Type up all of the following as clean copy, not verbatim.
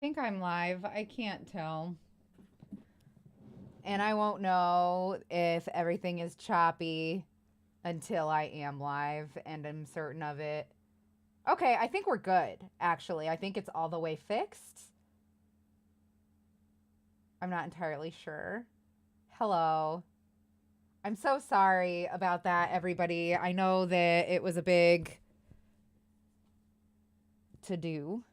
think I'm live. I can't tell. And I won't know if everything is choppy until I am live and I'm certain of it. Okay, I think we're good, actually. I think it's all the way fixed. I'm not entirely sure. Hello. I'm so sorry about that, everybody. I know that it was a big to do.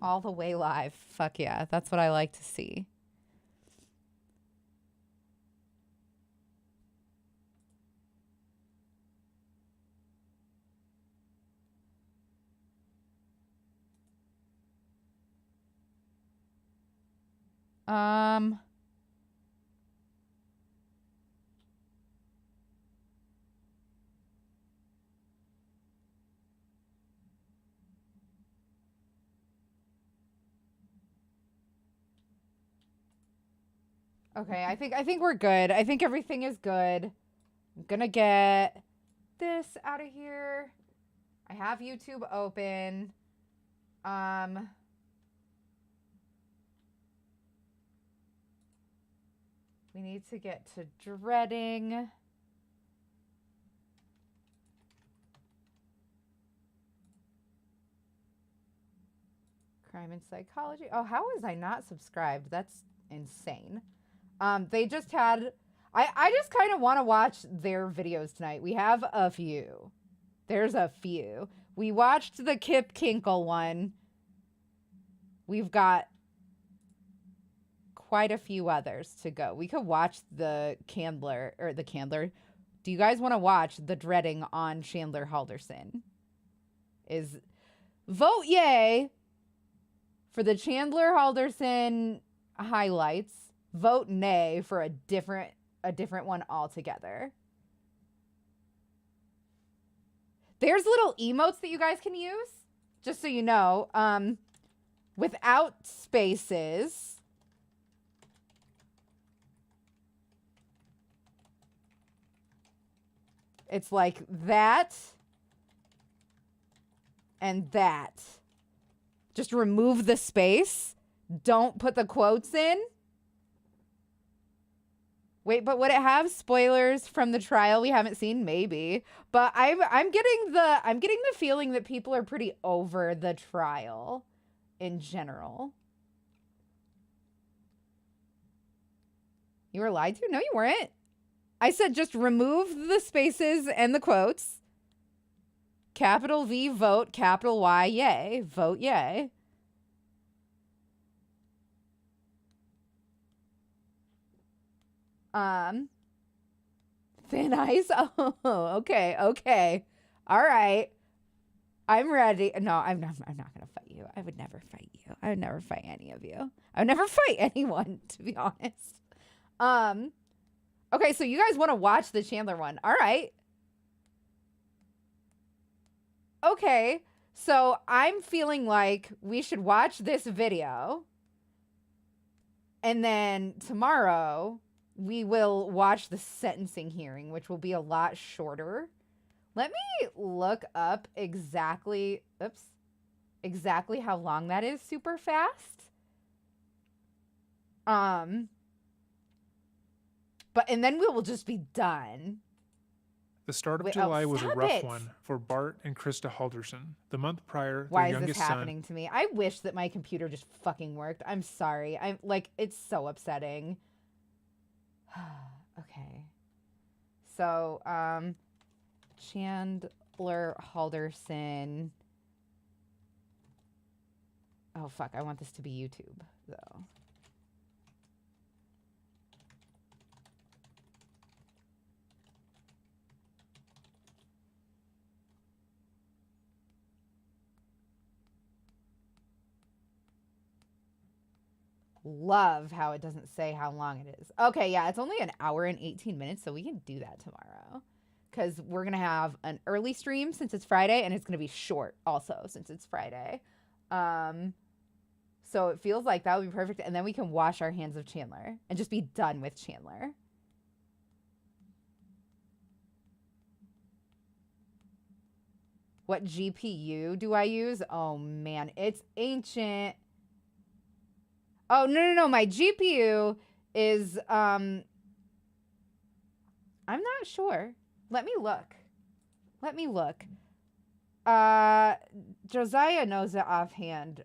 All the way live. Fuck yeah. That's what I like to see. Um, okay, I think we're good. I think everything is good. I'm gonna get this out of here. I have YouTube open. Um, we need to get to dreading. Crime and psychology. Oh, how was I not subscribed? That's insane. They just had. I just kind of want to watch their videos tonight. We have a few. There's a few. We watched the Kip Kinkle one. We've got quite a few others to go. We could watch the Candler or the Candler. Do you guys want to watch the dreading on Chandler Halderson? Is vote yay for the Chandler Halderson highlights. Vote nay for a different one altogether. There's little emotes that you guys can use, just so you know. Without spaces. It's like that and that. Just remove the space. Don't put the quotes in. Wait, but would it have spoilers from the trial we haven't seen? Maybe. But I'm getting the feeling that people are pretty over the trial in general. You were lied to? No, you weren't. I said just remove the spaces and the quotes. Capital V, vote. Capital Y, yay. Vote yay. Thin ice? Oh, okay, okay. All right. I'm ready. No, I'm not gonna fight you. I would never fight you. I would never fight any of you. I would never fight anyone, to be honest. Okay, so you guys want to watch the Chandler one. All right. Okay. So I'm feeling like we should watch this video. And then tomorrow we will watch the sentencing hearing, which will be a lot shorter. Let me look up exactly how long that is super fast. But and then we will just be done. The start of July was a rough one for Bart and Krista Halderson. The month prior, Why is this happening to me? I wish that my computer just fucking worked. I'm sorry. I'm like, it's so upsetting. Okay. So, Chandler Halderson. Oh, fuck. I want this to be YouTube, though. Love how it doesn't say how long it is. Okay, yeah, it's only an hour and 18 minutes, so we can do that tomorrow. Because we're going to have an early stream since it's Friday, and it's going to be short also since it's Friday. So it feels like that would be perfect. And then we can wash our hands of Chandler and just be done with Chandler. What GPU do I use? Oh, man, it's ancient. Oh, no. My GPU is, I'm not sure. Let me look. Josiah knows it offhand.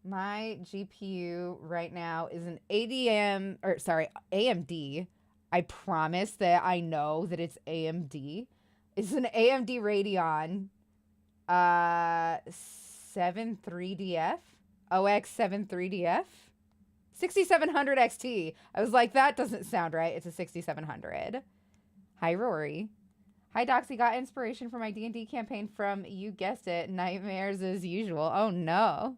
My GPU right now is an AMD. I promise that I know that it's AMD. It's an AMD Radeon 73DF, OX 73DF, 6700 XT. I was like, that doesn't sound right. It's a 6700. Hi, Rory. Hi, Doxy. Got inspiration for my D&D campaign from, you guessed it, Nightmares as Usual. Oh, no.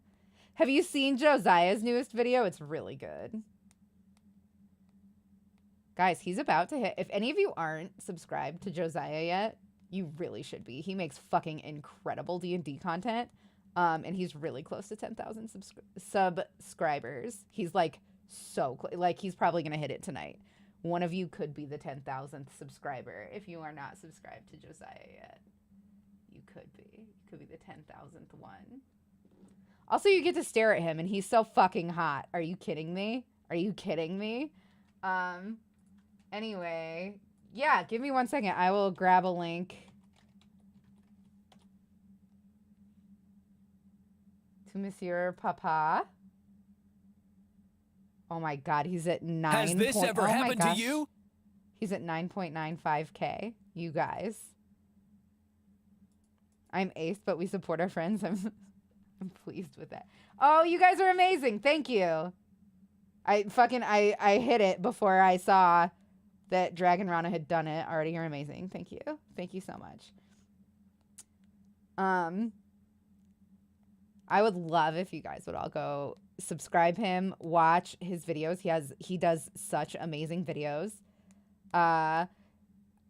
Have you seen Josiah's newest video? It's really good. Guys, he's about to hit... If any of you aren't subscribed to Josiah yet, you really should be. He makes fucking incredible D&D content. And he's really close to 10,000 subscribers. He's like so close. Like he's probably going to hit it tonight. One of you could be the 10,000th subscriber. If you are not subscribed to Josiah yet, you could be. You could be the 10,000th one. Also, you get to stare at him, and he's so fucking hot. Are you kidding me? Anyway, yeah, give me 1 second. I will grab a link to Monsieur Papa. Oh my God, he's at 9. Has this ever happened to you? He's at 9.95K, you guys. I'm ace, but we support our friends. I'm pleased with that. Oh, you guys are amazing. Thank you. I hit it before I saw that Dragon Rana had done it already. You're amazing. Thank you. Thank you so much. I would love if you guys would all go subscribe him, watch his videos. He does such amazing videos. I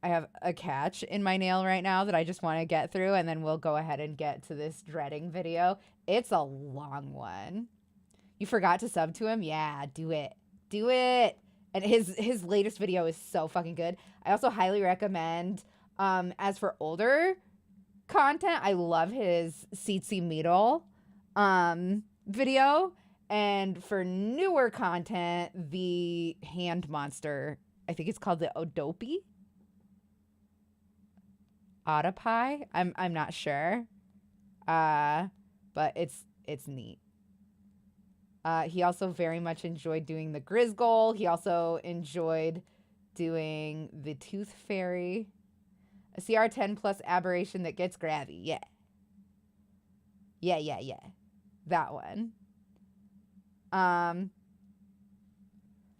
have a catch in my nail right now that I just want to get through, and then we'll go ahead and get to this dreading video. It's a long one. You forgot to sub to him? Yeah, do it. Do it. And his latest video is so fucking good. I also highly recommend, as for older content, I love his Seetsy Meadle video. And for newer content, the hand monster, I think it's called the Odopi. Otopi? I'm not sure. But it's neat. He also very much enjoyed doing the Grizzgoal. He also enjoyed doing the Tooth Fairy. A CR10 plus aberration that gets grabby. Yeah. Yeah. That one.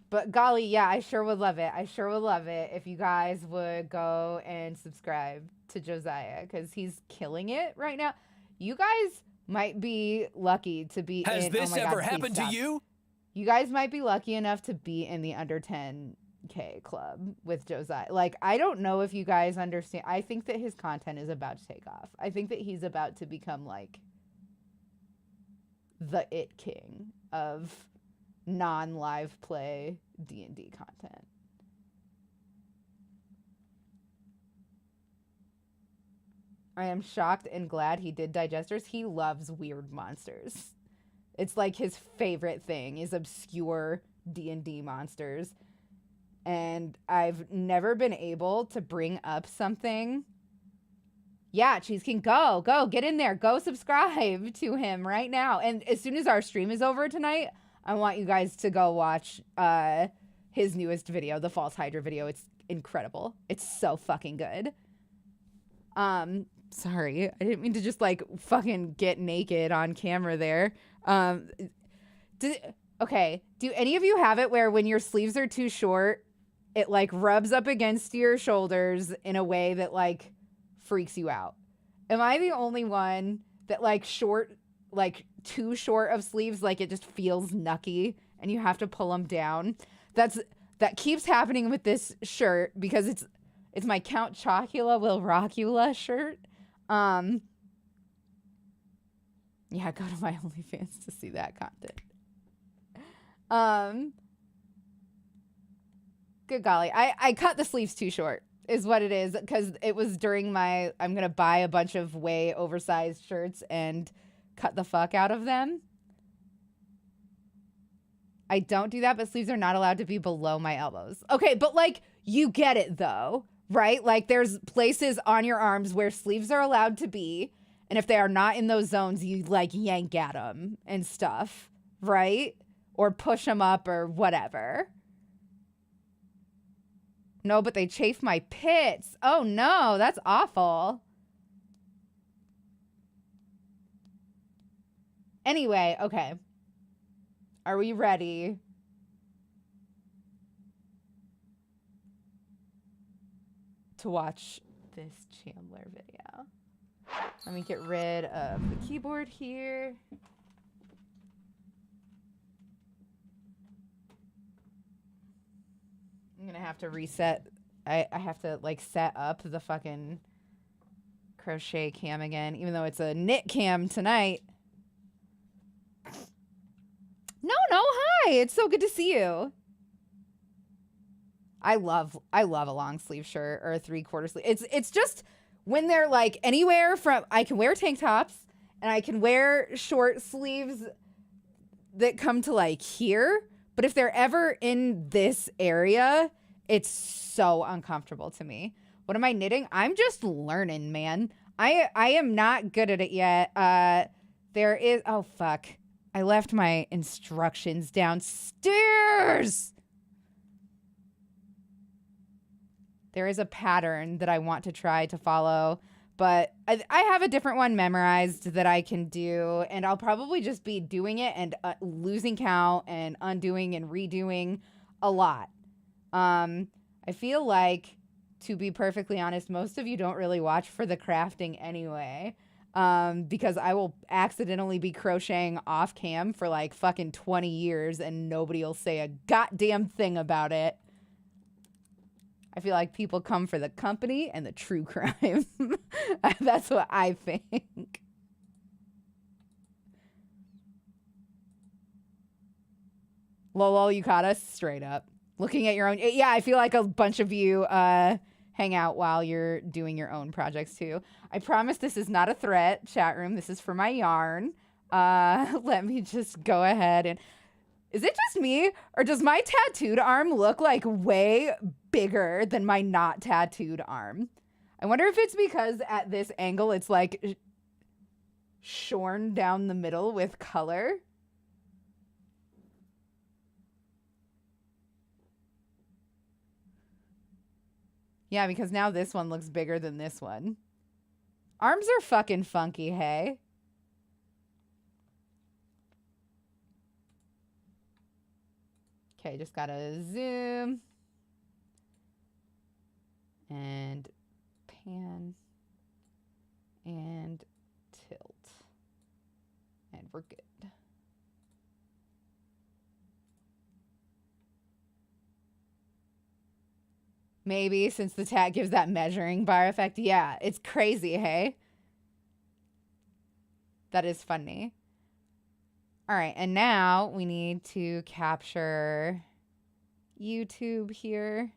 But golly, yeah, I sure would love it. If you guys would go and subscribe to Josiah, because he's killing it right now. You guys might be lucky to be Has this ever happened to you? You guys might be lucky enough to be in the under 10K club with Josiah. Like, I don't know if you guys understand. I think that his content is about to take off. I think that he's about to become like the it king of non-live play D&D content. I am shocked and glad he did digesters. He loves weird monsters. It's like his favorite thing is obscure D&D monsters. And I've never been able to bring up something. Yeah, Cheese King, go, get in there. Go subscribe to him right now. And as soon as our stream is over tonight, I want you guys to go watch his newest video, the False Hydra video. It's incredible. It's so fucking good. Sorry, I didn't mean to just like fucking get naked on camera there. Okay, do any of you have it where when your sleeves are too short, it like rubs up against your shoulders in a way that like freaks you out? Am I the only one that like too short of sleeves, like it just feels nucky and you have to pull them down? That keeps happening with this shirt because it's my Count Chocula Will Rockula shirt. Yeah, go to my OnlyFans to see that content. Good golly. I cut the sleeves too short is what it is, because it was during my, I'm going to buy a bunch of way oversized shirts and cut the fuck out of them. I don't do that, but sleeves are not allowed to be below my elbows. Okay, but like, you get it though, right? Like there's places on your arms where sleeves are allowed to be. And if they are not in those zones, you like yank at them and stuff, right? Or push them up or whatever. No, but they chafe my pits. Oh no, that's awful. Anyway, okay. Are we ready? To watch this Chandler video. Let me get rid of the keyboard here. I'm gonna have to reset. I have to like set up the fucking crochet cam again, even though it's a knit cam tonight. No, hi. It's so good to see you. I love a long sleeve shirt or a 3/4 sleeve. It's just when they're like anywhere from, I can wear tank tops and I can wear short sleeves that come to like here. But if they're ever in this area, it's so uncomfortable to me. What am I knitting? I'm just learning, man. I am not good at it yet. There is, oh fuck. I left my instructions downstairs. There is a pattern that I want to try to follow, but I have a different one memorized that I can do, and I'll probably just be doing it and losing count and undoing and redoing a lot. I feel like, to be perfectly honest, most of you don't really watch for the crafting anyway, because I will accidentally be crocheting off cam for like fucking 20 years and nobody will say a goddamn thing about it. I feel like people come for the company and the true crime. That's what I think. Lol, you caught us straight up. Looking at your own. Yeah, I feel like a bunch of you hang out while you're doing your own projects too. I promise this is not a threat, chat room. This is for my yarn. Let me just go ahead and... Is it just me, or does my tattooed arm look like way bigger than my not tattooed arm? I wonder if it's because at this angle it's like shorn down the middle with color. Yeah, because now this one looks bigger than this one. Arms are fucking funky, hey? Okay, just gotta zoom and pan and tilt, and we're good. Maybe since the tag gives that measuring bar effect. Yeah, it's crazy, hey? That is funny. All right, and now we need to capture YouTube here.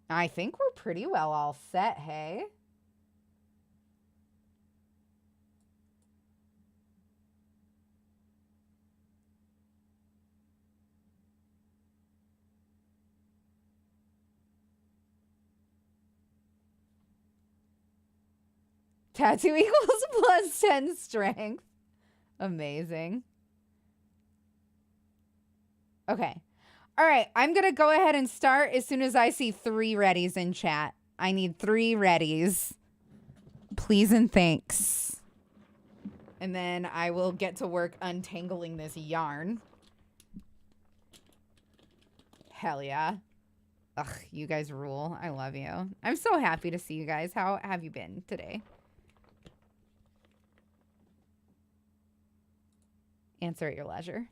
I think we're pretty well all set, hey? Tattoo equals plus 10 strength. Amazing. Okay. All right. I'm going to go ahead and start as soon as I see 3 readies in chat. I need 3 readies. Please and thanks. And then I will get to work untangling this yarn. Hell yeah. Ugh, you guys rule. I love you. I'm so happy to see you guys. How have you been today? Answer at your leisure.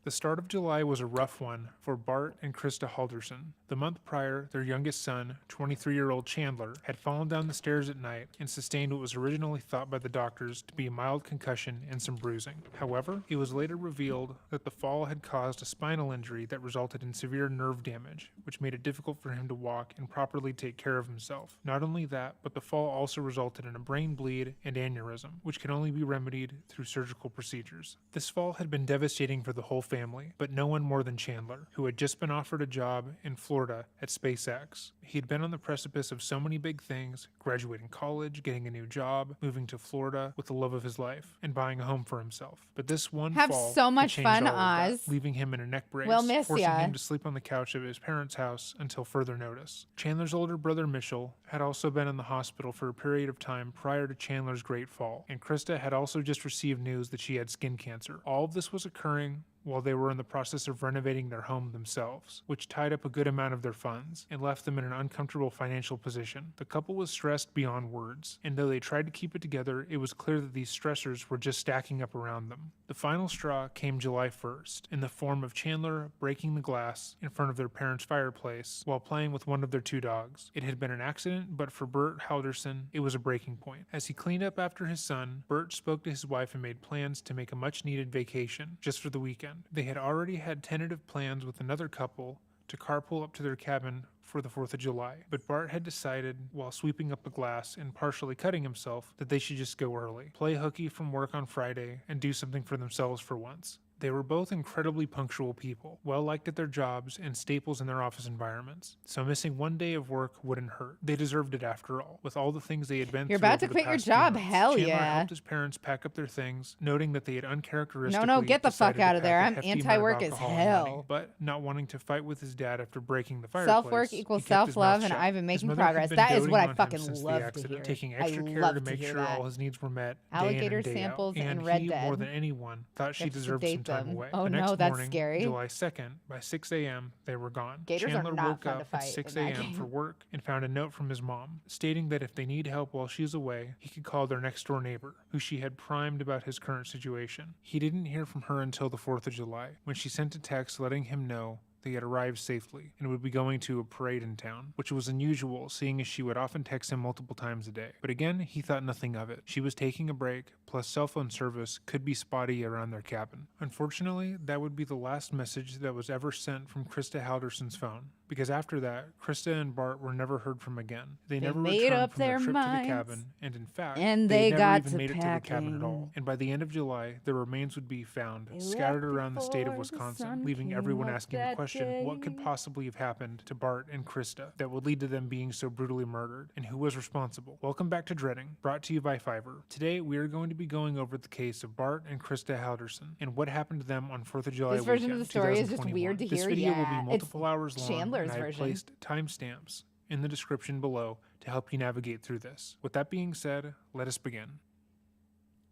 The start of July was a rough one for Bart and Krista Halderson. The month prior, their youngest son, 23-year-old Chandler, had fallen down the stairs at night and sustained what was originally thought by the doctors to be a mild concussion and some bruising. However, it was later revealed that the fall had caused a spinal injury that resulted in severe nerve damage, which made it difficult for him to walk and properly take care of himself. Not only that, but the fall also resulted in a brain bleed and aneurysm, which can only be remedied through surgical procedures. This fall had been devastating for the whole family, but no one more than Chandler, who had just been offered a job in Florida at SpaceX. He'd been on the precipice of so many big things: graduating college, getting a new job, moving to Florida with the love of his life, and buying a home for himself. But this one Have fall so much had changed fun, all of Oz. that, leaving him in a neck brace, We'll miss forcing ya. him to sleep on the couch of his parents' house until further notice. Chandler's older brother Mitchell had also been in the hospital for a period of time prior to Chandler's great fall, and Krista had also just received news that she had skin cancer. All of this was occurring while they were in the process of renovating their home themselves, which tied up a good amount of their funds and left them in an uncomfortable financial position. The couple was stressed beyond words, and though they tried to keep it together, it was clear that these stressors were just stacking up around them. The final straw came July 1st, in the form of Chandler breaking the glass in front of their parents' fireplace while playing with one of their two dogs. It had been an accident, but for Bert Halderson, it was a breaking point. As he cleaned up after his son, Bert spoke to his wife and made plans to make a much-needed vacation just for the weekend. They had already had tentative plans with another couple to carpool up to their cabin for the 4th of July, but Bart had decided, while sweeping up the glass and partially cutting himself, that they should just go early, play hooky from work on Friday, and do something for themselves for once. They were both incredibly punctual people, well liked at their jobs and staples in their office environments, so missing one day of work wouldn't hurt. They deserved it after all, with all the things they had been You're through about to over the quit your past few job. months. Hell Chandler yeah. helped his parents pack up their things, noting that they had uncharacteristically No, get the fuck decided to out of there. pack a I'm hefty amount of anti-work as alcohol and money, hell. but not wanting to fight with his dad after breaking the fireplace. Self-work equals he kept his mouth self-love, and shut. I've been His making mother had progress. been That is doting what I on him fucking since the love to accident, hear. taking I extra care love to to make hear sure that. all his needs were met day in Alligator and day samples out. and And Red he, Dead. more than anyone, thought she Gets to deserved some date time them. away. Oh The no, next that's morning, scary. July 2nd, by 6 a.m., they were gone. Gators are Chandler not woke fun to up fight at 6 in that a.m. for game. work and found a note from his mom, stating that if they need help while she's away, he could call their next-door neighbor, who she had primed about his current situation. He didn't hear from her until the 4th of July, when she sent a text letting him know they had arrived safely and would be going to a parade in town, which was unusual seeing as she would often text him multiple times a day. But again, he thought nothing of it. She was taking a break, plus cell phone service could be spotty around their cabin. Unfortunately, that would be the last message that was ever sent from Krista Halderson's phone, because after that, Krista and Bart were never heard from again. They never made returned up from their their trip minds, to the cabin, and in fact, and they they never got even to made it to the cabin at packing. all. And by the end of July, their remains would be found, They scattered left around the state of before the Wisconsin, sun leaving came everyone up asking the that question, what could day. possibly have happened to Bart and Krista that would lead to them being so brutally murdered, and who was responsible? Welcome back to Dreading, brought to you by Fiverr. Today, we are going to be going over the case of Bart and Krista Halderson and what happened to them on 4th of July This version of weekend, the story is just 2021. weird to This hear. video will Yeah, be multiple hours long, Chandler's and I've version. placed timestamps in the description below to help you navigate through this. With that being said, let us begin.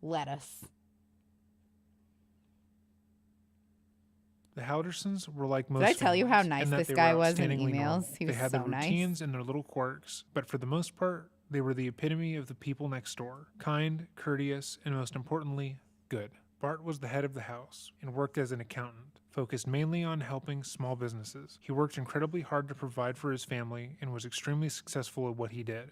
Let us. The Haldersons were like most Did I tell you how families, nice in that this they guy were was in outstandingly emails? normal. He was They had so their nice. routines and their little quirks, but for the most part, they were the epitome of the people next door. Kind, courteous, and most importantly, good. Bart was the head of the house and worked as an accountant, focused mainly on helping small businesses. He worked incredibly hard to provide for his family and was extremely successful at what he did.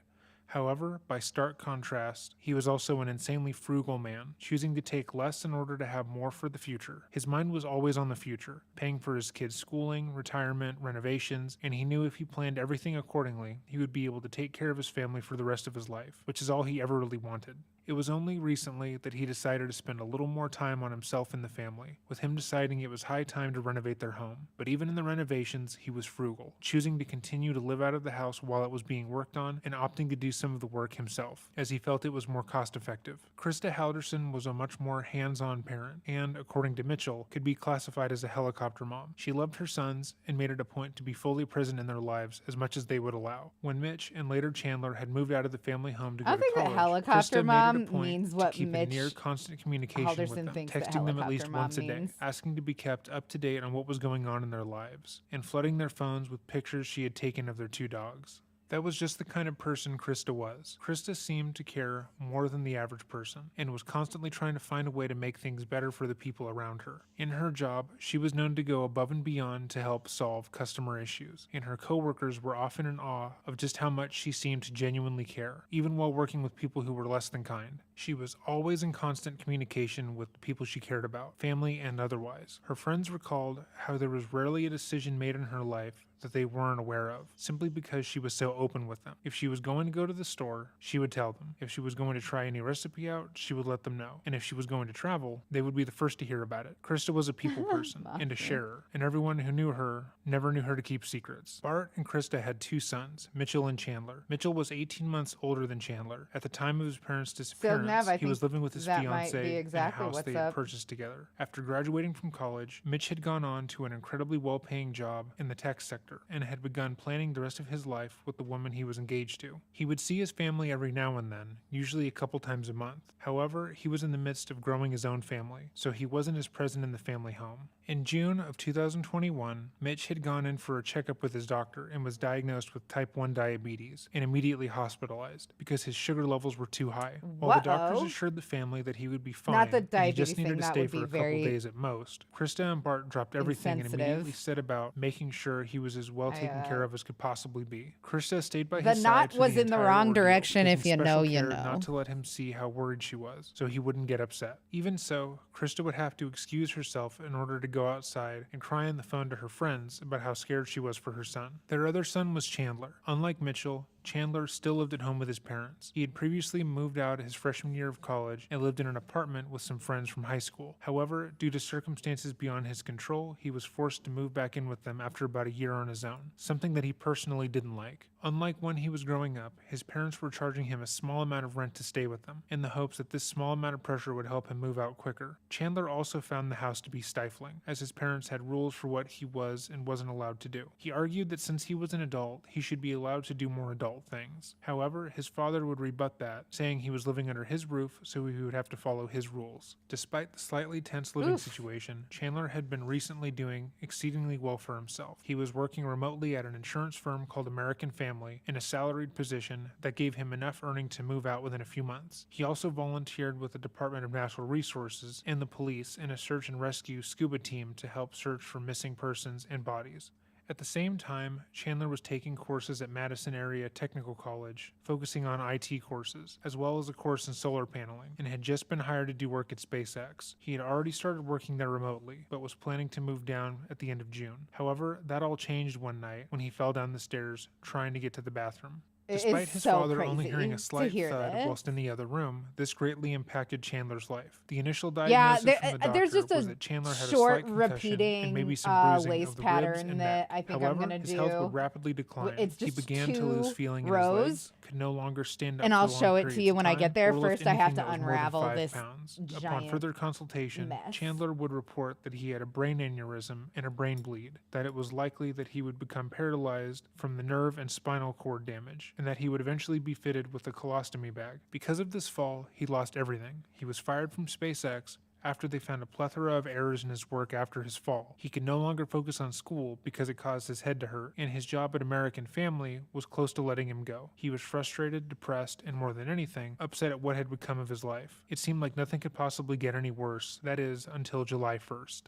However, by stark contrast, he was also an insanely frugal man, choosing to take less in order to have more for the future. His mind was always on the future, paying for his kids' schooling, retirement, renovations, and he knew if he planned everything accordingly, he would be able to take care of his family for the rest of his life, which is all he ever really wanted. It was only recently that he decided to spend a little more time on himself and the family, with him deciding it was high time to renovate their home. But even in the renovations, he was frugal, choosing to continue to live out of the house while it was being worked on and opting to do some of the work himself, as he felt it was more cost-effective. Krista Halderson was a much more hands-on parent, and, according to Mitchell, could be classified as a helicopter mom. She loved her sons and made it a point to be fully present in their lives as much as they would allow. When Mitch and later Chandler had moved out of the family home to I go don't to think that college, helicopter Krista mom made it a point means to what keep Mitch in near constant communication with Halderson them, thinks that texting them at least helicopter mom once a day, means. asking to be kept up to date on what was going on in their lives, and flooding their phones with pictures she had taken of their two dogs. That was just the kind of person Krista was. Krista seemed to care more than the average person, and was constantly trying to find a way to make things better for the people around her. In her job, she was known to go above and beyond to help solve customer issues, and her coworkers were often in awe of just how much she seemed to genuinely care, even while working with people who were less than kind. She was always in constant communication with the people she cared about, family and otherwise. Her friends recalled how there was rarely a decision made in her life that they weren't aware of, simply because she was so open with them. If she was going to go to the store, she would tell them. If she was going to try any recipe out, she would let them know. And if she was going to travel, they would be the first to hear about it. Krista was a people person and a sharer, and everyone who knew her never knew her to keep secrets. Bart and Krista had 2 sons, Mitchell and Chandler. Mitchell was 18 months older than Chandler. At the time of his parents' disappearance, he was living with his fiancée in a house they had purchased together. After graduating from college, Mitch had gone on to an incredibly well-paying job in the tech sector and had begun planning the rest of his life with the woman he was engaged to. He would see his family every now and then, usually a couple times a month. However, he was in the midst of growing his own family, so he wasn't as present in the family home. In June of 2021, Mitch had gone in for a checkup with his doctor and was diagnosed with type 1 diabetes and immediately hospitalized because his sugar levels were too high. While the doctors assured the family that he would be fine, Not the and he diabetes just needed thing, to that stay would for be a couple very days at most, Krista and Bart dropped everything and immediately insensitive. set about making sure he was as well taken care of as could possibly be. Krista stayed by The his knot side for was the in the entire wrong ordeal, direction, if taking you know, special you care know. not to let him see how worried she was, so he wouldn't get upset. Even so, Krista would have to excuse herself in order to go outside and cry on the phone to her friends about how scared she was for her son. Their other son was Chandler. Unlike Mitchell, Chandler still lived at home with his parents. He had previously moved out his freshman year of college and lived in an apartment with some friends from high school. However, due to circumstances beyond his control, he was forced to move back in with them after about a year on his own, something that he personally didn't like. Unlike when he was growing up, his parents were charging him a small amount of rent to stay with them, in the hopes that this small amount of pressure would help him move out quicker. Chandler also found the house to be stifling, as his parents had rules for what he was and wasn't allowed to do. He argued that since he was an adult, he should be allowed to do more adult things. However, his father would rebut that, saying he was living under his roof, so he would have to follow his rules. Despite the slightly tense living situation, Chandler had been recently doing exceedingly well for himself. He was working remotely at an insurance firm called American Family in a salaried position that gave him enough earning to move out within a few months. He also volunteered with the Department of Natural Resources and the police in a search and rescue scuba team to help search for missing persons and bodies. At the same time, Chandler was taking courses at Madison Area Technical College, focusing on IT courses, as well as a course in solar paneling, and had just been hired to do work at SpaceX. He had already started working there remotely, but was planning to move down at the end of June. However, that all changed one night when he fell down the stairs trying to get to the bathroom. Despite his father only hearing a slight thud whilst in the other room, this greatly impacted Chandler's life. The initial diagnosis from the doctor was that Chandler had a slight concussion and maybe some bruising of the ribs and neck. I think However, I'm gonna his health would rapidly decline. It's He just began to lose feeling in his legs, could no longer stand up and for I'll long show it to periods you of when I time get there. or lift First, I have anything to that was more than unravel 5 this pounds. Upon giant further consultation, mess. Chandler would report that he had a brain aneurysm and a brain bleed, that it was likely that he would become paralyzed from the nerve and spinal cord damage, and that he would eventually be fitted with a colostomy bag. Because of this fall, he lost everything. He was fired from SpaceX after they found a plethora of errors in his work after his fall. He could no longer focus on school because it caused his head to hurt, and his job at American Family was close to letting him go. He was frustrated, depressed, and more than anything, upset at what had become of his life. It seemed like nothing could possibly get any worse, that is, until July 1st.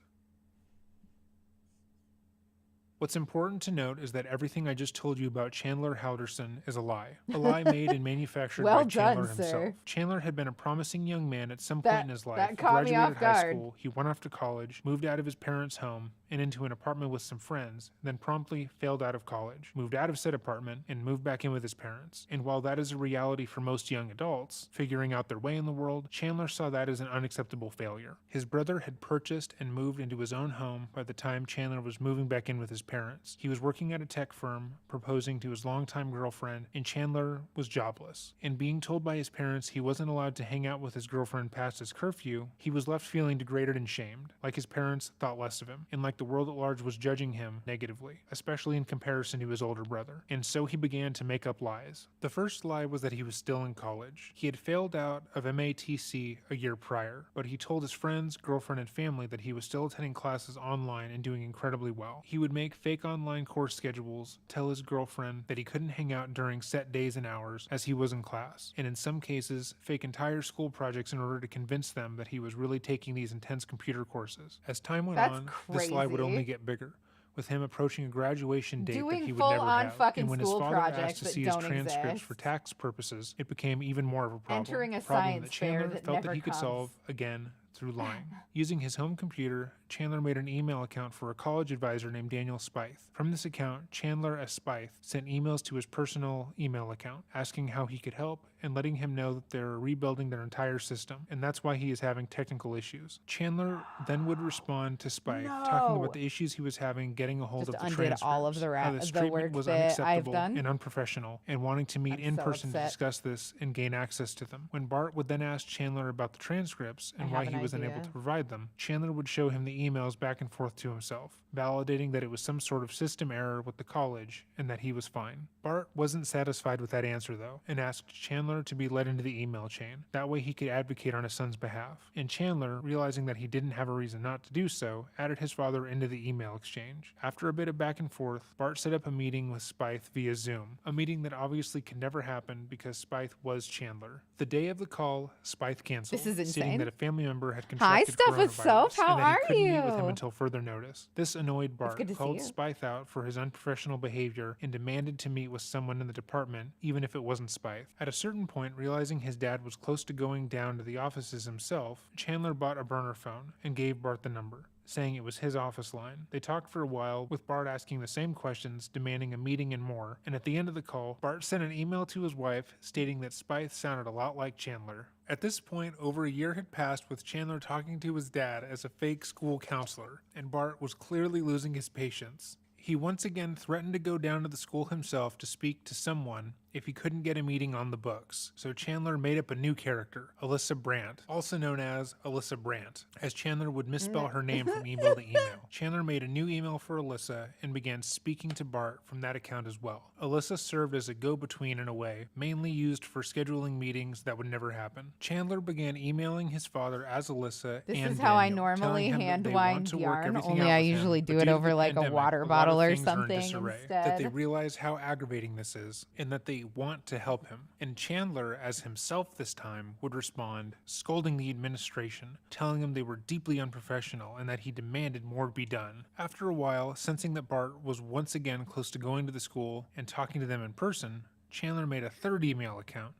What's important to note is that everything I just told you about Chandler Halderson is a lie made and manufactured by Chandler himself. Sir. Chandler had been a promising young man at some point in his life. That caught me off Graduated high guard. school, he went off to college, moved out of his parents' home and into an apartment with some friends, then promptly failed out of college, moved out of said apartment, and moved back in with his parents. And while that is a reality for most young adults, figuring out their way in the world, Chandler saw that as an unacceptable failure. His brother had purchased and moved into his own home by the time Chandler was moving back in with his parents. He was working at a tech firm, proposing to his longtime girlfriend, and Chandler was jobless. And being told by his parents he wasn't allowed to hang out with his girlfriend past his curfew, he was left feeling degraded and shamed, like his parents thought less of him, and like the world at large was judging him negatively, especially in comparison to his older brother. And so he began to make up lies. The first lie was that he was still in college. He had failed out of MATC a year prior, but he told his friends, girlfriend, and family that he was still attending classes online and doing incredibly well. He would make fake online course schedules, tell his girlfriend that he couldn't hang out during set days and hours as he was in class, and in some cases, fake entire school projects in order to convince them that he was really taking these intense computer courses. As time went That's on, crazy. this lie would only get bigger, with him approaching a graduation date that he would Doing never full-on have. fucking And when his school father projects asked to that see his don't transcripts exist. for tax purposes, it became even more of a problem. Entering a problem science that Chandler fair that felt never that he could comes. solve again through lying. Using his home computer, Chandler made an email account for a college advisor named Daniel Spythe. From this account, Chandler S. Spythe sent emails to his personal email account, asking how he could help and letting him know that they're rebuilding their entire system, and that's why he is having technical issues. Chandler then would respond to Spythe, talking about the issues he was having getting a hold Just of the undid transcripts, all of how this the treatment work was that I've unacceptable done. and unprofessional, and wanting to meet I'm in so person to upset. discuss this and gain access to them. When Bart would then ask Chandler about the transcripts and I why have he an was unable idea. to provide them, Chandler would show him the emails back and forth to himself, validating that it was some sort of system error with the college and that he was fine. Bart wasn't satisfied with that answer though, and asked Chandler to be let into the email chain. That way he could advocate on his son's behalf. And Chandler, realizing that he didn't have a reason not to do so, added his father into the email exchange. After a bit of back and forth, Bart set up a meeting with Spythe via Zoom, a meeting that obviously could never happen because Spythe was Chandler. The day of the call, Spythe canceled, This is stating insane. that a family member had Hi, contracted Stuff with coronavirus Soap. How and that he are couldn't meet with him you? until further notice. This annoyed Bart, good to see called you. Spythe out for his unprofessional behavior and demanded to meet with someone in the department, even if it wasn't Spythe. At a certain point, realizing his dad was close to going down to the offices himself, Chandler bought a burner phone and gave Bart the number, saying it was his office line. They talked for a while, with Bart asking the same questions, demanding a meeting and more, and at the end of the call, Bart sent an email to his wife stating that Spythe sounded a lot like Chandler. At this point, over a year had passed with Chandler talking to his dad as a fake school counselor, and Bart was clearly losing his patience. He once again threatened to go down to the school himself to speak to someone if he couldn't get a meeting on the books. So Chandler made up a new character, Alyssa Brandt, also known as Alyssa Brandt, as Chandler would misspell her name from email to email. Chandler made a new email for Alyssa and began speaking to Bart from that account as well. Alyssa served as a go-between in a way, mainly used for scheduling meetings that would never happen. Chandler began emailing his father as Alyssa This and is how I Daniel, normally telling him that hand they wind want to work yarn, everything only out I with him, usually but do it due to over the like a pandemic, water lot of bottle or things are in something disarray, instead. that they realize how aggravating this is and that they want to help him. And Chandler, as himself this time, would respond, scolding the administration, telling them they were deeply unprofessional and that he demanded more be done. After a while, sensing that Bart was once again close to going to the school and talking to them in person, Chandler made a third email account,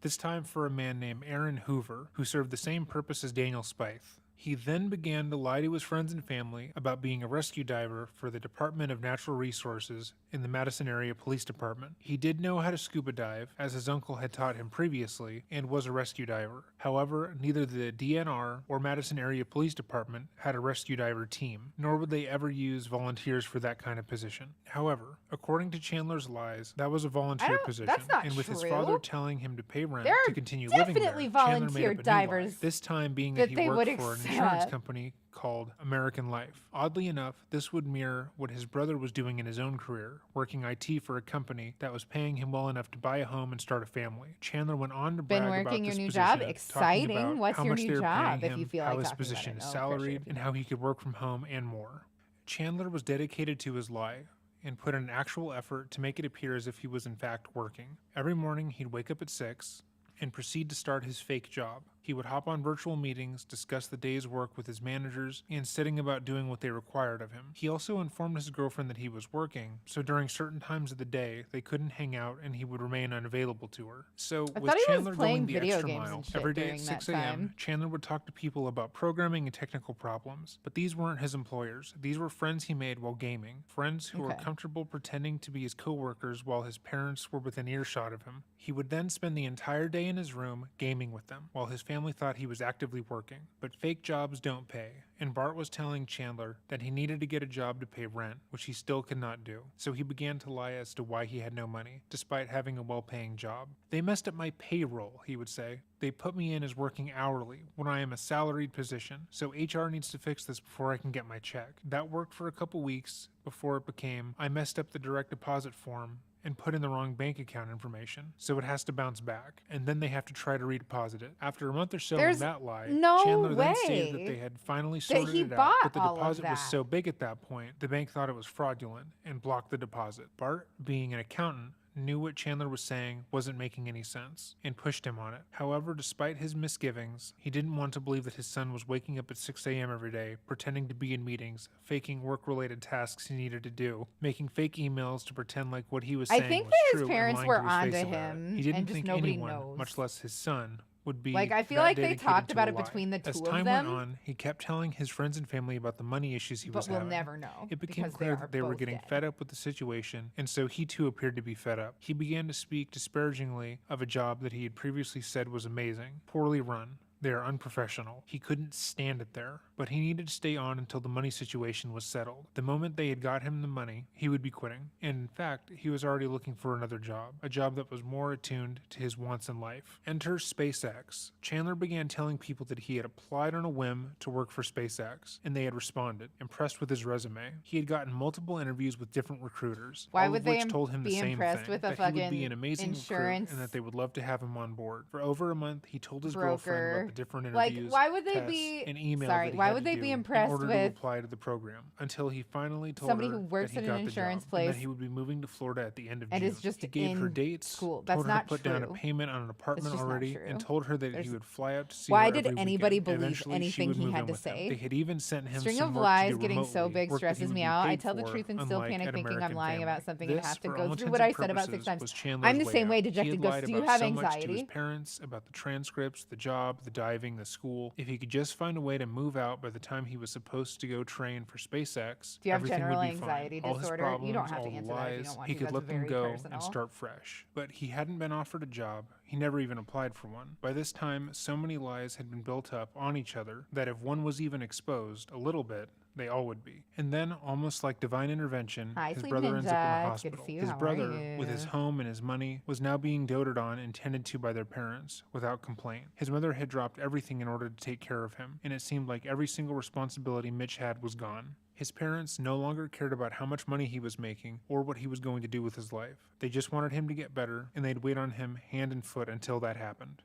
this time for a man named Aaron Hoover, who served the same purpose as Daniel Spythe. He then began to lie to his friends and family about being a rescue diver for the Department of Natural Resources in the Madison Area Police Department. He did know how to scuba dive, as his uncle had taught him previously, and was a rescue diver. However, neither the DNR or Madison Area Police Department had a rescue diver team, nor would they ever use volunteers for that kind of position. However, according to Chandler's lies, that was a volunteer position, that's not and with his true. father telling him to pay rent There to are continue living there, definitely Chandler made volunteer up a new lie. divers This time being that that he they worked would for an insurance accept. company called American Life. Oddly enough, this would mirror what his brother was doing in his own career, working IT for a company that was paying him well enough to buy a home and start a family. Chandler went on to brag Been about working this your new position, job? talking Exciting. about What's how your much new they were job, paying if you him, feel how like his talking about position it? is No pressure salaried, if you and how he could work from home and more. Chandler was dedicated to his lie and put in an actual effort to make it appear as if he was in fact working. Every morning he'd wake up at 6 and proceed to start his fake job. He would hop on virtual meetings, discuss the day's work with his managers, and setting about doing what they required of him. He also informed his girlfriend that he was working, so during certain times of the day, they couldn't hang out and he would remain unavailable to her. So I with thought he was Chandler playing going the video extra games mile, and shit every day at during that 6 a.m., time. Chandler would talk to people about programming and technical problems. But these weren't his employers. These were friends he made while gaming. Friends who were Okay. comfortable pretending to be his co-workers while his parents were within earshot of him. He would then spend the entire day in his room gaming with them, while his family thought he was actively working. But fake jobs don't pay, and Bart was telling Chandler that he needed to get a job to pay rent, which he still could not do. So he began to lie as to why he had no money, despite having a well-paying job. They messed up my payroll, he would say. They put me in as working hourly when I am a salaried position, so HR needs to fix this before I can get my check. That worked for a couple weeks before it became, I messed up the direct deposit form and put in the wrong bank account information, so it has to bounce back, and then they have to try to redeposit it. After a month or so There's in that lie, no Chandler then stated that way they had finally that sorted he it out, bought but the all of deposit was that. so big at that point, the bank thought it was fraudulent and blocked the deposit. Bart, being an accountant, knew what Chandler was saying wasn't making any sense and pushed him on it. However, despite his misgivings, he didn't want to believe that his son was waking up at 6 a.m. every day, pretending to be in meetings, faking work-related tasks he needed to do, making fake emails to pretend like what he was saying I think was that his true, and parents lying were to his onto face about it. him, He didn't and just think nobody anyone, knows. much less his son, would be Like, I feel that like they dedicated talked to about a it lie. between the As two time of went them, on, he kept telling his friends and family about the money issues he was but we'll having. never know It became because clear they are that they were both getting dead. fed up with the situation, and so he too appeared to be fed up. He began to speak disparagingly of a job that he had previously said was amazing, poorly run. They are unprofessional. He couldn't stand it there, but he needed to stay on until the money situation was settled. The moment they had got him the money, he would be quitting. And in fact, he was already looking for another job, a job that was more attuned to his wants in life. Enter SpaceX. Chandler began telling people that he had applied on a whim to work for SpaceX, and they had responded, impressed with his resume. He had gotten multiple interviews with different recruiters, Why all would of they which told him the be same impressed thing, with a that he would be fucking an amazing insurance recruit and that they would love to have him on board. For over a month, he told his girlfriend broker? about the different Like, interviews, why would they tests, be? and emails Sorry, that he why had would to they do be in impressed order to with apply to the program, until he finally told somebody her who works that he in an got the insurance job, place and that he would be moving to Florida at the end of and June. is just He gave her in dates, school? That's told her not to put down a true. payment on an apartment just not already, true. and told her that There's- he would fly out to see Why her did every anybody weekend. believe Eventually, anything she would he move had in to with him. say? They had even sent him String some of work lies to do getting so remotely, big work that he stresses would me be out. I paid tell the for, truth and still unlike panic at thinking I'm American lying Family. about something and This, have to for go all through intents what and I said about 6 purposes, times. was Chandler's I'm the same way out. He dejected had ghost. lied Do you about have so much to his anxiety? parents about the transcripts, the job, the diving, the school. If he could just find a way to move out by the time he was supposed to go train for SpaceX, Do you have everything general would be anxiety fine. All his disorder? problems, You don't have all to the answer that if you don't lies, want he to. could That's let them very go personal. and start fresh. But he hadn't been offered a job. He never even applied for one. By this time, so many lies had been built up on each other that if one was even exposed a little bit, they all would be. And then, almost like divine intervention, Hi, his Sleep brother ends up in the Ninja. It's good to hospital. see you. His How are brother, with his you? home and his money, was now being doted on and tended to by their parents without complaint. His mother had dropped everything in order to take care of him, and it seemed like every single responsibility Mitch had was gone. His parents no longer cared about how much money he was making or what he was going to do with his life. They just wanted him to get better, and they'd wait on him hand and foot until that happened.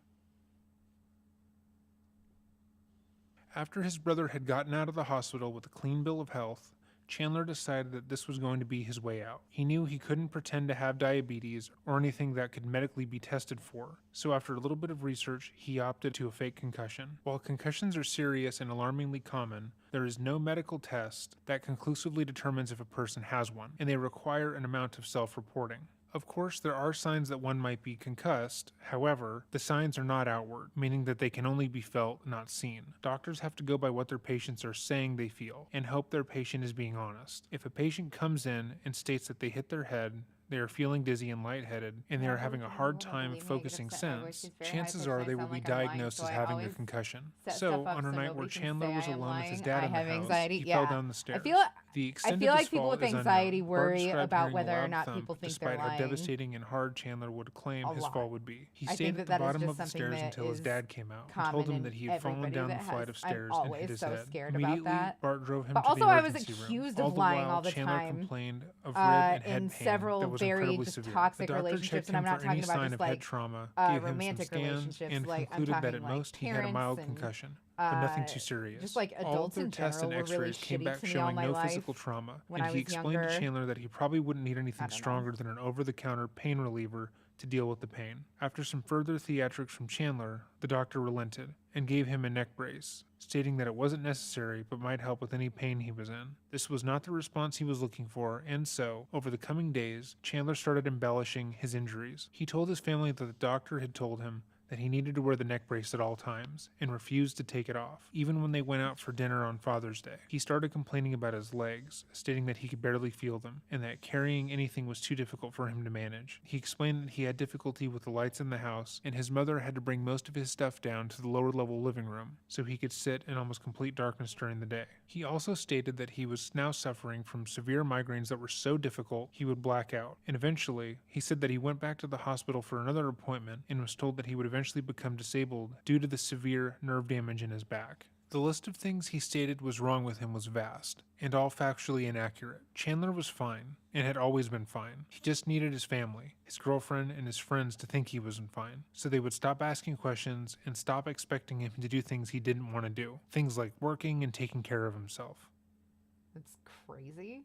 After his brother had gotten out of the hospital with a clean bill of health, Chandler decided that this was going to be his way out. He knew he couldn't pretend to have diabetes or anything that could medically be tested for, so after a little bit of research, he opted to a fake concussion. While concussions are serious and alarmingly common, there is no medical test that conclusively determines if a person has one, and they require an amount of self-reporting. Of course, there are signs that one might be concussed. However, the signs are not outward, meaning that they can only be felt, not seen. Doctors have to go by what their patients are saying they feel, and hope their patient is being honest. If a patient comes in and states that they hit their head, they are feeling dizzy and lightheaded, and they are having a hard time focusing since, chances are they will be diagnosed as having a concussion. So, on a night where Chandler was alone with his dad in the house, he fell down the stairs. The extent I feel of like his people fall with is anxiety unknown. Bart worry described about hearing a whether or loud not thump, people think they're despite how lying. devastating and hard Chandler would claim A his lot. fall would be. He I stayed think at that the is bottom just of the something stairs that until his is dad came out and common told him in that he had fallen everybody down the that flight has- of I'm stairs and always hit his so head. scared about Immediately, that. Bart drove him But to also the I was emergency room. accused All of the lying while, all the Chandler time, complained of rib and head in pain several that was very incredibly just severe. toxic The doctor relationships, checked and I'm him not for any talking about sign just of head like trauma, gave him some romantic scans, relationships, and like I'm concluded that talking at like most he had a mild parents and concussion, but nothing too uh, serious. just like All of adults their in tests and general were really x-rays came shitty back to me all showing my no life physical trauma, when and I he was explained younger. to Chandler that he probably wouldn't need I anything don't know. stronger than an over-the-counter pain reliever to deal with the pain. After some further theatrics from Chandler, the doctor relented and gave him a neck brace, stating that it wasn't necessary but might help with any pain he was in. This was not the response he was looking for, and so, over the coming days, Chandler started embellishing his injuries. He told his family that the doctor had told him that he needed to wear the neck brace at all times, and refused to take it off, even when they went out for dinner on Father's Day. He started complaining about his legs, stating that he could barely feel them, and that carrying anything was too difficult for him to manage. He explained that he had difficulty with the lights in the house, and his mother had to bring most of his stuff down to the lower level living room, so he could sit in almost complete darkness during the day. He also stated that he was now suffering from severe migraines that were so difficult he would black out, and eventually, he said that he went back to the hospital for another appointment and was told that he would eventually become disabled due to the severe nerve damage in his back. The list of things he stated was wrong with him was vast, and all factually inaccurate. Chandler was fine, and had always been fine. He just needed his family, his girlfriend, and his friends to think he wasn't fine, so they would stop asking questions and stop expecting him to do things he didn't want to do. Things like working and taking care of himself. That's crazy.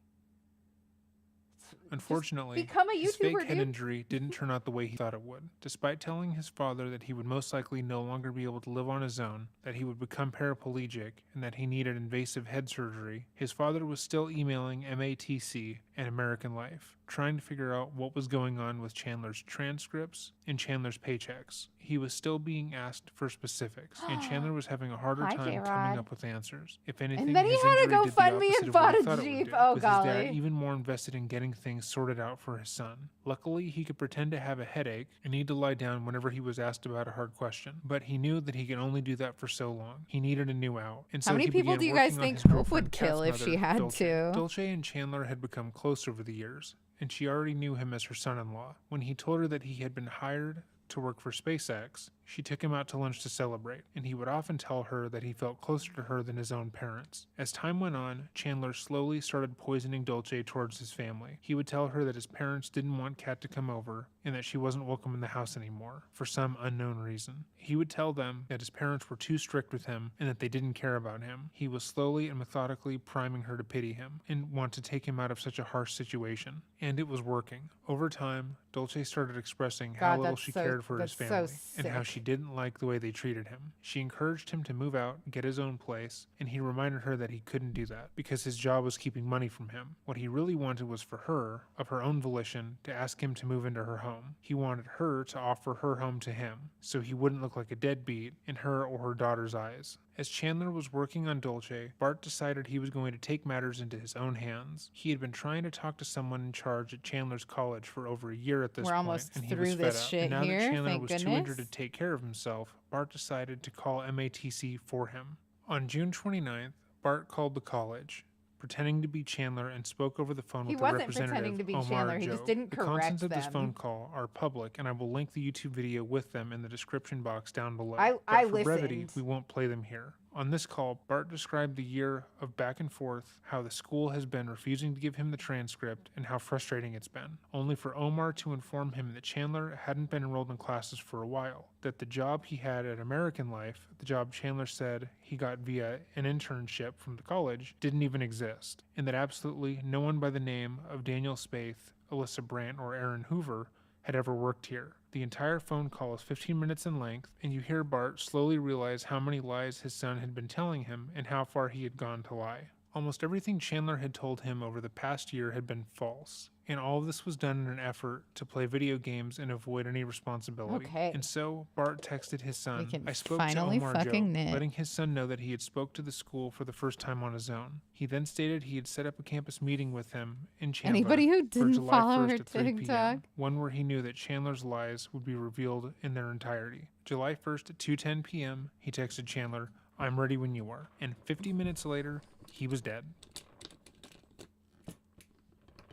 Unfortunately, just become a his YouTuber, fake head dude. injury didn't turn out the way he thought it would. Despite telling his father that he would most likely no longer be able to live on his own, that he would become paraplegic, and that he needed invasive head surgery, his father was still emailing MATC and American Life, trying to figure out what was going on with Chandler's transcripts and Chandler's paychecks. He was still being asked for specifics, and Chandler was having a harder Hi, time J-Rod. coming up with answers. If anything, And then he his had to injury go did the fund me opposite and of what bought he a thought it would Jeep. do, Oh, with his dad golly. even more invested in getting things sorted out for his son. Luckily, he could pretend to have a headache and need to lie down whenever he was asked about a hard question, but he knew that he could only do that for so long. He needed a new out. And so How many he people began do you guys working on think his Hope girlfriend would kill Kat's if she mother, had Dulce. to? Dulce and Chandler had become close over the years, and she already knew him as her son-in-law. When he told her that he had been hired to work for SpaceX, she took him out to lunch to celebrate, and he would often tell her that he felt closer to her than his own parents. As time went on, Chandler slowly started poisoning Dulce towards his family. He would tell her that his parents didn't want Kat to come over, and that she wasn't welcome in the house anymore, for some unknown reason. He would tell them that his parents were too strict with him, and that they didn't care about him. He was slowly and methodically priming her to pity him, and want to take him out of such a harsh situation. And it was working. Over time, Dulce started expressing how God, little that's she so- cared for his that's so family, and how sick. she didn't like the way they treated him. She encouraged him to move out, get his own place, and he reminded her that he couldn't do that because his job was keeping money from him. What he really wanted was for her, of her own volition, to ask him to move into her home. He wanted her to offer her home to him, so he wouldn't look like a deadbeat in her or her daughter's eyes. As Chandler was working on Dulce, Bart decided he was going to take matters into his own hands. He had been trying to talk to someone in charge at Chandler's college for over a year at this We're point, almost and he through was fed this up. shit And now here, that Chandler thank was too injured to goodness. take care of himself, Bart decided to call MATC for him. On June 29th, Bart called the college, pretending to be Chandler, and spoke over the phone He with the wasn't representative, pretending to be Omar Chandler, he Joe. just didn't The correct contents of this them. phone call are public, and I will link the YouTube video with them in the description box down below. I But for brevity, listened. we won't play them here. On this call, Bart described the year of back and forth, how the school has been refusing to give him the transcript, and how frustrating it's been, only for Omar to inform him that Chandler hadn't been enrolled in classes for a while, that the job he had at American Life, the job Chandler said he got via an internship from the college, didn't even exist, and that absolutely no one by the name of Daniel Spaeth, Alyssa Brandt, or Aaron Hoover had ever worked here. The entire phone call is 15 minutes in length, and you hear Bart slowly realize how many lies his son had been telling him and how far he had gone to lie. Almost everything Chandler had told him over the past year had been false, and all of this was done in an effort to play video games and avoid any responsibility. Okay. And so Bart texted his son, can "I spoke finally to Omar Joe," fucking knit. letting his son know that he had spoke to the school for the first time on his own. He then stated he had set up a campus meeting with him in Chandler Anybody who for didn't July follow 1st her at 3 p.m., TikTok. one where he knew that Chandler's lies would be revealed in their entirety. July 1st at 2:10 p.m., he texted Chandler, "I'm ready when you are." And 50 minutes later, he was dead.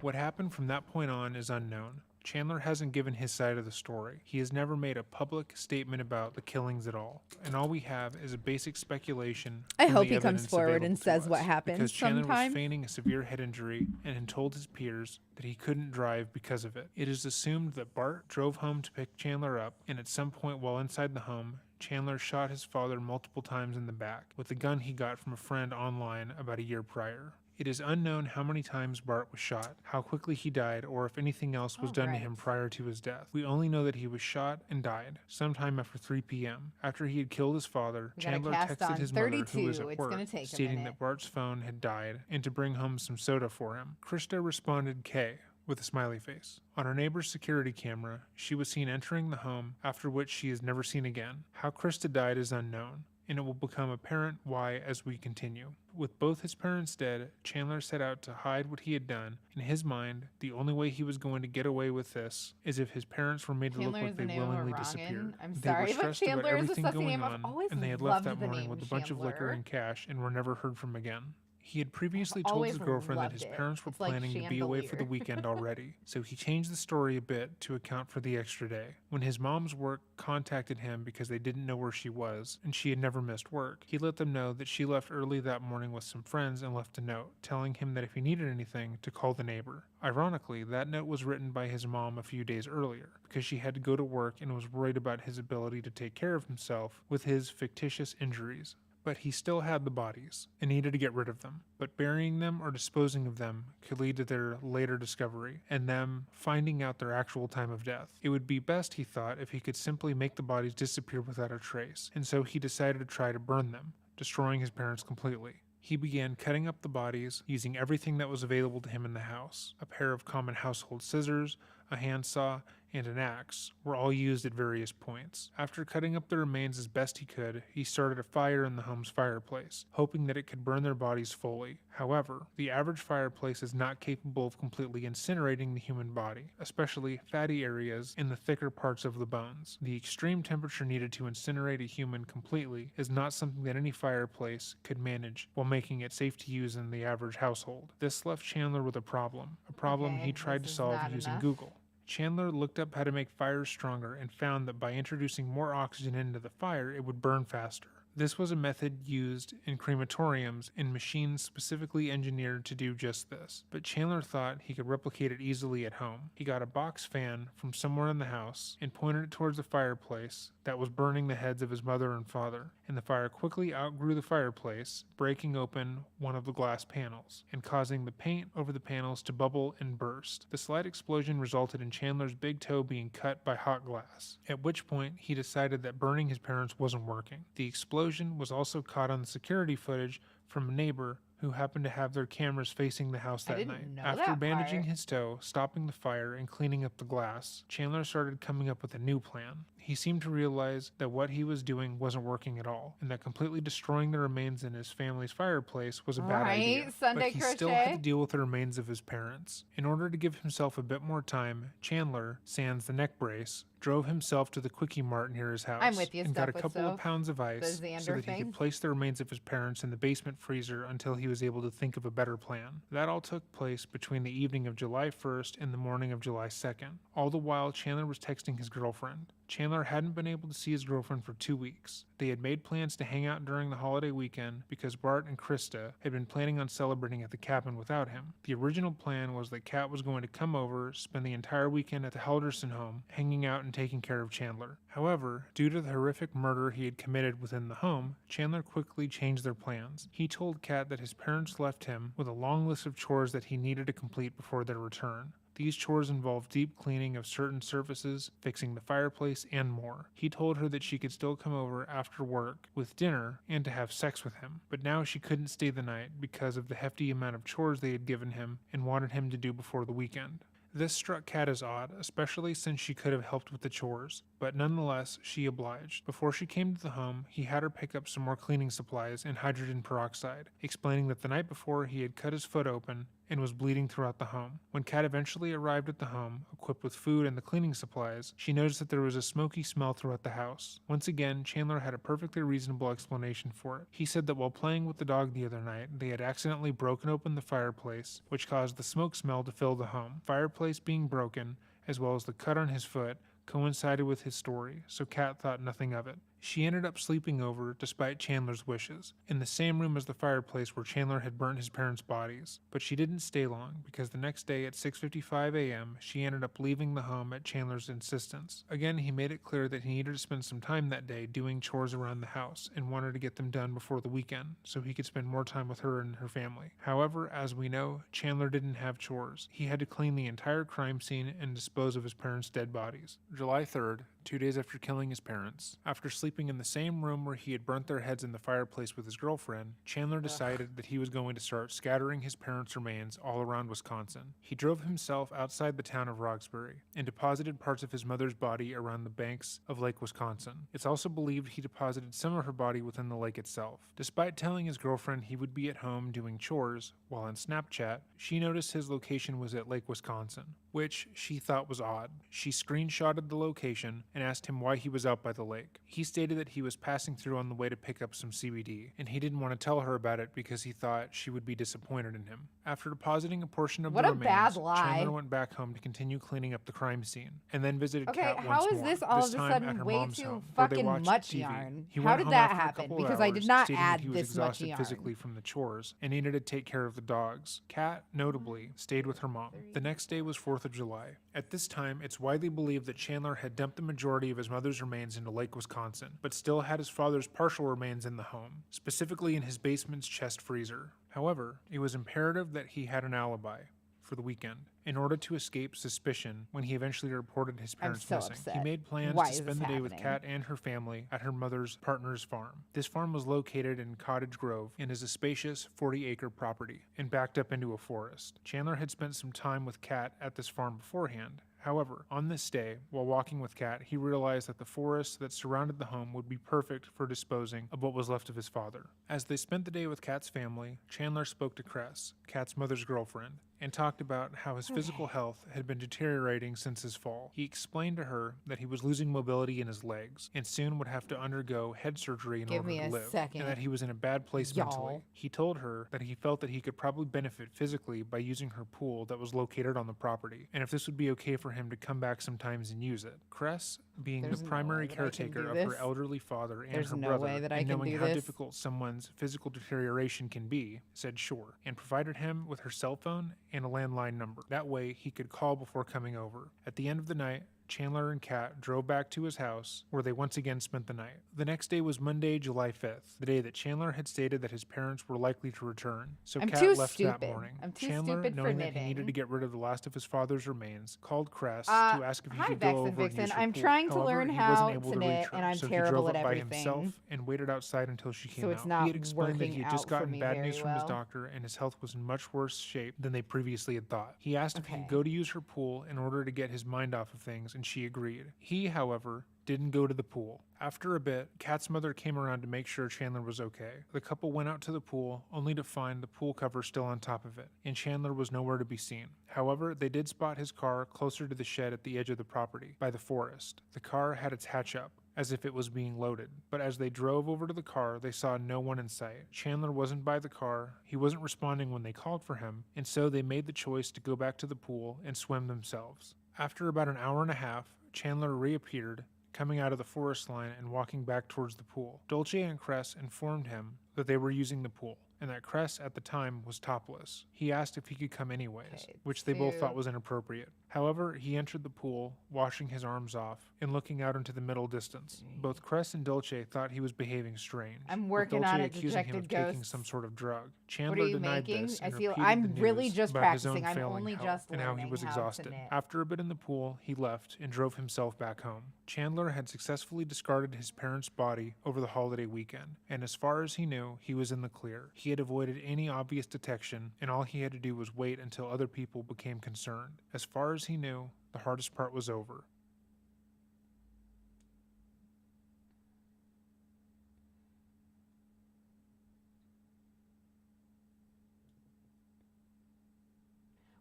What happened from that point on is unknown. Chandler hasn't given his side of the story. He has never made a public statement about the killings at all. And all we have is a basic speculation. I from hope the he comes evidence forward available and to says what us, happened because Chandler sometime. was feigning a severe head injury and had told his peers that he couldn't drive because of it. It is assumed that Bart drove home to pick Chandler up, and at some point while inside the home, Chandler shot his father multiple times in the back with a gun he got from a friend online about a year prior. It is unknown how many times Bart was shot, how quickly he died, or if anything else was done to him prior to his death. We only know that he was shot and died sometime after 3 p.m. After he had killed his father, We gotta Chandler cast texted on his mother, who was 32. at It's work, gonna take a stating minute. that Bart's phone had died and to bring home some soda for him. Krista responded K with a smiley face. On her neighbor's security camera, she was seen entering the home, after which she is never seen again. How Krista died is unknown, and it will become apparent why as we continue. With both his parents dead, Chandler set out to hide what he had done. In his mind, the only way he was going to get away with this is if his parents were made to look Chandler like is they the name of a willingly wrongin'. disappeared. I'm They sorry, were but stressed about Chandler is a everything sussy going name. I've on, always and they had left loved that the morning name with a bunch of liquor Chandler. and cash and were never heard from again. He had previously told his always girlfriend that loved his it. parents were It's like planning to be away for the Chandelier. weekend already, so he changed the story a bit to account for the extra day. When his mom's work contacted him because they didn't know where she was, and she had never missed work, he let them know that she left early that morning with some friends and left a note, telling him that if he needed anything, to call the neighbor. Ironically, that note was written by his mom a few days earlier, because she had to go to work and was worried about his ability to take care of himself with his fictitious injuries. But he still had the bodies and needed to get rid of them. But burying them or disposing of them could lead to their later discovery and them finding out their actual time of death. It would be best, he thought, if he could simply make the bodies disappear without a trace, and so he decided to try to burn them, destroying his parents completely. He began cutting up the bodies using everything that was available to him in the house. A pair of common household scissors, a handsaw, and an axe were all used at various points. After cutting up the remains as best he could, he started a fire in the home's fireplace, hoping that it could burn their bodies fully. However, the average fireplace is not capable of completely incinerating the human body, especially fatty areas in the thicker parts of the bones. The extreme temperature needed to incinerate a human completely is not something that any fireplace could manage while making it safe to use in the average household. This left Chandler with a problem Okay, he tried to this is solve not using enough. Google. Chandler looked up how to make fires stronger and found that by introducing more oxygen into the fire, it would burn faster. This was a method used in crematoriums in machines specifically engineered to do just this, but Chandler thought he could replicate it easily at home. He got a box fan from somewhere in the house and pointed it towards the fireplace that was burning the heads of his mother and father, and the fire quickly outgrew the fireplace, breaking open one of the glass panels and causing the paint over the panels to bubble and burst. The slight explosion resulted in Chandler's big toe being cut by hot glass, at which point he decided that burning his parents wasn't working. The explosion was also caught on the security footage from a neighbor who happened to have their cameras facing the house I that didn't night. know After that bandaging part. his toe, stopping the fire, and cleaning up the glass, Chandler started coming up with a new plan. He seemed to realize that what he was doing wasn't working at all, and that completely destroying the remains in his family's fireplace was a bad idea. Right, Sunday But he still had to crochet. deal with the remains of his parents. In order to give himself a bit more time, Chandler, sans the neck brace, drove himself to the Quickie Mart near his house I'm with you, and got a Steph, couple of so pounds of ice the so Xander that he thing. could place the remains of his parents in the basement freezer until he was able to think of a better plan. That all took place between the evening of July 1st and the morning of July 2nd. All the while, Chandler was texting his girlfriend. Chandler hadn't been able to see his girlfriend for 2 weeks. They had made plans to hang out during the holiday weekend because Bart and Krista had been planning on celebrating at the cabin without him. The original plan was that Kat was going to come over, spend the entire weekend at the Helderson home, hanging out and taking care of Chandler. However, due to the horrific murder he had committed within the home, Chandler quickly changed their plans. He told Kat that his parents left him with a long list of chores that he needed to complete before their return. These chores involved deep cleaning of certain surfaces, fixing the fireplace, and more. He told her that she could still come over after work with dinner and to have sex with him, but now she couldn't stay the night because of the hefty amount of chores they had given him and wanted him to do before the weekend. This struck Kat as odd, especially since she could have helped with the chores, but nonetheless, she obliged. Before she came to the home, he had her pick up some more cleaning supplies and hydrogen peroxide, explaining that the night before he had cut his foot open and was bleeding throughout the home. When Kat eventually arrived at the home, equipped with food and the cleaning supplies, she noticed that there was a smoky smell throughout the house. Once again, Chandler had a perfectly reasonable explanation for it. He said that while playing with the dog the other night, they had accidentally broken open the fireplace, which caused the smoke smell to fill the home. Fireplace being broken, as well as the cut on his foot, coincided with his story, so Kat thought nothing of it. She ended up sleeping over, despite Chandler's wishes, in the same room as the fireplace where Chandler had burnt his parents' bodies. But she didn't stay long, because the next day at 6:55 a.m., she ended up leaving the home at Chandler's insistence. Again, he made it clear that he needed to spend some time that day doing chores around the house, and wanted to get them done before the weekend, so he could spend more time with her and her family. However, as we know, Chandler didn't have chores. He had to clean the entire crime scene and dispose of his parents' dead bodies. July 3rd, 2 days after killing his parents, after sleeping in the same room where he had burnt their heads in the fireplace with his girlfriend, Chandler decided that he was going to start scattering his parents' remains all around Wisconsin. He drove himself outside the town of Roxbury and deposited parts of his mother's body around the banks of Lake Wisconsin. It's also believed he deposited some of her body within the lake itself. Despite telling his girlfriend he would be at home doing chores, while on Snapchat, she noticed his location was at Lake Wisconsin. which she thought was odd. She screenshotted the location and asked him why he was out by the lake. He stated that he was passing through on the way to pick up some CBD, and he didn't want to tell her about it because he thought she would be disappointed in him. After depositing a portion of What the a bad remains, lie. Chandler went back home to continue cleaning up the crime scene, and then visited Okay, Kat how once is more, this all this of a time at sudden her way mom's too home, where they fucking watched much TV. yarn? He How went did home that after a happen? couple Because of I did hours, not stating add that he was this much exhausted yarn. physically from the chores and needed to take care of the dogs. Kat, notably, stayed with her mom. The next day was 4th of July. At this time, it's widely believed that Chandler had dumped the majority of his mother's remains into Lake Wisconsin, but still had his father's partial remains in the home, specifically in his basement's chest freezer. However, it was imperative that he had an alibi for the weekend in order to escape suspicion when he eventually reported his parents so missing. upset. He made plans Why to is spend this the day with happening? Kat and her family at her mother's partner's farm. This farm was located in Cottage Grove and is a spacious 40-acre property and backed up into a forest. Chandler had spent some time with Kat at this farm beforehand. However, on this day, while walking with Kat, he realized that the forest that surrounded the home would be perfect for disposing of what was left of his father. As they spent the day with Kat's family, Chandler spoke to Cress, Kat's mother's girlfriend, and talked about how his physical health had been deteriorating since his fall. He explained to her that he was losing mobility in his legs and soon would have to undergo head surgery in Give order me to a live, second, and that he was in a bad place mentally. y'all. He told her that he felt that he could probably benefit physically by using her pool that was located on the property, and if this would be okay for him to come back sometimes and use it. Cress, being There's the no primary way that I can caretaker do of her this. elderly father and There's her no brother, way that I and can knowing do how this. difficult someone's physical deterioration can be, said sure, and provided him with her cell phone and a landline number. That way, he could call before coming over. At the end of the night, Chandler and Kat drove back to his house, where they once again spent the night. The next day was Monday, July 5th, the day that Chandler had stated that his parents were likely to return. So I'm Kat too left stupid. that morning. I'm too Chandler, stupid for knowing that he knitting. needed to get rid of the last of his father's remains, called Cress to Uh, ask if he hi, could Vex go and over and Vixen. use her I'm pool. trying to However, learn he how wasn't able to to knit, reach her, and I'm so terrible he drove at up by everything. himself and waited outside until she came So it's out. not He had explained that he working had just out for gotten me bad very news from his well. doctor and his health was in much worse shape than they previously had thought. He asked if he Okay. could go to use her pool in order to get his mind off of things, and she agreed. He, however, didn't go to the pool. After a bit, Kat's mother came around to make sure Chandler was okay. The couple went out to the pool, only to find the pool cover still on top of it, and Chandler was nowhere to be seen. However, they did spot his car closer to the shed at the edge of the property, by the forest. The car had its hatch up, as if it was being loaded. But as they drove over to the car, they saw no one in sight. Chandler wasn't by the car, he wasn't responding when they called for him, and so they made the choice to go back to the pool and swim themselves. After about an hour and a half, Chandler reappeared, coming out of the forest line and walking back towards the pool. Dolce and Cress informed him that they were using the pool, and that Cress at the time was topless. He asked if he could come anyways, Okay, which they both two. thought was inappropriate. However, he entered the pool, washing his arms off and looking out into the middle distance. Both Cress and Dolce thought he was behaving strange, I'm with working Dolce on it, accusing him of Dejected taking Ghosts. some sort of drug. What Chandler are you denied making? this I and feel repeated I'm the really news just about his own practicing. I'm failing only health just and how he learning was how to exhausted. knit. After a bit in the pool, he left and drove himself back home. Chandler had successfully discarded his parents' body over the holiday weekend, and as far as he knew, he was in the clear. He had avoided any obvious detection, and all he had to do was wait until other people became concerned. As far as he knew, the hardest part was over.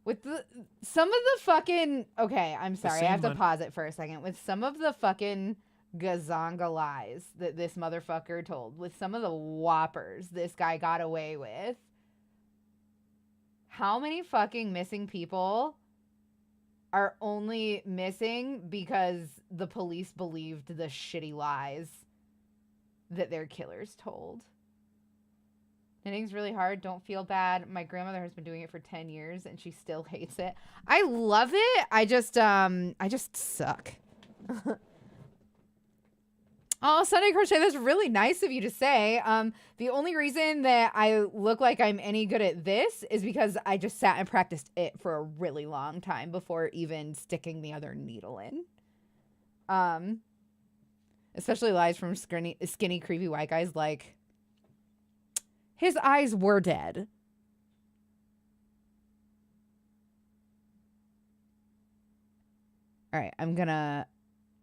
With some of the fucking I'm sorry, I same have to Mon- pause it for a second. With some of the fucking gazonga lies that this motherfucker told, with some of the whoppers this guy got away with, how many fucking missing people are only missing because the police believed the shitty lies that their killers told? Knitting's really hard. Don't feel bad. My grandmother has been doing it for 10 years and she still hates it. I love it. I just suck. Oh, Sunday Crochet, that's really nice of you to say. The only reason that I look like I'm any good at this is because I just sat and practiced it for a really long time before even sticking the other needle in. Especially lies from skinny creepy white guys like, his eyes were dead. All right, I'm gonna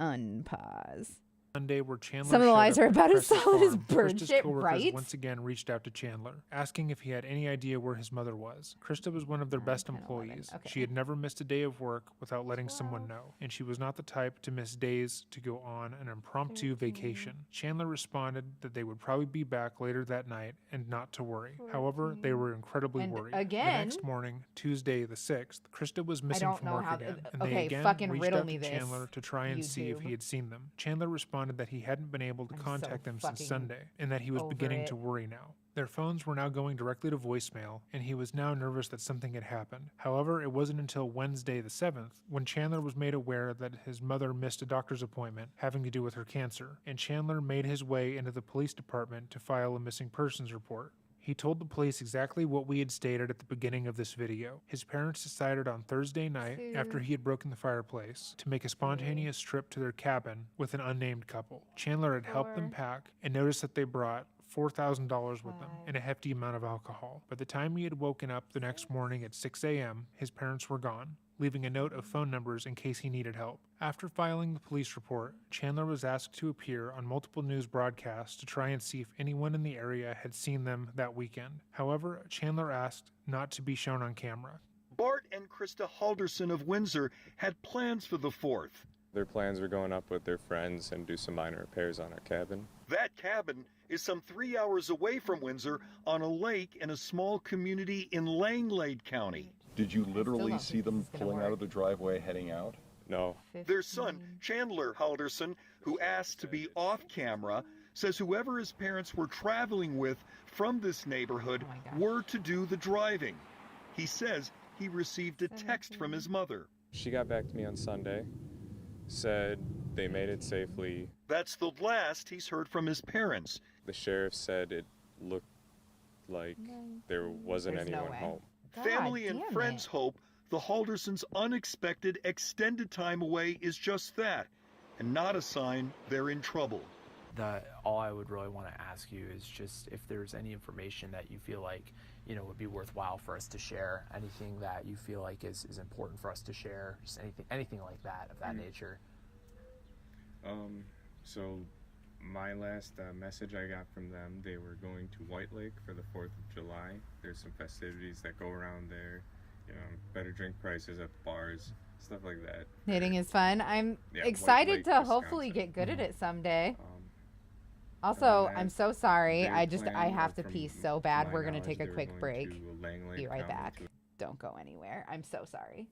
unpause. Sunday where Chandler Some of the showed lies up are at about as Cresta's solid as farm, bird Krista's shit, coworkers right? once again reached out to Chandler, asking if he had any idea where his mother was. Krista was one of their 9, best 10, 11. employees. Okay. She had never missed a day of work without letting someone 12. know, and she was not the type to miss days to go on an impromptu 13. vacation. Chandler responded that they would probably be back later that night and not to worry. However, they 14. were incredibly And worried. again, the next morning, Tuesday the 6th, Krista was missing don't from know work how- again, and okay, they again fucking reached riddle out me to this, Chandler to try and see if he YouTube. had seen them. Chandler responded that he hadn't been able to I'm so contact them since fucking Sunday, and that he was over beginning it. to worry now. Their phones were now going directly to voicemail, and he was now nervous that something had happened. However, it wasn't until Wednesday the 7th when Chandler was made aware that his mother missed a doctor's appointment having to do with her cancer, and Chandler made his way into the police department to file a missing persons report. He told the police exactly what we had stated at the beginning of this video. His parents decided on Thursday night, after he had broken the fireplace, to make a spontaneous trip to their cabin with an unnamed couple. Chandler had helped them 4. pack and noticed that they brought $4,000 with them 5. and a hefty amount of alcohol. By the time he had woken up the next morning at 6 a.m., his parents were gone, leaving a note of phone numbers in case he needed help. After filing the police report, Chandler was asked to appear on multiple news broadcasts to try and see if anyone in the area had seen them that weekend. However, Chandler asked not to be shown on camera. Bart and Krista Halderson of Windsor had plans for the 4th. Their plans were going up with their friends and do some minor repairs on our cabin. That cabin is some 3 hours away from Windsor on a lake in a small community in Langlade County. Did you literally don't see think them this is gonna pulling out work. of the driveway heading out? No, Their son, Chandler Halderson, who asked to be off camera, says whoever his parents were traveling with from this neighborhood Oh my gosh. were to do the driving. He says he received a text from his mother. she got back to me on Sunday, said they made it safely. That's the last he's heard from his parents. The sheriff said it looked like there wasn't There's no anyone way. home. God Family and damn friends it. hope the Haldersons' unexpected extended time away is just that, and not a sign they're in trouble. All I would really want to ask you is just if there's any information that you feel like, would be worthwhile for us to share, anything that you feel like is important for us to share, just anything like that, of that nature. So my last message I got from them, they were going to White Lake for the 4th of July. There's some festivities that go around there, better drink prices at bars, stuff like that. Knitting is fun. I'm Yeah, White excited Lake, to hopefully Wisconsin. get good at it someday. Other Also, than I'm that, so sorry. their I plan, have to from pee so bad. my We're going to knowledge, take a they were quick going break. to Langlade Be right County back. to Don't go anywhere. I'm so sorry.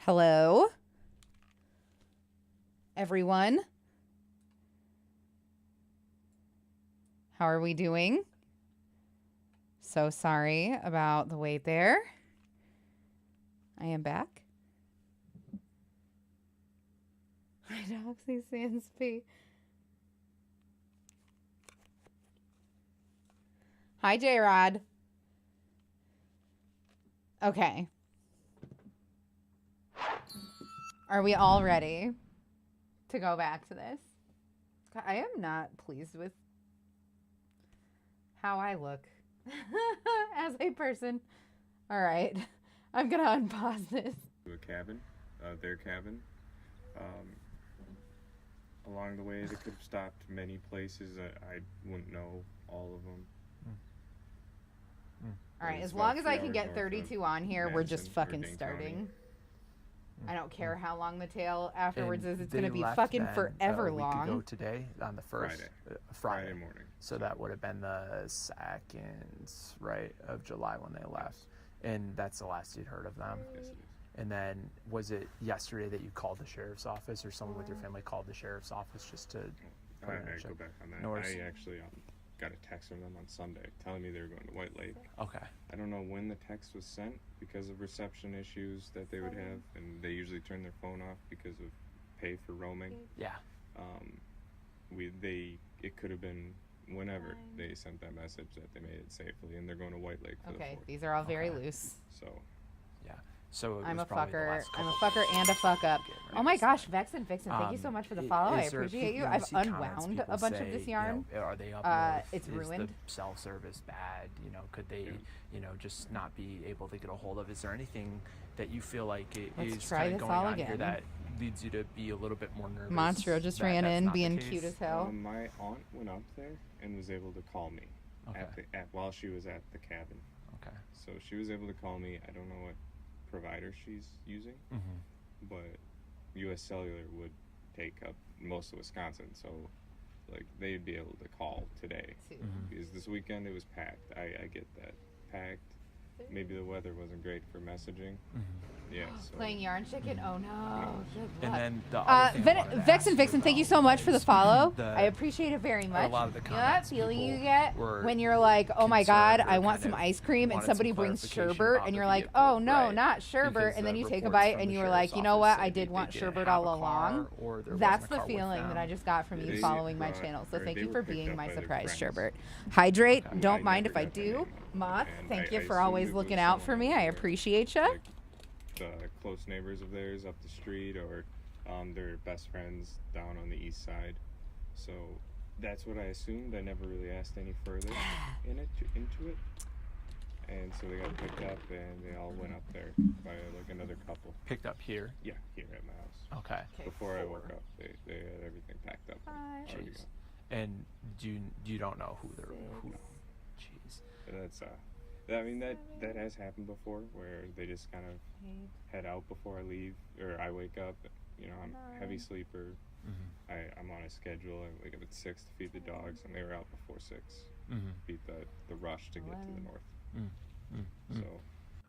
Hello? Everyone? How are we doing? So sorry about the wait there. I am back. My Doxy Sansby. Hi, J-Rod. Okay. Are we all ready to go back to this? I am not pleased with how I look as a person. All right. I'm going to unpause this. To a cabin, their cabin. Along the way, they could have stopped many places. I wouldn't know all of them. All right, It's as long about as I 3 can hours get north of 32 on here, we're just Madison or fucking Dane starting. County. I don't care how long the tail afterwards And is. It's they going to be left fucking then, forever a week long. ago today on the first Friday morning. So that would have been the 2nd, right, of July when they left. And that's the last you'd heard of them. Yes, it is. And then was it yesterday that you called the sheriff's office, or someone with your family called the sheriff's office just to I put in a go check? back on that. No worries. I actually got a text from them on Sunday telling me they were going to White Lake. Okay. I don't know when the text was sent because of reception issues that they would have, and they usually turn their phone off because of pay for roaming. Yeah. It could have been whenever they sent that message that they made it safely, and they're going to White Lake for the Okay, 4th. these are all very Okay. loose. So Yeah. So it I'm was a probably the fucker. last I'm a couple fucker and a fuck up. Get Oh my rid of gosh, Vexen, thank you so Um, much for the follow. I is there- appreciate you. know, I've see comments unwound people a bunch of say, this yarn. Are they up north? It's Is ruined. the cell service bad? Could they, just not be able to get a hold of? Is there anything that you feel like Let's is try kind of this going all on here again. that leads you to be a little bit more nervous? Monstro just that ran that's in, not the being case? cute as hell. my aunt went up there and was able to call me Okay. while she was at the cabin. Okay. So she was able to call me. I don't know what provider she's using, Mm-hmm. but U.S. Cellular would take up most of Wisconsin, so they'd be able to call today. Mhm. Because this weekend it was packed. I get that, packed. Maybe the weather wasn't great for messaging. Yeah. So Playing yarn chicken. Oh no. Good And luck. then the other thing I wanted to Vexen, ask you thank you about so much for the was follow. the- I appreciate it very much. a lot of the you know that comments feeling you people get were when you're like, oh my god, concerned or I want kind some of ice cream, and wanted somebody some brings clarification sherbet, about and the you're like, vehicle, oh no, right? not sherbet, Because and then the you take a reports bite, from and the you were like, sheriff's you know office what, say I they did want didn't sherbet have all a car, along. or there That's wasn't a the car with feeling that them. I just got from you They following my brought- channel. So or thank they you were for picked being up my by their surprise friends. sherbet. Hydrate. Okay. Don't I mind never if I got their do. name. Moth, And thank I you for assumed always it looking was out for someone me. I there, appreciate you. like the close neighbors of theirs up the street, or their best friends down on the east side. So that's what I assumed. I never really asked any further into it. And so they got picked up, and they all went up there by another couple. Picked up here. Yeah, here at my house. Okay. Before I woke up, they had everything packed up. and ready to Jeez. go. And you don't know who they're who? Jeez. And that's I mean that has happened before, where they just kind of head out before I leave, or I wake up. I'm a heavy sleeper. I'm on a schedule. I wake up at 6 to feed the dogs, and they were out before 6. Beat the rush to get to the north. So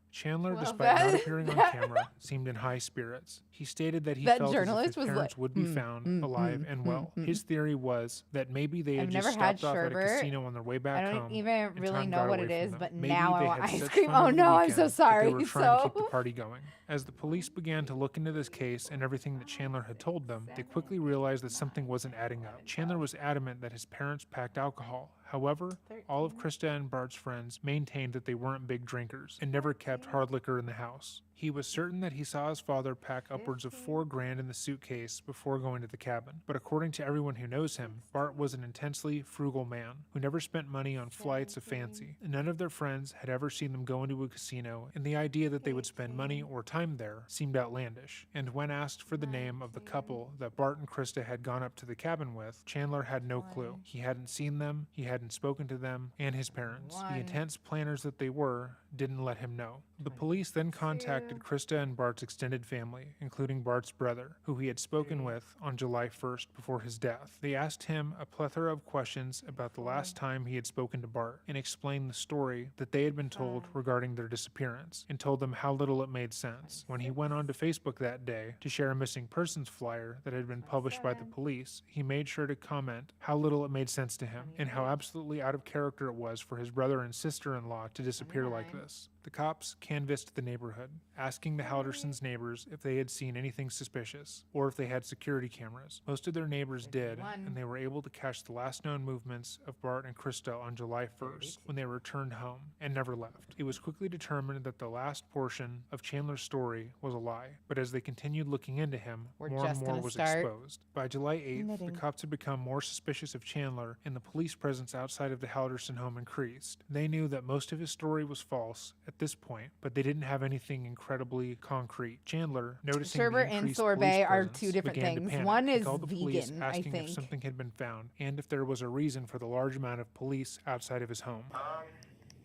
Chandler, Well, despite not that- appearing on camera, seemed in high spirits. He stated that he That felt as if journalist his was parents like, would be found alive and well. His theory was that maybe they had I've just never had stopped off at a sherbet. casino on their way back I home. don't even and really time know got what away it is, from them. but Maybe now I they want had ice such cream. fun Oh over the no, I'm so weekend that They sorry. were trying to keep So the party going. As the police began to look into this case and everything that Chandler had told them, they quickly realized that something wasn't adding up. Chandler was adamant that his parents packed alcohol. However, all of Krista and Bart's friends maintained that they weren't big drinkers and never kept hard liquor in the house. He was certain that he saw his father pack upwards of $4,000 in the suitcase before going to the cabin. But according to everyone who knows him, Bart was an intensely frugal man who never spent money on flights of fancy. None of their friends had ever seen them go into a casino, and the idea that they would spend money or time there seemed outlandish. And when asked for the name of the couple that Bart and Krista had gone up to the cabin with, Chandler had no clue. He hadn't seen them, he hadn't hadn't spoken to them and his parents. One. The intense planners that they were didn't let him know. The police then contacted Krista and Bart's extended family, including Bart's brother, who he had spoken with on July 1st before his death. They asked him a plethora of questions about the last time he had spoken to Bart and explained the story that they had been told regarding their disappearance and told them how little it made sense. When he went on to Facebook that day to share a missing persons flyer that had been published by the police, he made sure to comment how little it made sense to him and how absolutely out of character it was for his brother and sister-in-law to disappear like this. The cops canvassed the neighborhood, asking the Haldersons' neighbors if they had seen anything suspicious or if they had security cameras. Most of their neighbors did, and they were able to catch the last known movements of Bart and Krista on July 1st when they returned home and never left. It was quickly determined that the last portion of Chandler's story was a lie, but as they continued looking into him, more and more was exposed. By July 8th, the cops had become more suspicious of Chandler, and the police presence outside of the Halderson home increased. They knew that most of his story was false at this point, but they didn't have anything incredibly concrete. Chandler, noticing Sherbet the and increased sorbet police are presence, two different began to things. panic. One He is called the police, vegan, I asking if think. something had been found and if there was a reason for the large amount of police outside of his home. A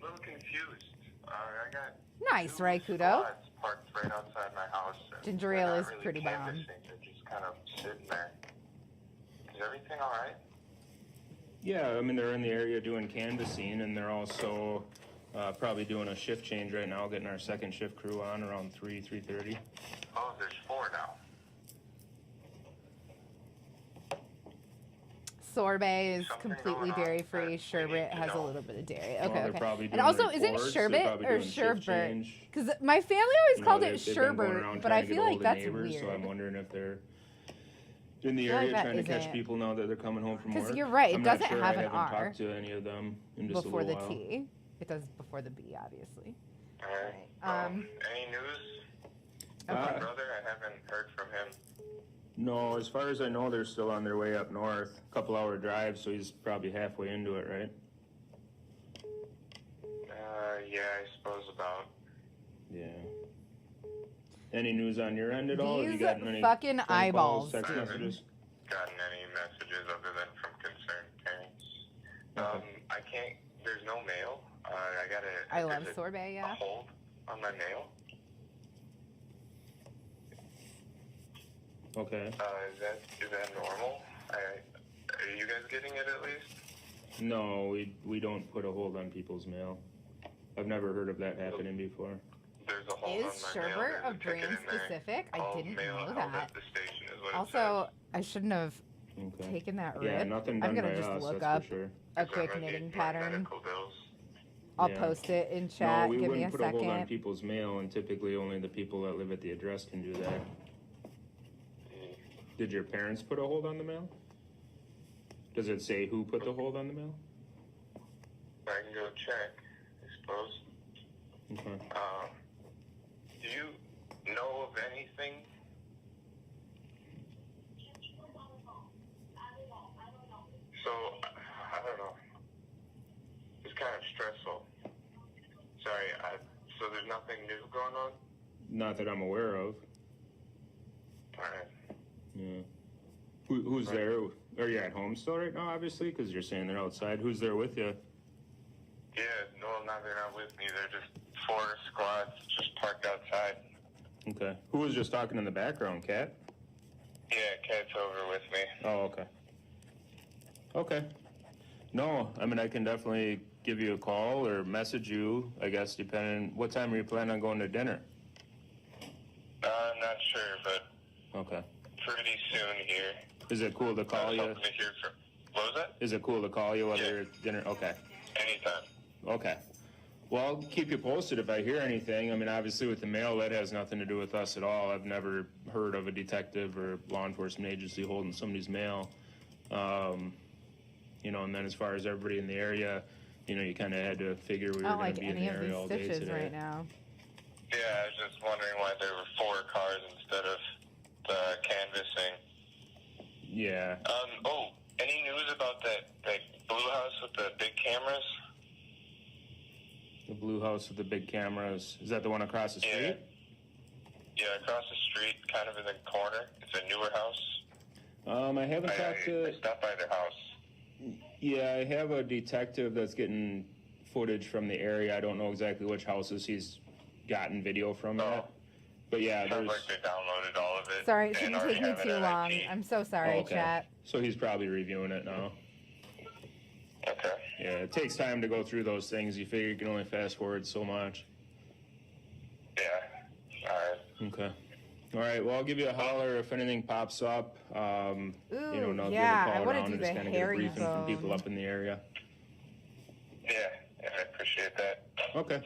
little confused. I got Nice, two right, Kudo? squads parked right outside my house. And Ginger they're ale not is really pretty bomb. canvassing, they're just kind of sitting there. Is everything all right? Yeah, I mean, they're in the area doing canvassing, and they're also probably doing a shift change right now, getting our second shift crew on around 3:30. Oh, there's 4 now. Sorbet is Something completely going on dairy-free. that we Sherbet need to has a know. little bit of dairy. Well, Okay, they're okay. probably And doing also, is it reports, they're sherbet probably or doing shift sherbet? change. Because my family always You know, called they've it been going around sherbet, but trying I to get feel ahold like of that's neighbors, weird. So I'm wondering if they're in the feel like area that trying to catch isn't- people now that they're coming home from 'Cause work. you're right, it I'm not doesn't sure. have I an haven't R talked to any of them in just before a the little while. T. It does before the B, obviously. All right. Any news? My Okay. brother, I haven't heard from him. No, as far as I know, they're still on their way up north. Couple-hour drive, so he's probably halfway into it, right? Yeah, I suppose about. Yeah. Any news on your end at all? Have you These gotten any fucking phone eyeballs, calls, text dude. messages? Gotten any messages other than from concerned parents. Okay. I can't, there's no mail. I got I love there's sorbet, a yeah. hold on my mail. Okay. Is that normal? Are you guys getting it at least? No, we don't put a hold on people's mail. I've never heard of that happening before. There's a hold Is on my mail. sherbet There's a ticket brand in there. specific? I Called didn't mail know held that. at the station is what it Also, I shouldn't have Okay. taken that rip. Yeah, nothing I'm done gonna by just us, look that's up for sure. a says. quick I'm gonna knitting get my pattern. medical bills. I'll Yeah. post it in No, chat. we Give me a wouldn't put a hold on second. people's mail, and typically only the people that live at the address can do that. Did your parents put a hold on the mail? Does it say who put the hold on the mail? I can go check, I suppose. Okay. Do you know of anything? So, I don't know. It's kind of stressful. Sorry, so there's nothing new going on? Not that I'm aware of. Alright. Yeah. Who's there? Are you at home still right now, obviously? Because you're saying they're outside. Who's there with you? Yeah, no, they're not with me. They're just 4 squads just parked outside. Okay. Who was just talking in the background, Kat? Yeah, Cat's over with me. Oh, okay. Okay. No, I mean, I can definitely give you a call or message you, I guess, depending. What time are you planning on going to dinner? Not sure, but Okay. pretty soon here. Is it cool to I call was you? hoping to hear from. What was that? Is it cool to call you whether Yeah. you're at dinner? Okay. Anytime. Okay. Well, I'll keep you posted if I hear anything. I mean, obviously with the mail, that has nothing to do with us at all. I've never heard of a detective or law enforcement agency holding somebody's mail. You know, and then as far as everybody in the area, you know, you kind of had to figure we I were don't going like to be in any the of area all these day stitches today. right now. Yeah, I was just wondering why there were 4 cars instead of the canvassing. Yeah. Any news about that blue house with the big cameras? The blue house with the big cameras. Is that the one across the street? Yeah. Yeah, across the street, kind of in the corner. It's a newer house. I haven't talked I to. stopped by their house. Yeah, I have a detective that's getting footage from the area. I don't know exactly which houses he's gotten video from yet. But yeah, Sounds there's... like they downloaded all of it. Sorry, it and shouldn't already take me have it too at long. IT. I'm so sorry, Okay. chat. So he's probably reviewing it now. Okay. Yeah, it takes time to go through those things. You figure you can only fast forward so much. Yeah. All right. Okay. All right. Well, I'll give you a holler if anything pops up. Ooh, I'll yeah, give a I call wanna around do and the just kind of get a hairy briefing from people bone. up in the area. Yeah, I appreciate that. Okay.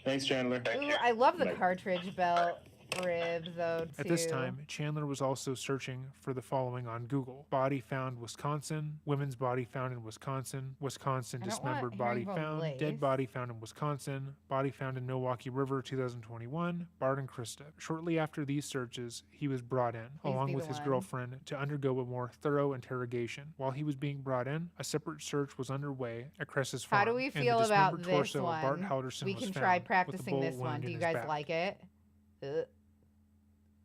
Thanks, Chandler. Thank Ooh, you. I love the Bye. cartridge belt rib though too. At this time, Chandler was also searching for the following on Google: body found Wisconsin, women's body found in Wisconsin, Wisconsin I don't want dismembered body herringbone found, lace. dead body found in Wisconsin, body found in Milwaukee River 2021, Bart and Krista. Shortly after these searches, he was brought in, Please along be with the his one. girlfriend, to undergo a more thorough interrogation. While he was being brought in, a separate search was underway at Cress's farm. How do we and the feel about dismembered this torso of Bart one? Halderson We was can found, try with the practicing bullet this one. wound Do in you his guys back. like it?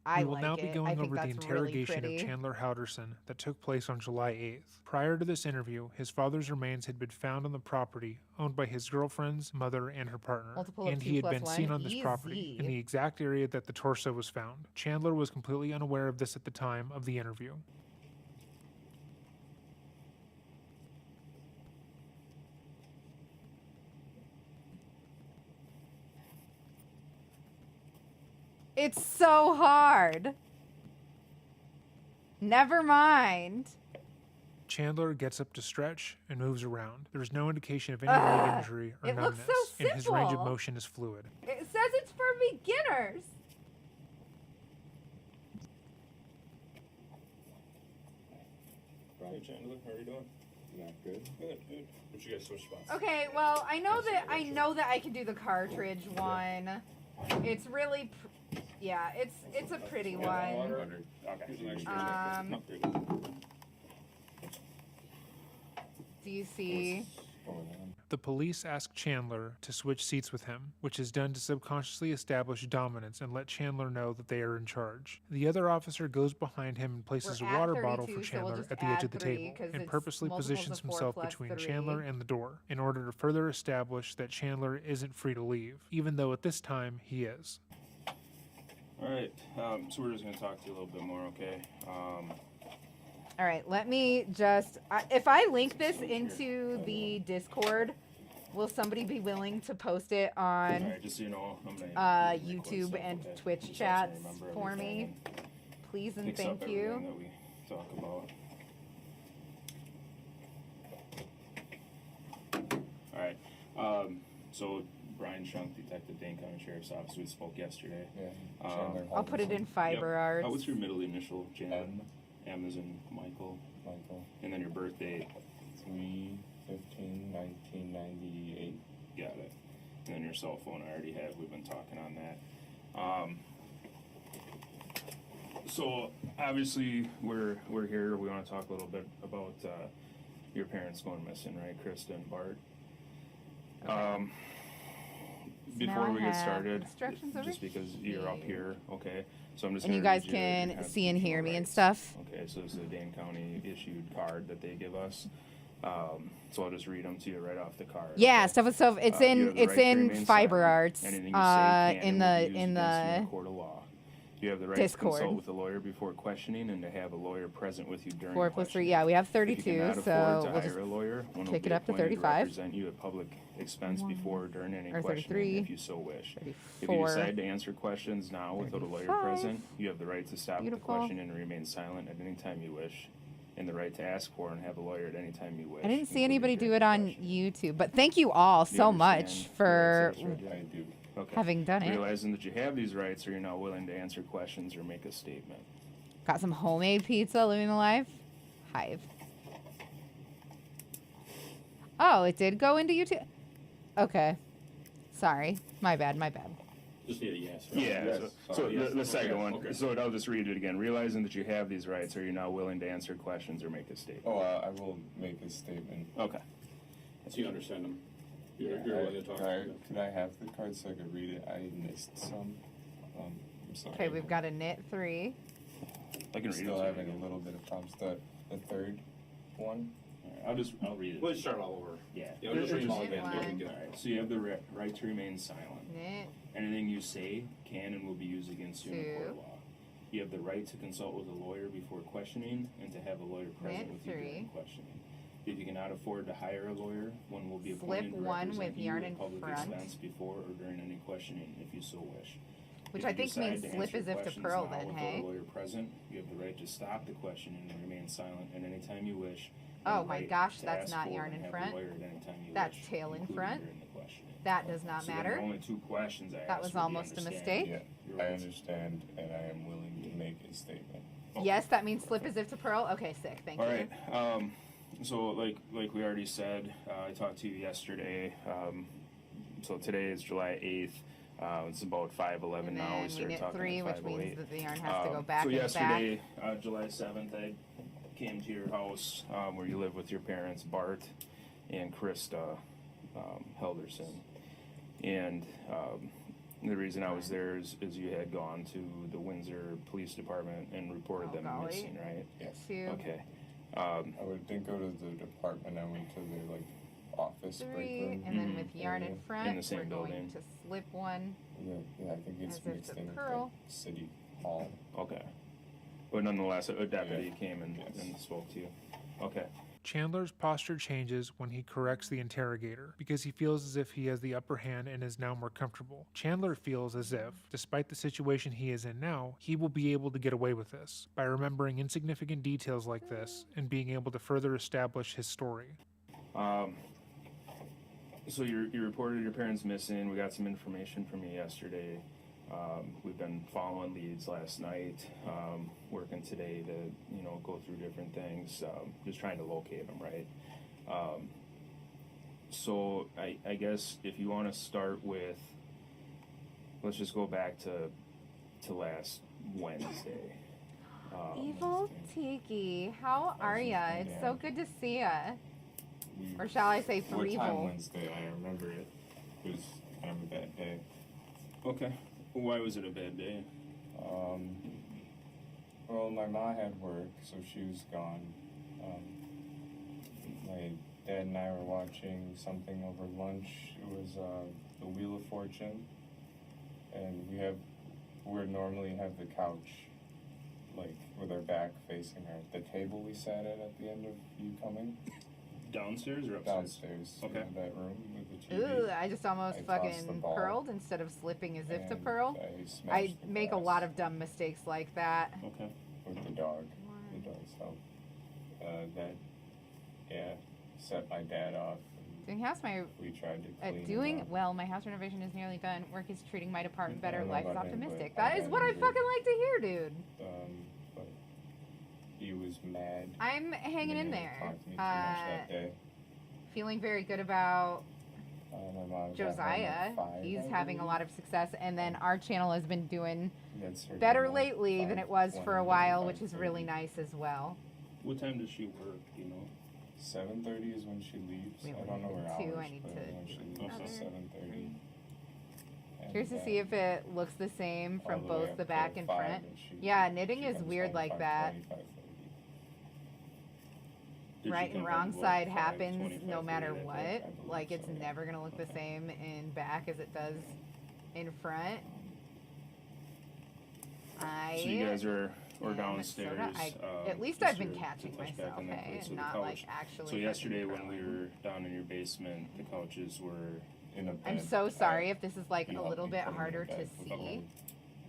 I We will like now be it. I going think over the that's really interrogation pretty. of Chandler Halderson that took place on July 8th. Prior to this interview, his father's remains had been found on the property owned by his girlfriend's mother and her partner, Multiple of and 2 he had plus been 1, seen on this property in easy. the exact area that the torso was found. Chandler was completely unaware of this at the time of the interview. It's so hard. Never mind. Chandler gets up to stretch and moves around. There is no indication of any leg injury or it looks numbness, so and his range of simple. motion is fluid. It says it's for beginners. Right, Chandler, how are you doing? Not good. Good, good. What you guys switch spots? Okay, well, I know that I can do the cartridge one. It's really yeah, it's a pretty one. Do you see? The police ask Chandler to switch seats with him, which is done to subconsciously establish dominance and let Chandler know that they are in charge. The other officer goes behind him and places We're a at water 32, bottle for so we'll Chandler just at the edge add of the 3, table 'cause and it's purposely multiples positions of 4 himself plus between 3. Chandler and the door in order to further establish that Chandler isn't free to leave, even though at this time he is. All right, so we're just going to talk to you a little bit more, okay? All right, let me just if I link this into the Discord, will somebody be willing to post it All on right, just so you know, I'm going to YouTube and Twitch chats for me? Please and thank you. that we talk about. All right, so Brian Shunk, Detective Dane County Sheriff's Office, we spoke yesterday. Yeah. I'll put it in fiber arts. What's your middle initial, Chandler? M. M as in Michael. Michael. And then your birth date. 3/15/1998. Got it. And then your cell phone I already have. We've been talking on that. So obviously we're here. We want to talk a little bit about your parents going missing, right, Krista and Bart? Okay. So now Before I we get have started, instructions over just because you're up here, okay? So I'm just And you gonna guys read your can kind of see and hear full me and rights. stuff. Okay, so it's a Dane County issued card that they give us. So I'll just read them to you right off the card. Yeah, okay? stuff. It's You in have the right to remain fiber silent. arts. Anything you say can In and will be the used against you in a court of law. You have the right Discord. to consult with a lawyer before questioning and to have a lawyer present with you during 4 plus 3. questioning. Yeah, we have If you 32, cannot so afford to we'll just hire a lawyer, one will kick be it up to appointed 35. represent you at public expense before or during any Or questioning 33. if you so wish. 34. If you decide to answer questions now without a lawyer 35. present, you have the right to stop Beautiful. the question and remain silent at any time you wish, and the right to ask for and have a lawyer at any time you wish. I didn't see including anybody do during it on questioning. YouTube, but thank you all Do you so much understand the for rights that are I do. Okay. having done it. Realizing that you have these rights, are you now willing to answer questions or make a statement? Got some homemade pizza, living the life. Hive. Oh, it did go into YouTube. Okay, sorry, my bad. Just need a yes. Right? Yeah. Yes. So Yes. the second one. Okay. So I'll just read it again. Realizing that you have these rights, are you now willing to answer questions or make a statement? Oh, I will make a statement. Okay. So you understand them? You're Yeah, willing to talk to them? Could I have the card so I could read it? I missed some. I'm sorry. Okay, we've got a knit 3. I can read Still it. having a little bit of problems. The third one. All I'll read it. We'll just start all over. Yeah. Yeah, we'll just read them all again. One. We can get Alright, so you have the right to remain silent. Knit. Anything you say can and will be used against you in a court of Two. law. You have the right to consult with a lawyer before questioning and to have a lawyer present Knit with you during three. questioning. If you cannot afford to hire a lawyer, one will be Slip appointed to one represent with you yarn at in public front. expense before or during any questioning, if you so wish. Which If I you think decide means to slip answer as if to questions pearl now then, without hey? a lawyer present, you have the right to stop the questioning and remain silent at any time you wish. Oh and my right gosh, to that's ask not for yarn and in have a front. lawyer at any time you That's wish, tail in including front. during the questioning. That does not So then matter. the only two questions I That asked was were, do you almost a understand? mistake. Yeah, You're I right. understand, and I am willing to make a statement. Yes, that means slip as if to pearl. Okay, sick. Thank All you. right. So like we already said, I talked to you yesterday. So today is July 8th. It's about 5:11 And now. then We we started knit talking three, at which 5:08. means that the yarn has to go back So and yesterday, back. July 7th, I came to your house where you live with your parents, Bart and Krista Helderson. And the reason I was there is you had gone to the Windsor Police Department and reported Oh, them golly. missing, right? Yes. Two, Okay. I didn't go to the department. I went to their office break three, room. and then Mhm. with yarn in area. front, In the same we're going building. to slip one. Yeah, I think it's As if mixed to in with pearl. the city hall. Okay. But nonetheless, a deputy Yeah. came and Yes. spoke to you. Okay. Chandler's posture changes when he corrects the interrogator because he feels as if he has the upper hand and is now more comfortable. Chandler feels as if, despite the situation he is in now, he will be able to get away with this by remembering insignificant details like this and being able to further establish his story. So you reported your parents missing. We got some information from you yesterday. We've been following leads last night, working today to, go through different things, just trying to locate them, right? So I guess if you want to start with, let's just go back to last Wednesday. Evil Tiki, how are ya? It's so good to see ya. We- Or shall I say for What time evil? Wednesday? I remember it. It was kind of a bad day. Okay. Why was it a bad day? Well, my mom had work, so she was gone. My dad and I were watching something over lunch. It was the Wheel of Fortune, and we normally have the couch, with our back facing the table we sat at the end of you coming. Downstairs or upstairs? Downstairs. Okay. In that room with the TV. Ooh, I just almost I tossed the fucking ball. pearled instead of slipping as if to And pearl. I smashed I the make a glass lot of dumb mistakes like that. Okay. with the dog. The dog's help. Set my dad off. Doing house my We tried to clean him up. well, my house renovation is nearly done. Work is treating my department I better. don't know Life is about him, optimistic. but I That is had what I him do- fucking like to hear, dude. But he was mad. I'm hanging in Didn't there. talk to me too much that day. Feeling very good about My mom got home Josiah. at 5, He's I having a believe. lot of success, and then our channel has been doing That's her better dinner, lately than it was for a 5:20, while, which is 5:30. really nice as well. What time does she work, do you know? 7:30 is when she leaves. Wait, I don't know her two, hours, I need but to when she leaves Okay. is 7:30. Curious to see if it looks the same from all way both up the till back and 5, front. and she- Yeah, knitting she is comes weird home like that. 5:30. Did she Right and come wrong home about side 5:20, happens no 5:30 matter that what. day? I believe Like it's so, yeah. never gonna look the same in back as it does in front. So you guys are am downstairs. at least just I've been to catching touch back myself, on that hey, place and with the not like couch. actually. So yesterday when we fucking were down in your basement, the couches were In a I'm bed. so sorry if this is like He a helped little me bit put him in harder bed to with see him.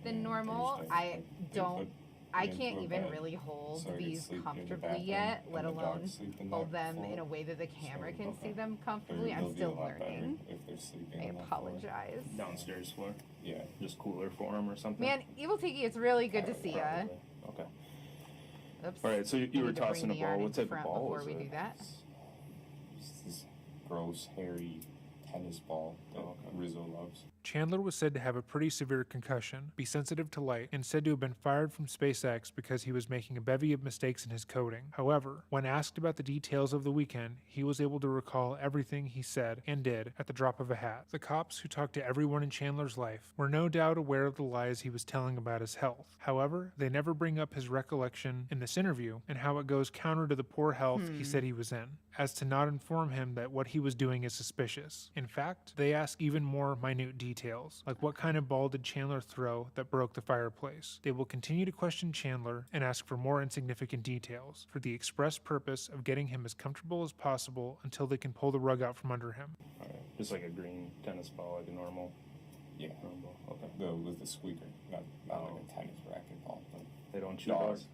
than And normal. Thursday, I they don't. put I him can't into a even bed really hold so I could these sleep in the comfortably bathroom, yet, and let the alone dogs sleep in hold that them floor. in a way that the camera So, can see okay. them They're- comfortably. I'm they'll be a still lot better learning. if they're sleeping I on that floor. apologize. downstairs floor. Yeah. Just cooler for them or something? Man, Evil Tiki, it's really good to see ya. Probably. Okay. Oops. Alright, so you I were need to bring tossing a the yarn ball. in What type of front ball before was we it? do that? It's this gross, hairy tennis ball that Rizzo loves. Chandler was said to have a pretty severe concussion, be sensitive to light, and said to have been fired from SpaceX because he was making a bevy of mistakes in his coding. However, when asked about the details of the weekend, he was able to recall everything he said and did at the drop of a hat. The cops who talked to everyone in Chandler's life were no doubt aware of the lies he was telling about his health. However, they never bring up his recollection in this interview and how it goes counter to the poor health he said he was in. as to not inform him that what he was doing is suspicious. In fact, they ask even more minute details, like what kind of ball did Chandler throw that broke the fireplace. They will continue to question Chandler and ask for more insignificant details, for the express purpose of getting him as comfortable as possible until they can pull the rug out from under him. Alright, just like a green tennis ball, like a normal. Yeah. Normal. Okay. With the squeaker, not like a tennis racquetball, but They don't chew Dogs. those.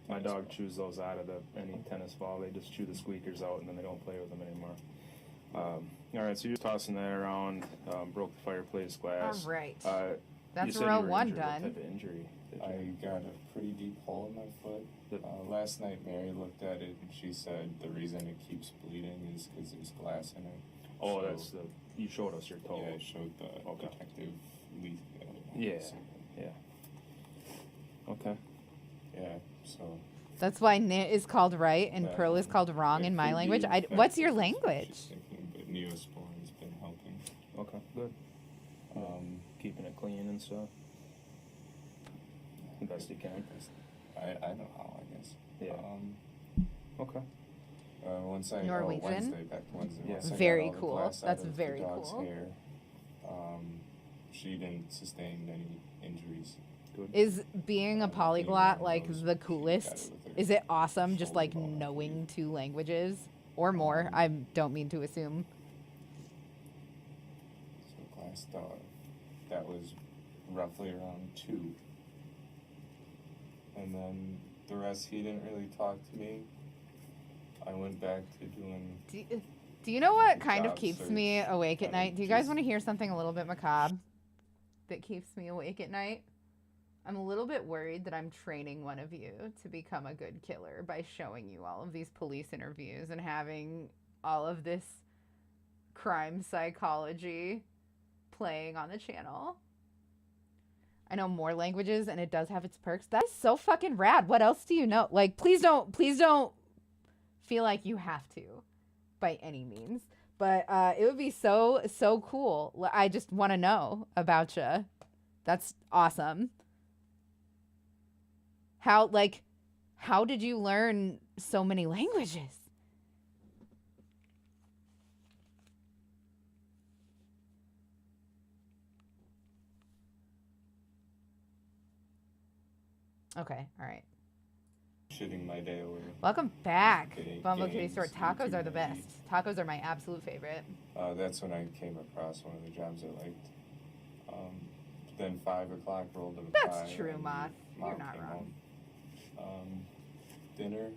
My dog chews those out of any tennis ball. They just chew the squeakers out and then they don't play with them anymore. All right, so you're tossing that around, broke the fireplace glass. All right. You That's said you row were one injured. What done. type of injury did I you? got a pretty deep hole in my foot. Last night Mary looked at it and she said the reason it keeps bleeding is because there's glass in it. Oh, So- that's the. You showed us your toe. Yeah, I showed the Okay. detective lead. Yeah. Yeah. Okay. Yeah, so. That's why knit is called right and pearl is called wrong it in my could language. be What's your infectious, language? just thinking, but Neosporin's been helping. Okay. Good. Keeping it clean and stuff. Best you can. I know how, I guess. Yeah. Okay. Once I Norwegian? Wednesday, back to Wednesday. Yeah. once I got Very all the cool. glass out That's of very the dog's cool. hair, she didn't sustain any injuries. Good. Is being a polyglot Yeah, like those- the she got coolest? it with her Is it awesome just shoulder like ball, I knowing 2 languages or more? I don't mean to assume. So glass dog, that was roughly around 2. And then the rest, he didn't really talk to me. I went back to doing, Do you know what Good kind of job, keeps search. me awake at And night? Do you guys just- want to hear something a little bit macabre that keeps me awake at night? I'm a little bit worried that I'm training one of you to become a good killer by showing you all of these police interviews and having all of this crime psychology playing on the channel. I know more languages and it does have its perks. That is so fucking rad. What else do you know? Like, please don't feel like you have to by any means. But it would be so cool. I just want to know about you. That's awesome. How did you learn so many languages? Okay, all right. shitting my day away. Welcome back, Okay, Bumble Kitty games, Store. Tacos are the YouTube, best. Tacos are my absolute favorite. That's when I came across one of the jobs I liked. Then 5 o'clock rolled up. That's true, and Moth. You're Mom not came wrong. home. Dinner,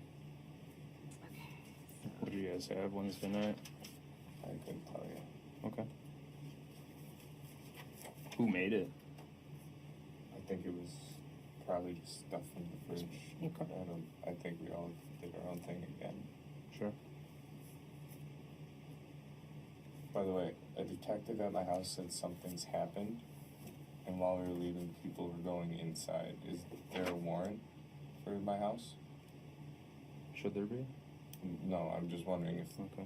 What do you guys have Wednesday night? I couldn't tell you. Okay. Who made it? I think it was probably just stuff from the fridge. Okay. I think we all did our own thing again. Sure. By the way, a detective at my house said something's happened, and while we were leaving, people were going inside. Is there a warrant for my house? Should there be? No, I'm just wondering if Okay.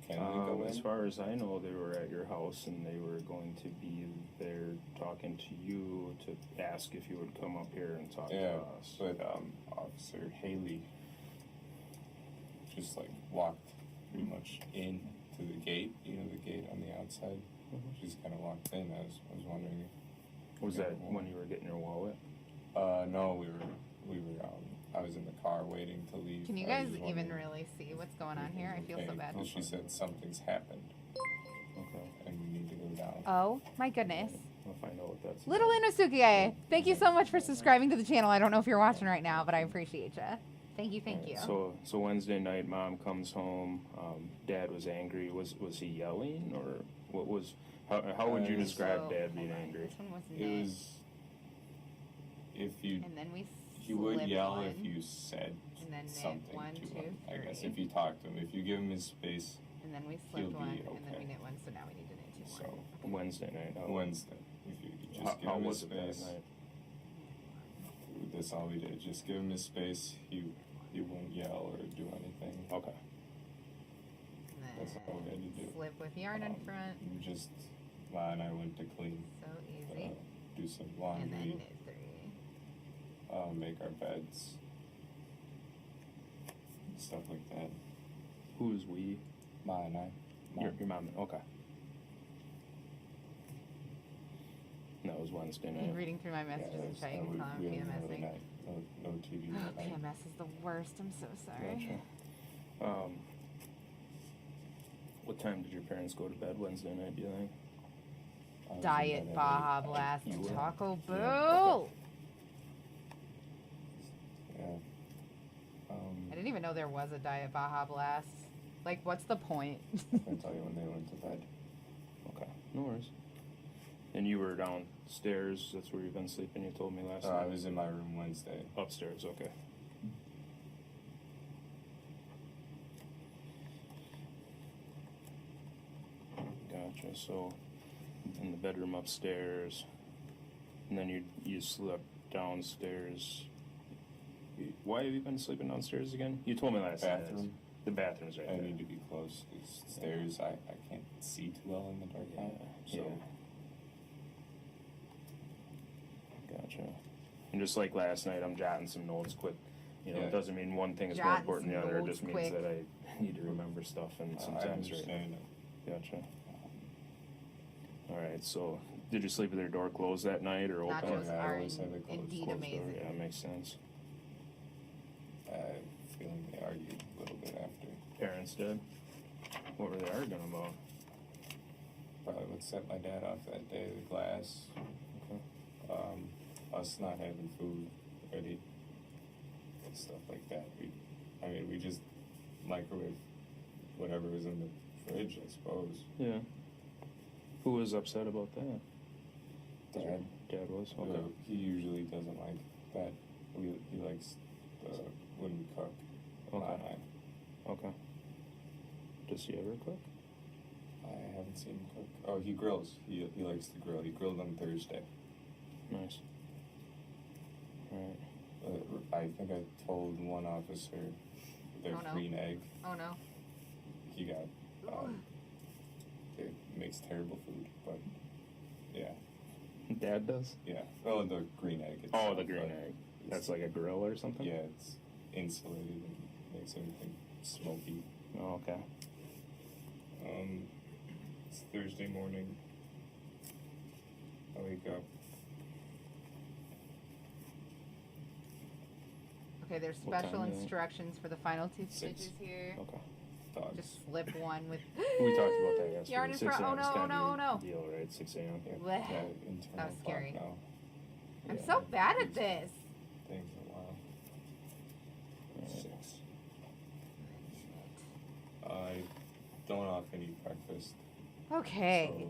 can we go As in? far as I know, they were at your house and they were going to be there talking to you to ask if you would come up here and talk Yeah, to us. but Officer Haley just like walked pretty much in to the gate. You know, the gate on the outside. She just kind of walked in. I was wondering if Was that when you were getting your wallet? no, we were. I was in the car waiting to leave. Can you I guys was just even wondering really see what's going on here? I feel so okay, bad. 'cause she said something's happened Okay. and we need to go down. Oh my goodness. I'll find out what that's Little about. Inosuke, thank you so much for subscribing to the channel. I don't know if you're watching right now, but I appreciate you. Thank you, thank you. So Wednesday night, Mom comes home. Dad was angry. Was he yelling or what was? How would you describe Dad being angry? This one was It knit. was if you. And then we He would slipped yell one, if you said and then knit something 1, to 2, him. I guess 3. if you talk to him, if you give him his space. And then we he'll slipped be one, and then okay. we knit one, so now we need to knit 2 more. So Wednesday night. Wednesday, if you just give How him his was it that space. night? That's all we did. Just give him his space. He won't yell or do anything. Okay. And That's all we had to do. slip with yarn in front. We just Ma and I went to clean, So easy. do some And then laundry, knit 3. make our beds, stuff like that. Who's we? Ma and I. Your mom. Okay. That was Wednesday I'm night. reading through my messages and checking we on had another PMSing. night. No TV Oh, that night. PMS is the worst. I'm so sorry. Gotcha. What time did your parents go to bed Wednesday night, do you think? I was in Diet bed at Baja 8. Blast You were? Taco Yeah, Bell. Yeah. I didn't even know there was a Diet Baja Blast. Like, what's the point? I can tell you when they went to bed. Okay, no worries. And you were downstairs, that's where you've been sleeping, you told me last night? I was in my room Wednesday. Upstairs, okay. Gotcha, so in the bedroom upstairs, and then you slept downstairs. Why have you been sleeping downstairs again? You told me last night. Bathroom. The bathroom's right I there. need to be close. These stairs, I can't see too well in the dark now. So Gotcha. And just like last night, I'm jotting some notes quick. You know, Yeah. it doesn't mean one thing is more Jotting important than some the other. It notes just means quick. that I need to remember stuff, and I sometimes understand it. Gotcha. All right. So, did you sleep with your door closed that night or open? Nachos I are always have it closed. indeed Closed door, amazing. Yeah, makes sense. I have a feeling they argued a little bit after. Parents did. What were they arguing about? Probably what set my dad off that day, the glass. Okay. Us not having food ready. And stuff like that. We just microwave whatever was in the fridge, I suppose. Yeah. Who was upset about that? Dad. Dad was. Okay. He usually doesn't like that. He likes when we cook. Okay. Ma and I. Okay. Does he ever cook? I haven't seen him cook. Oh, he grills. He likes to grill. He grilled on Thursday. Nice. All right. I think I told one officer their Oh, no. green egg. Oh no. He got. It makes terrible food, but yeah, Dad does? yeah. Oh, the green egg. Oh, the green but egg. it's- That's like a grill or something? Yeah, it's insulated and makes everything smoky. Oh, okay. It's Thursday morning. I wake up. Okay, there's What special time is it? instructions for the final two 6. stitches here. Okay. Dogs. Just slip one with. We talked about that yesterday. Yarn in 6 front. Oh a.m. is no! Oh kinda no! Oh your no! Deal, right? 6 a.m. Yeah, Blech. yeah, internal That was clock scary. now. I'm Yeah, so bad at it's this. Things a while. 6. I don't often eat breakfast. Okay.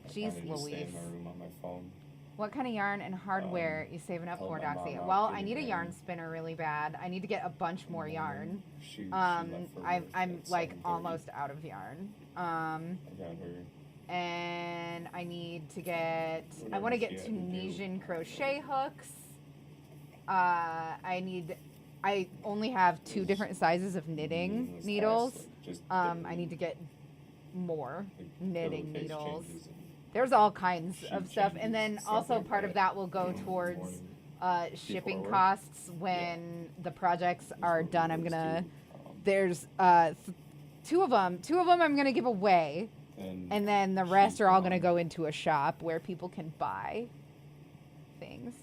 So Jeez I kinda just stay Louise. in my room on my phone. What kind of yarn and hardware you saving up help for, my mom Doxy? out Well, I getting need a ready. yarn spinner really bad. I need to get a bunch more yarn. She left for work I'm at like 7:30. almost out of yarn. I got her. And I need to get. I Whatever want to she get had to do. Tunisian crochet hooks. I only have 2 different sizes of knitting Meaningless needles. tasks, like just I delete, need to get more like, knitting pillowcase needles. changes and There's all kinds sheet of stuff, and changes then and stuff also like part of that will go in the towards morning. shipping work? costs when the projects are what done. we I'm always gonna. do. There's 2 of them. 2 of them I'm gonna give away, and then the rest she's are all gonna gone. go into a shop where people can buy things.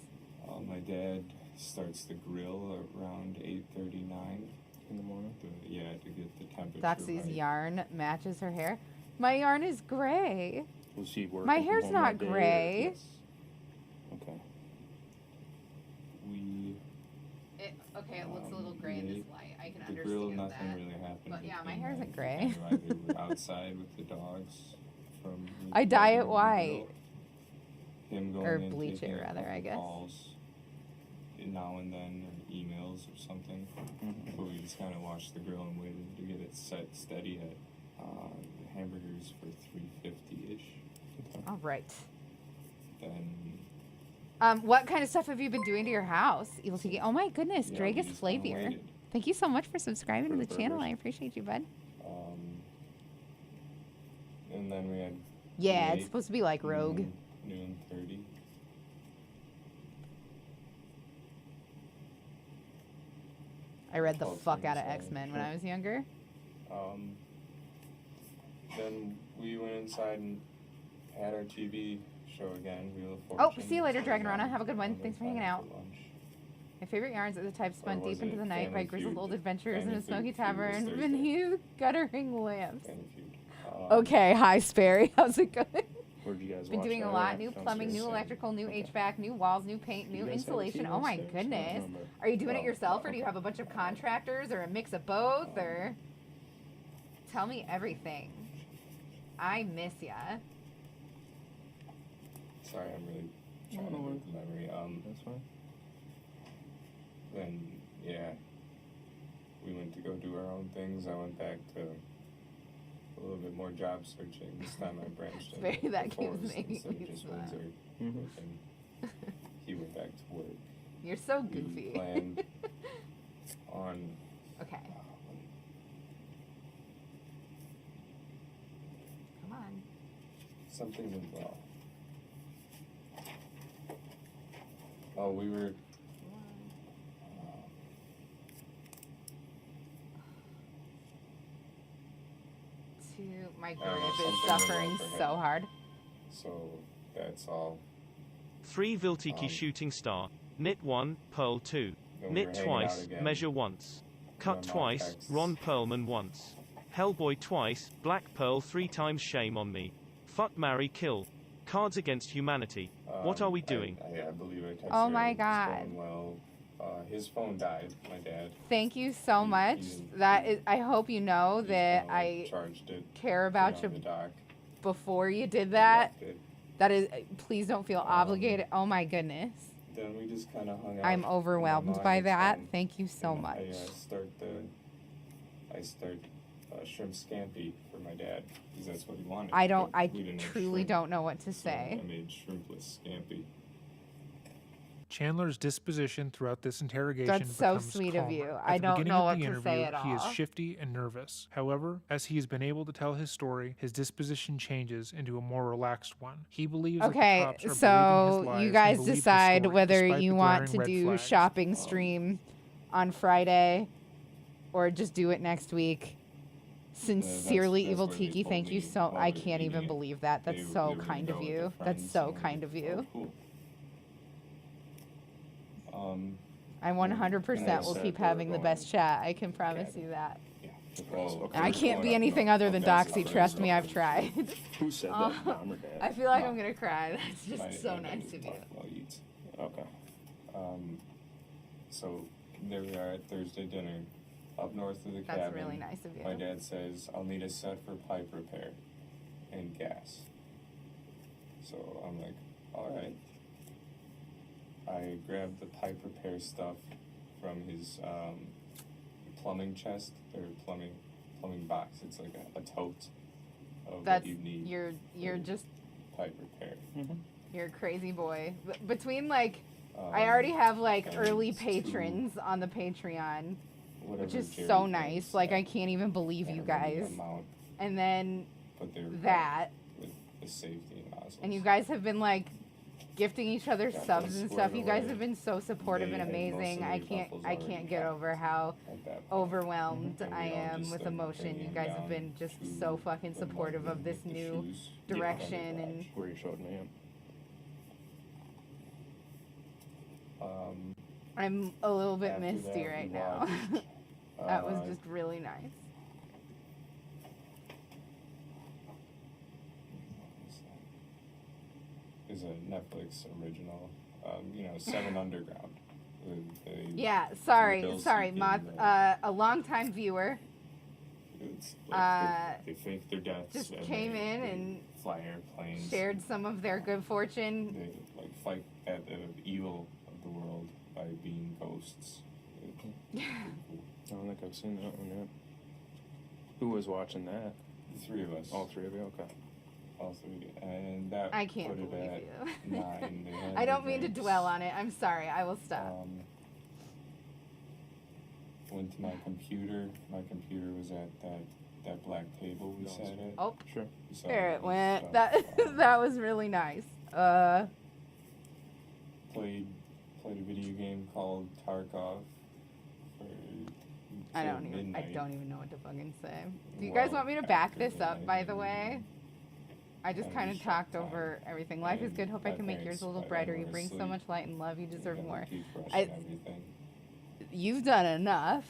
My dad starts the grill around 8:39 In the morning? to get the temperature Doxy's right. yarn matches her hair. My yarn is gray. Was she working My from hair's home not that day, or- gray. Yes. Okay. Okay, it looks a Um, little gray in this the- light. I can The grill, understand nothing that. really happened. But yeah, my in hair there. isn't gray. We were outside with the dogs from. I dye it the grill. white. Him going Or in, bleach it, taking a rather, couple I guess. Calls now and then, or emails or something. Mhm. But we just kind of watched the grill and waited to get it set steady at hamburgers for $3.50 ish. All right. Then What kind of stuff have you been doing to your house? Evil Tiki. Oh my goodness, yeah, we Dragus just kinda Flavier. waited. Thank you so much for subscribing For to the the channel. burgers. I appreciate you, bud. And then we had. Yeah, late, it's supposed to be like Rogue. Noon 30. I read the called fuck from out of his, X-Men when sure. I was younger. Then we went inside and had our TV show again. Wheel of Oh, Fortune. see you later, So Dragon Rana. then Have a good one. went Thanks for hanging inside out. for lunch. My favorite yarns are the type spun was deep into it the night by Family grizzled Feud? old adventurers in Family a smoky Feud was tavern Thursday. beneath guttering lamps. Family Feud. Okay, hi Sperry. How's it going? Where'd you guys Been watch doing a that lot. at? New plumbing, new Downstairs? electrical, new Okay. HVAC, new walls, new paint, You new guys have a insulation. TV Oh my upstairs? I don't goodness. remember. Are you doing it Oh, yourself or do you okay. have a bunch of contractors or a mix of both or tell me everything. I miss ya. Sorry, I'm really trying to work the memory. That's fine. Then, yeah, we went to go do our own things. I went back to a little bit more job searching. This time I branched into Very, that the keeps force making instead of me just smile. Windsor. Mhm. And he went back to work. You're so We goofy. planned on Okay, come on. something went well. Oh, we were. My grip something is went suffering well for him. so hard. So that's all. 3 Viltiki shooting star. Knit 1, Pearl 2. Then we Knit were hanging twice, out again. measure once. Cut My mom twice, texts. Ron Perlman once. Hellboy twice, Black Pearl 3 times, shame on me. Fuck, marry, kill. Cards Against Humanity. What are we doing? I believe I texted Oh her, my it's God. going well. His phone died, my dad. Thank you so He- much. he didn't- That is, I hope you know He that kinda, like, I charged it, care put about it you on the dock, before you did and that. left it. That is, please don't feel obligated. Oh my goodness. Then we just kind of hung out. I'm My overwhelmed mom by gets that. home, Thank you so and much. I start shrimp scampi for my dad because that's what he wanted. I don't, but I we didn't have truly shrimp, don't know what to so say. I made shrimpless scampi. Chandler's disposition throughout this interrogation That's so becomes sweet of calmer. you. At I the don't beginning know of what the to interview, say at he is all. shifty and nervous. However, as he has been able to tell his story, his disposition changes into a more relaxed one. He believes that the Okay, cops are believing his so lies you and guys believe his decide story, whether despite you the want glaring to red do flags. shopping stream on Friday or just do it next week. Sincerely, that's Evil where they Tiki, told thank you me so. while I we were can't even eating it. believe that. That's They so were gonna kind go of with you. their That's friends, so and kind of you. oh, cool. I 100% will said keep they were having the going best chat. I can promise cabin. you that. Yeah. Well, Okay. I we're can't going be up anything north. other than That's Doxy. the Trust place. me, I've tried. Who said Oh, that? Mom or dad? I feel like Mom. I'm gonna cry. That's just My- so my nice daddy of you. talked about Yeats. Okay. So there we are at Thursday dinner, up north of the That's cabin. really nice of you. My dad says, I'll need a set for pipe repair and gas. So I'm like, all right. I grabbed the pipe repair stuff from his plumbing chest or plumbing box. It's like a tote of That's what you need you're for just pipe repair. you're a crazy boy. Between like I Um, already have like and early two- patrons on the Patreon, which whatever is Jerry so thinks nice. Like that I can't even believe you can't remember the guys. amount, And then but they were that, with the safety nozzles. and you guys have been like gifting each other Got subs those and stuff. You guys squared have been so supportive They and had most amazing. of I their can't duffels I already can't get packed over how at that point. overwhelmed And I we all am just with started emotion. bringing You guys have down been just to so fucking the supportive mud of this with the new shoes direction from the and garage. Where you showed me him. I'm a little bit After misty that, right we now. watched, That was uh, just really nice. is a Netflix original. Seven Underground. They Yeah, sorry, Bill sorry, seeking, Moth. A longtime viewer It's like they fake their deaths. just and came they in and fly airplanes. shared some of their good fortune. They fight at the evil of the world by being ghosts. I don't think I've seen that one yet. Who was watching that? The three of us. All three of you? Okay. All three. And that I can't put it believe at you. 9. They had I the don't mean to drinks. dwell on it. I'm sorry. I will stop. Went to my computer. My computer was at that black table we sat at. Oh, Sure. We saw there it all went. stuff. That that was really nice. Played a video game called Tarkov for I till don't midnight. even know what to fucking say. Do you guys want me to back this up, by the way? I just kind of talked over everything. Life is good. Hope I can make yours a little brighter. You bring so much light and love. You deserve more. You've done enough.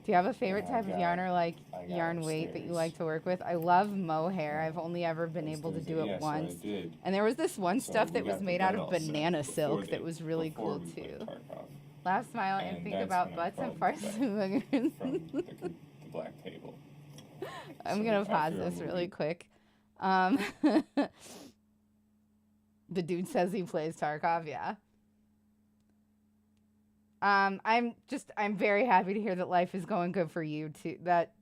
Do you have a favorite type of yarn or like yarn weight that you like to work with? I love mohair. I've only ever been able to do it once. And there was this one stuff that was made out of banana silk that was really cool too. Laugh, smile, and think about butts and farts and boogers. From the black table. I'm gonna pause this really quick. The dude says he plays Tarkov, yeah. I'm very happy to hear that life is going good for you too. That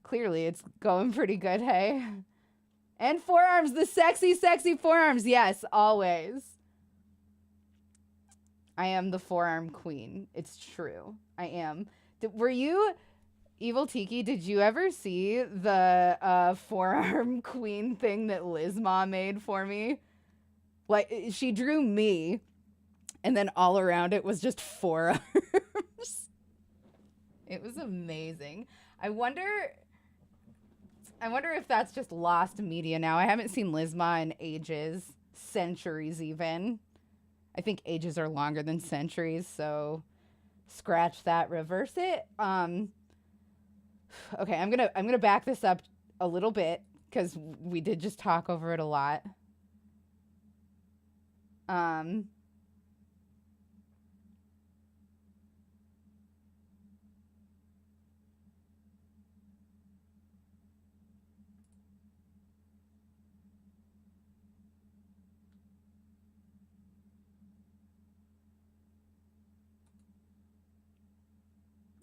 clearly it's going pretty good, hey? And forearms, the sexy, sexy forearms. Yes, always. I am the forearm queen. It's true. I am. Were you, Evil Tiki, did you ever see the forearm queen thing that Lizma made for me? Like, she drew me, and then all around it was just forearms. It was amazing. I wonder if that's just lost media now. I haven't seen Lizma in ages, centuries even. I think ages are longer than centuries, so scratch that, reverse it. Okay, I'm gonna back this up a little bit because we did just talk over it a lot.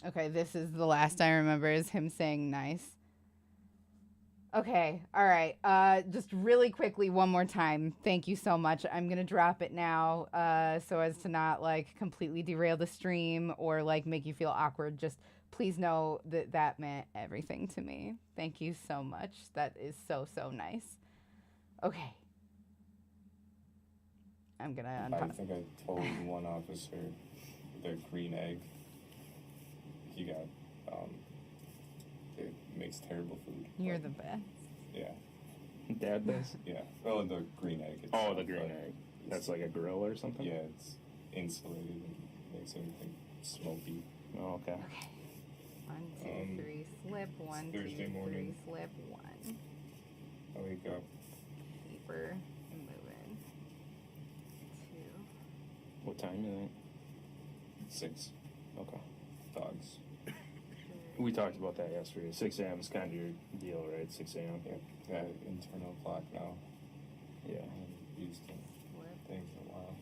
Okay, this is the last I remember is him saying nice. Okay, all right. Just really quickly, one more time. Thank you so much. I'm gonna drop it now, so as to not like completely derail the stream or like make you feel awkward. Just please know that that meant everything to me. Thank you so much. That is so nice. Okay. I'm gonna I think I told one officer the green egg. He got, it makes terrible food. You're the best. Yeah. Dad does? Yeah. Oh, the green egg. Oh, the green egg. That's like a grill or something? Yeah, it's insulated and makes everything smoky. Oh, okay. Okay. 1, 2, 3, slip. 1, 2, 3, morning. slip. 1. I wake up. Keeper and moving. 2. What time is it? 6. Okay. Dogs. We talked about that yesterday. 6 a.m. is kind of your deal, right? 6 a.m. Yeah, internal clock now. Yeah. I'm used to things a while.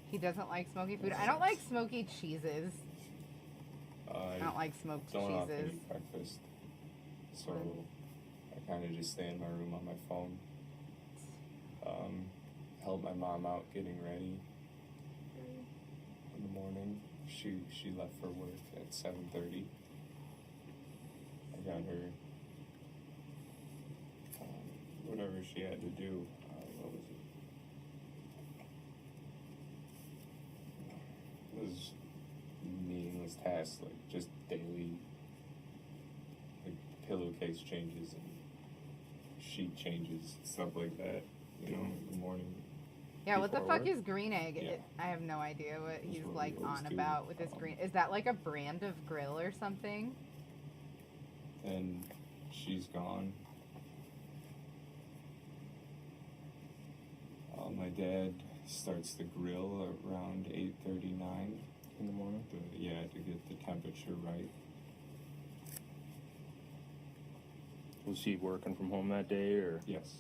He doesn't like smoky food. I don't like smoky cheeses. I don't like smoked don't often cheeses. eat breakfast, so I kind of just stay in my room on my phone. Help my mom out getting ready in the morning. She left for work at 7:30. I got her whatever she had to do. What was it? It was meaningless tasks, like just daily, like pillowcase changes and sheet changes, stuff like that. You know, in the morning. Yeah, what the before fuck work. is green egg? Yeah. I have no idea what he's what like we always on do. about with this green. Is that like a brand of grill or something? And she's gone. My dad starts the grill around 8:39 In the morning? to get the temperature right. Was she working from home that day, or? Yes.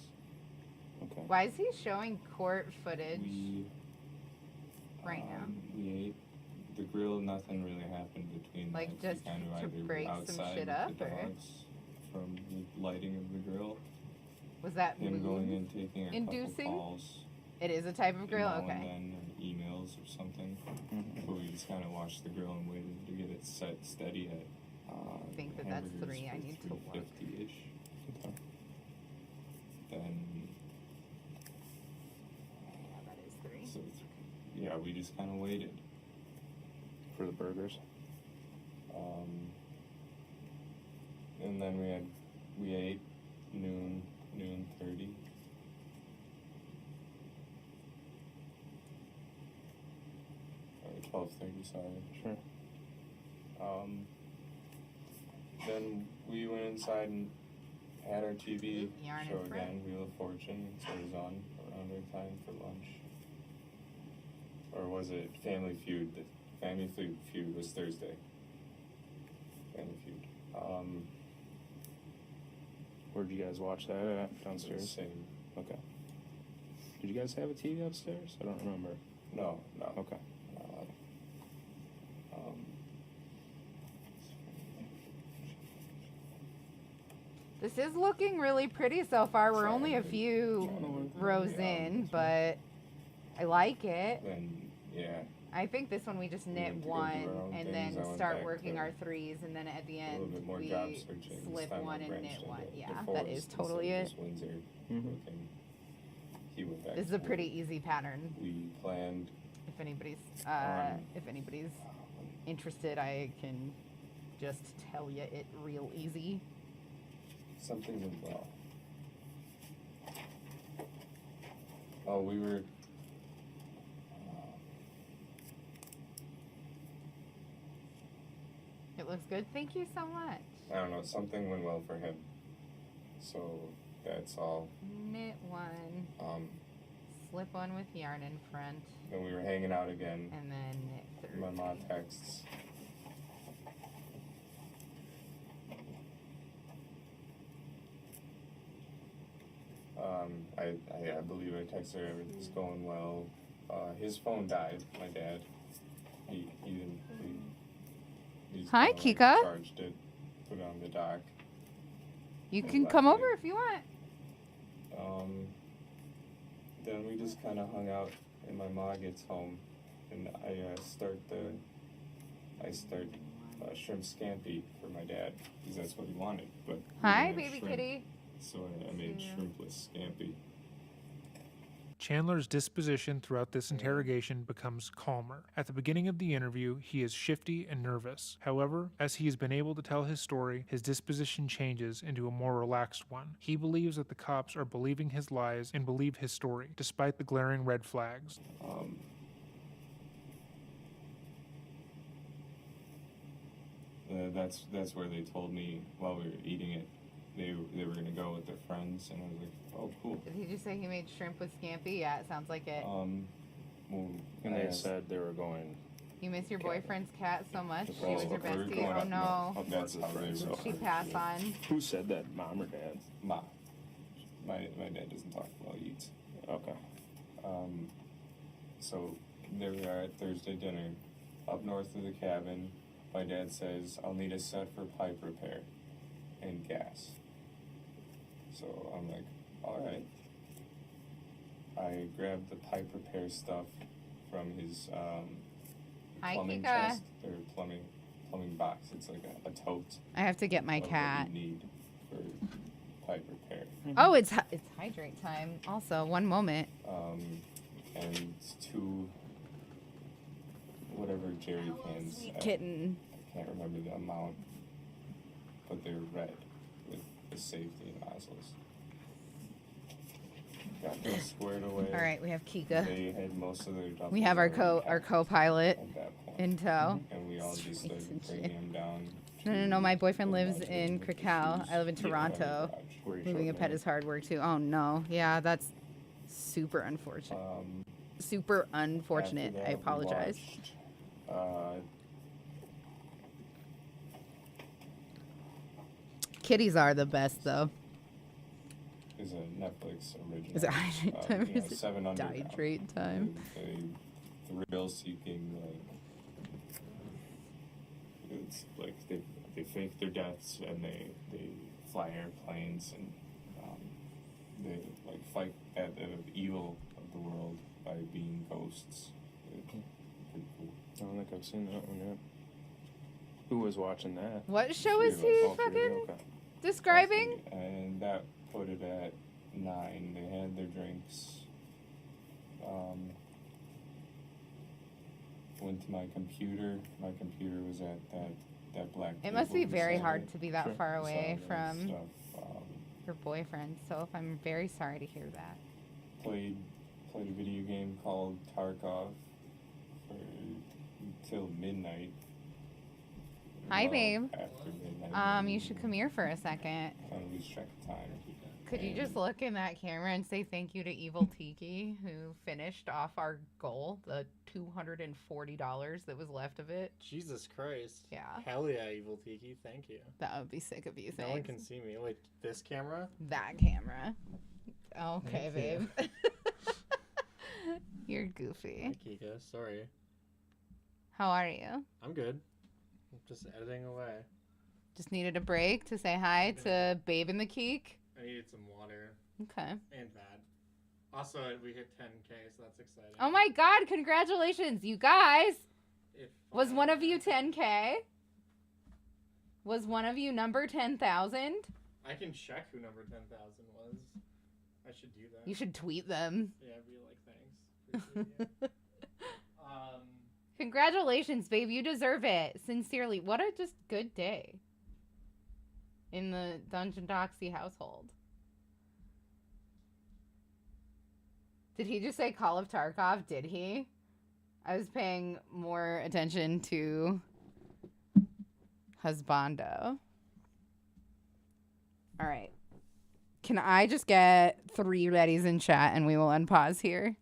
Okay. Why is he showing court footage We right now? We ate the grill. Nothing really happened between Like, that. just We kind of to either break some outside shit with up, the or? dogs from the lighting of the grill. Was that Him going mood in, taking a inducing? couple calls. It is a type of grill? Now Okay. and then, or emails or something. But we just kind of watched the grill and waited to get it set steady at. I think that that's 3. I need to look. 350-ish. Okay. Then, Yeah, that is 3. so yeah, we just kind of waited. for the burgers? And then we ate noon 30. Or 12:30, sorry. Sure. Then we went inside and had our TV Yarn show and Fred. again, Wheel of Fortune. So it was on around our time for lunch. Or was it Family Feud? The Family Feud was Thursday. Family Feud. Where'd you guys watch that at? Downstairs? Same. Okay. Did you guys have a TV upstairs? I don't remember. No. Okay. This is looking really pretty so far. We're only a few rows in, but I like it. Then, yeah. I think this one we just knit went to go do one our own and things. then I went start back working to our threes, and then at the a end little bit more we job searching. This slip time I one and branched knit into one. the Yeah, that forest is instead totally of it. just Windsor Mhm. working. He went back This is to a work. pretty easy pattern. We planned If anybody's interested, I can just tell you it real easy. something went well. Oh, we were. It looks good. Thank you so much. I don't know. Something went well for him. So that's all. Knit one, Um, slip one with yarn in front, then we were hanging out again. and then knit through. My mom texts. I believe I texted her everything's going well. His phone died. My dad. He didn't. He's Hi, kinda, Kika. Charged it. Put it on the dock. You and can left come it. over if you want. Then we just kind of hung out, and my mom gets home, and I start shrimp scampi for my dad because that's what he wanted. But we Hi, didn't have baby shrimp, kitty. So I made shrimpless scampi. Chandler's disposition throughout this interrogation becomes calmer. At the beginning of the interview, he is shifty and nervous. However, as he has been able to tell his story, his disposition changes into a more relaxed one. He believes that the cops are believing his lies and believe his story, despite the glaring red flags. That's where they told me while we were eating it, they were gonna go with their friends, and I was like, oh, cool. Did you say he made shrimp with scampi? Yeah, it sounds like it. Well, And I they asked- said they were going. You miss your boyfriend's cat so much. She Oh, was your we were bestie. going Oh up no. north. That's how they Did were. she pass on? Who said that? Mom or dad? Ma. My dad doesn't talk while he eats. Okay. So there we are at Thursday dinner, up north of the cabin. My dad says, I'll need a set for pipe repair and gas. So I'm like, all right. I grabbed the pipe repair stuff from his Hi, plumbing Kika. chest, or plumbing box. It's like a tote. I have to get my of what cat. you need for pipe repair. Oh, it's hydrate time. Also, one moment. And 2 whatever jerry cans. Sweet kitten. I can't remember the amount, but they're red with the safety nozzles. Got those squared away. All right, we have Kika. They had most of their dumpers We have our already co-pilot at that point. in tow. And we all just started bringing him down. No. My boyfriend the lives modules in with the Krakow. shoes. I live in Yeah, Toronto. garage. Where you Moving a showed pet me. is hard work too. Oh no. Yeah, that's super unfortunate. Super unfortunate. After I that, we apologize. watched, Kitties are the best though. is a Netflix original. Is it hydrate time? Yeah, Is it 7 Under now. hydrate time? The thrill-seeking, it's like they fake their deaths and they fly airplanes and they like fight at the evil of the world by being ghosts. It's pretty cool. I don't think I've seen that one yet. Who was watching that? What show Three is of he us, all three of you? fucking Okay. describing? And that put it at 9. They had their drinks. went to my computer. My computer was at that black. It must be table very beside hard it. to be that Sure. far Saw away that from stuff. your boyfriend. So I'm very sorry to hear that. Played a video game called Tarkov for until midnight. Hi, Well, babe. After midnight. You should come here for a second. Kind of lose track of time. Could you just look in that camera and say thank you to Evil Tiki, who finished off our goal, the $240 that was left of it? Jesus Christ. Yeah. Hell yeah, Evil Tiki. Thank you. That would be sick of you. No one Thanks. can see me. Wait, this camera? That camera. Okay, Thank you. babe. You're goofy. Hi, Kika. Sorry. How are you? I'm good. I'm just editing away. Just needed a break to say hi to Babe in the Keek. I needed some water. Okay. And bad. Also, we hit 10K, so that's exciting. Oh my God! Congratulations, you guys! If, Was one of you 10K? Was one of you number 10,000? I can check who number 10,000 was. I should do that. You should tweet them. Yeah, be like, thanks. Appreciate you. Congratulations, babe. You deserve it. Sincerely. What a just good day in the Dungeon Doxy household. Did he just say Call of Tarkov? Did he? I was paying more attention to Husbando. All right. Can I just get 3 readies in chat and we will unpause here?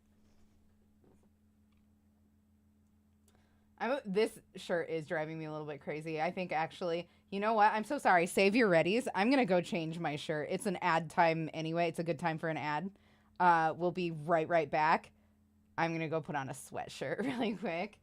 This shirt is driving me a little bit crazy. I think actually, you know what? I'm so sorry. Save your readies. I'm going to go change my shirt. It's an ad time anyway. It's a good time for an ad. We'll be right back. I'm going to go put on a sweatshirt really quick.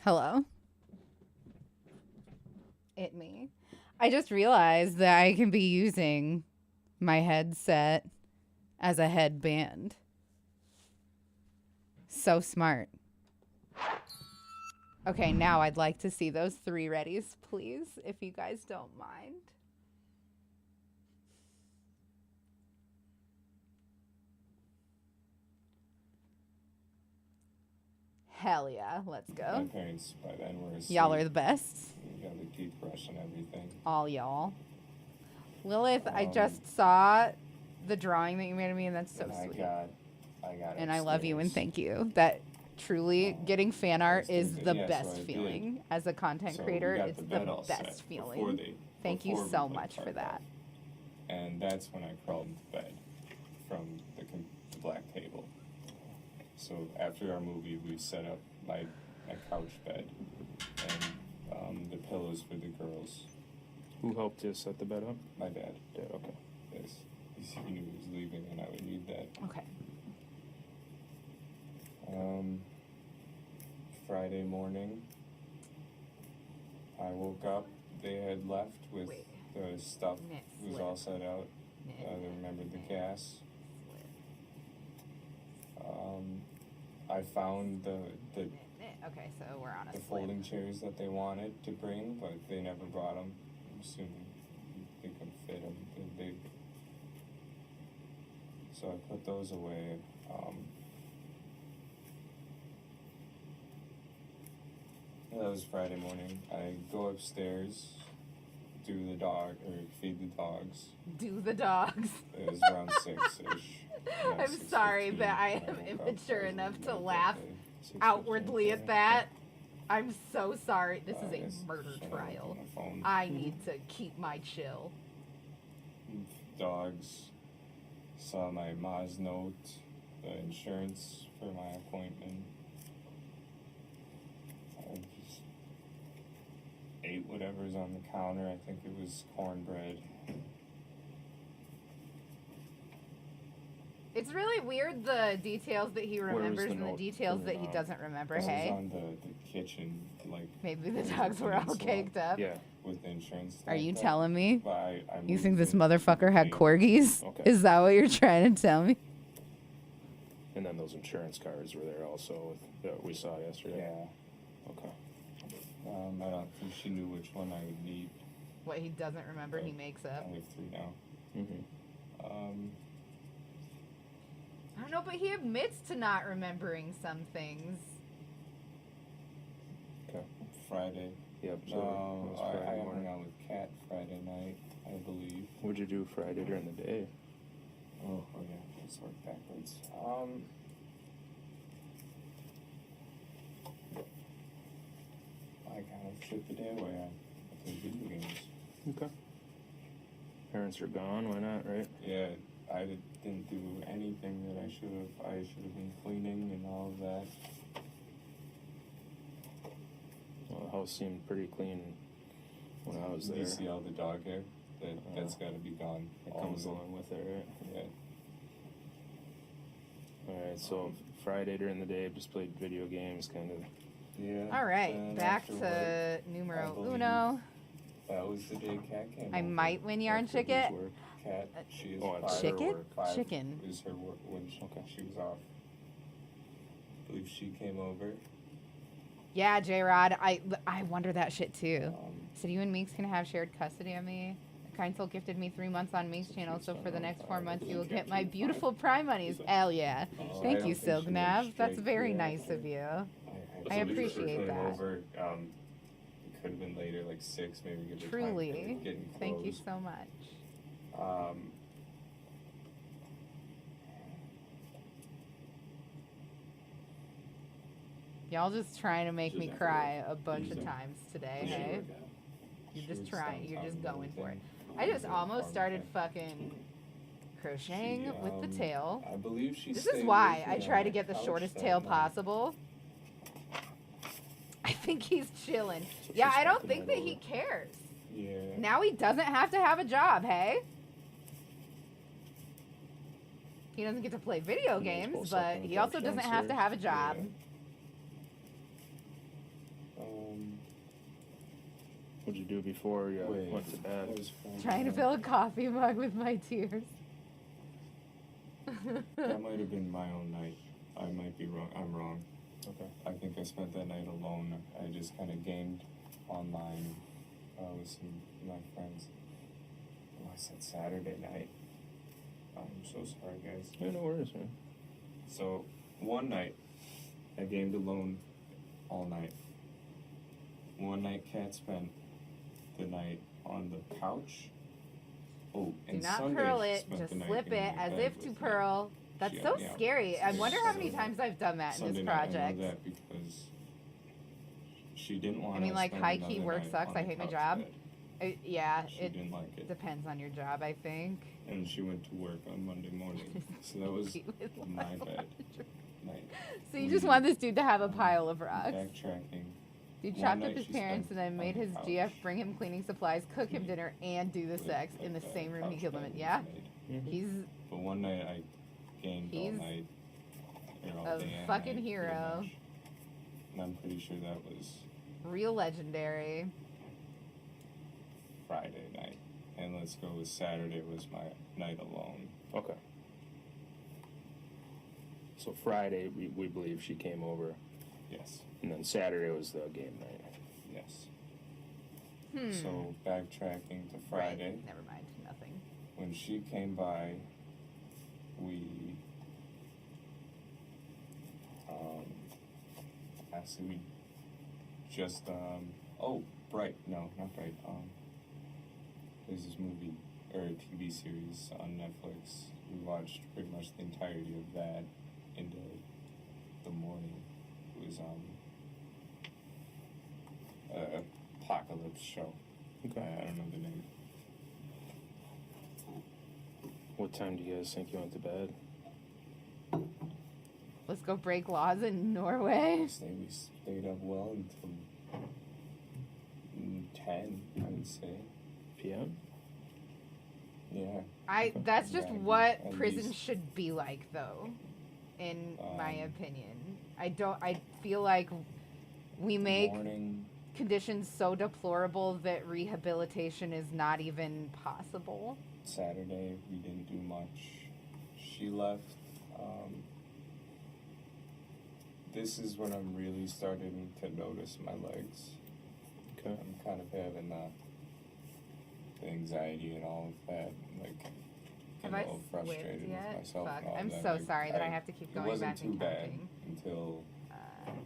Hello? It me. I just realized that I can be using my headset as a headband. So smart. Okay, now I'd like to see those 3 readies, please, if you guys don't mind. Hell yeah, let's My go. parents by then were asleep. Y'all are the best. We got the toothbrush and everything. All y'all. Lilith, I just saw the drawing that you made of me, and that's so and sweet. I got And I love you and upstairs. thank you. That truly, getting fan art is thinking- the yeah, so best I did. feeling. As a content So we creator, got it's the the bed all set best before feeling. Thank you before we so put much for tarp that. up. And that's when I crawled into bed from the black table. So after our movie, we set up my couch bed and the pillows for the girls. Who helped you set the bed up? My dad. Dad, okay. Yes. He knew he was leaving and I would need that. Okay. Friday morning, I woke up. They had left with the stuff. It was all set out. They remembered the gas. I found the Okay, so we're on a the slip. folding chairs that they wanted to bring, but they never brought them. I'm assuming they couldn't fit them. They're big. So I put those away. That was Friday morning. I go upstairs, feed the dogs. Do the dogs. It was around 6-ish. I'm sorry, but I am immature enough to laugh outwardly at that. I'm so sorry. This is a murder trial. I need to keep my chill. Dogs. Saw my Ma's note, the insurance for my appointment. I just ate whatever's on the counter. I think it was cornbread. It's really weird the details that he remembers and the note details for, that he doesn't remember, This hey? was on the kitchen, like... Maybe the dogs were all caked up. Yeah. With the insurance. Are you stuff. telling me? But I You think moved this it motherfucker had to- corgis? Okay. Is that what you're trying to tell me? And then those insurance cards were there also that we saw yesterday. Yeah. Okay. I don't think she knew which one I would need. What he doesn't remember, he makes up. I have 3 now. Mm-hmm. I don't know, but he admits to not remembering some things. Okay. Friday. Yep. So No, it was I Friday hung morning. out with Kat Friday night, I believe. What'd you do Friday during the day? Oh yeah, let's work backwards. I kind of took the day away. I played video games. Okay. Parents are gone. Why not, right? Yeah, I didn't do anything that I should have. I should have been cleaning and all of that. Well, the house seemed pretty clean when I was there. You see all the dog hair? That's got to be gone. It All comes of it. along with it, right? Yeah. All right. So Friday during the day, just played video games, kind of. Yeah. All right, then back after to work, I numero believe uno. That was the day Kat came I over. might win yarn After his chicken. work. Kat, she is Oh, at 5. Chicken? 5 Chicken. is her work when she was off. I believe she came over. Yeah, J-Rod, I wonder that shit too. Um, So you and Meeks can have shared custody of me. Kind Soul gifted me 3 months on Meeks channel, so for the next 4 months you will get my beautiful Prime monies. Hell yeah. I Thank don't you, think she went Silgnav. That's straight very to nice after. of you. I believe she appreciate came that. Over, it could have been later, like 6, maybe give her time Truly. to get in Thank you clothes. so much. Y'all just trying to make me cry a bunch of times today, hey? You're She just was trying, you're downtown just and going for it. everything. I just She was almost farm started thing. fucking crocheting with the tail. I believe she This is stayed why with I me try on to my get the couch shortest that tail night. possible. I think he's chilling. So Yeah, she's I don't stepping think right that he over. cares. Yeah. Now he doesn't have to have a job, hey? He doesn't get to play video Yeah, he's games, both but sucking he on also the doesn't fence have to here. have a job. Yeah. What'd you do before you went to bed? It was Friday Trying to night. fill a coffee mug with my tears. That might have been my own night. I might be wrong. I'm wrong. Okay. I think I spent that night alone. I just kind of gamed online with some of my friends. Oh, I said Saturday night. I'm so sorry, guys. Yeah, no worries, man. So, one night, I gamed alone all night. One night, Kat spent the night on the couch. Oh, Do and not Sunday pearl she it, spent just the night slip in it my as bed if to with me. pearl. That's She so had me out. scary. I wonder how many So, times I've done that in Sunday this night, I project. know that because she didn't want I mean, to like, spend high-key another work night sucks. on I the hate my couch job. bed. Yeah, She it didn't like it. depends on your job, I think. And she went to work on Monday morning. So that was my bad night. So you just want this dude to have a pile of rocks. Backtracking. Dude One chopped night up his she parents spent and then on made the his couch GF bring him cleaning supplies, cook him dinner, and do the with sex in the a same room he couch killed him bed in. Yeah, made. he's But one night I gamed all He's night. Or all a day and fucking night, pretty hero. much. And I'm pretty sure that was real legendary. Friday night. And let's go with Saturday was my night alone. Okay. So Friday, we believe she came over, Yes. and then Saturday was the game night. Yes. Hmm. So backtracking to Friday. Right. Never mind. Nothing. When she came by, we actually we just oh, Bright, no, not Bright, there's this movie or a TV series on Netflix. We watched pretty much the entirety of that into the morning. It was a apocalypse show. Okay. I don't know the name. What time do you guys think you went to bed? Let's go break laws in Norway. We stayed up well until 10, I would say. PM? Yeah. That's just Yeah, what at prison least. should be like, though. In my Um, opinion, I feel like we make Morning. conditions so deplorable that rehabilitation is not even possible. Saturday, we didn't do much. She left. This is when I'm really starting to notice my legs. Okay. I'm kind of having the anxiety and all of that, like Have getting I a little frustrated slipped with yet? myself. Fuck. and all I'm that. so Like, sorry that I have to keep going It wasn't back too and bad counting. until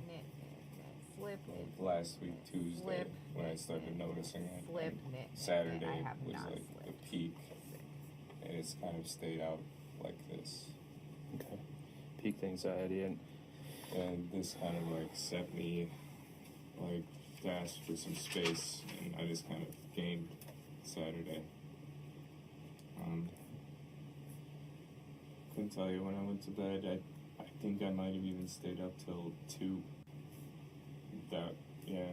Knit, slip, knit, last week Tuesday slip, when I knit, started knit, noticing it. slip, and knit, knit. Saturday I have was not like slipped. the peak, and it's kind of stayed out like this. Okay. Peaked anxiety, and this kind of like set me like to ask for some space, and I just kind of gained Saturday. Couldn't tell you when I went to bed. I think I might have even stayed up till 2. That, yeah.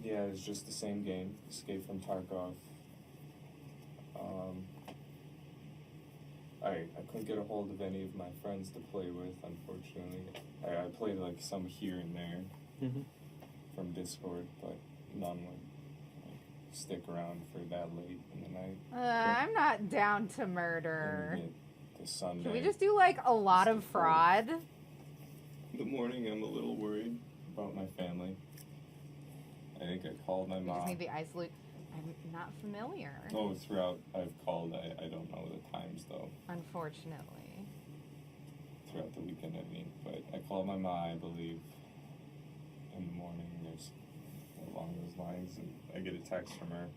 Yeah, it was just the same game. Escape from Tarkov. I couldn't get a hold of any of my friends to play with, unfortunately. I played like some here and there from Discord, but none would like, stick around for that late in the night. I'm not down to murder. And the Sunday. Can we just do like a lot of fraud? In the morning, I'm a little worried about my family. I think I called my We mom. just need the isolate. I'm not familiar. Oh, throughout I've called. I don't know the times though. Unfortunately. Throughout the weekend, I mean. But I called my mom, I believe, in the morning. There's along those lines, and I get a text from her.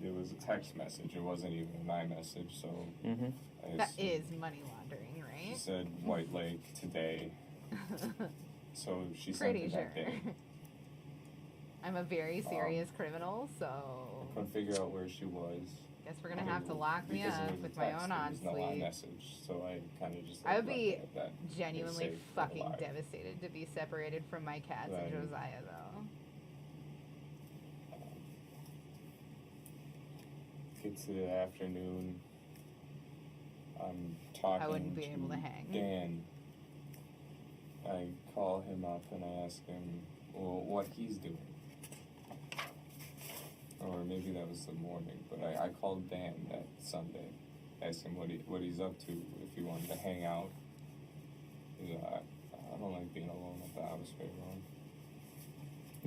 It was a text message. It wasn't even my message, so I That assumed- is money laundering, She right? said White Lake today. So she sent Pretty it sure. that day. I'm a very serious criminal, so I couldn't figure out where she was. guess we're gonna have to lock me Because it up was a with my text, own there was no ensuite. iMessage, so I kind of just. I would left be it at that. genuinely Safe and fucking alive. devastated to be separated from my cats and Right. Josiah, though. Get to the afternoon. I'm talking I wouldn't be able to hang. Dan, I call him up and I ask him, well, what he's doing. Or maybe that was the morning, but I called Dan that Sunday, asked him what he's up to, if he wanted to hang out. I don't like being alone at the house very long.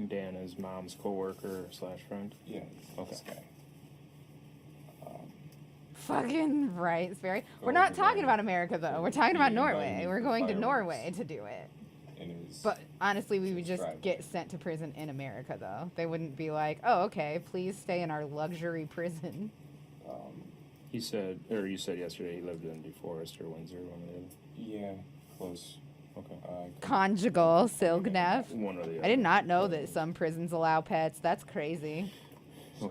Dan is mom's coworker / friend? Yeah, okay. This guy. Fucking right, Sperry. We're Go not over talking there. about America, though. We're talking He about invited Norway. me We're for going to fireworks. Norway to do it. But honestly, we would just get sent to prison in America, though. They wouldn't be like, oh, okay, please stay in our luxury prison. He said, or you said yesterday he lived in DeForest or Windsor, one or the other. Yeah, close. Okay. Conjugal Silgnef. One or the I did other. not know that some prisons allow pets. That's crazy. So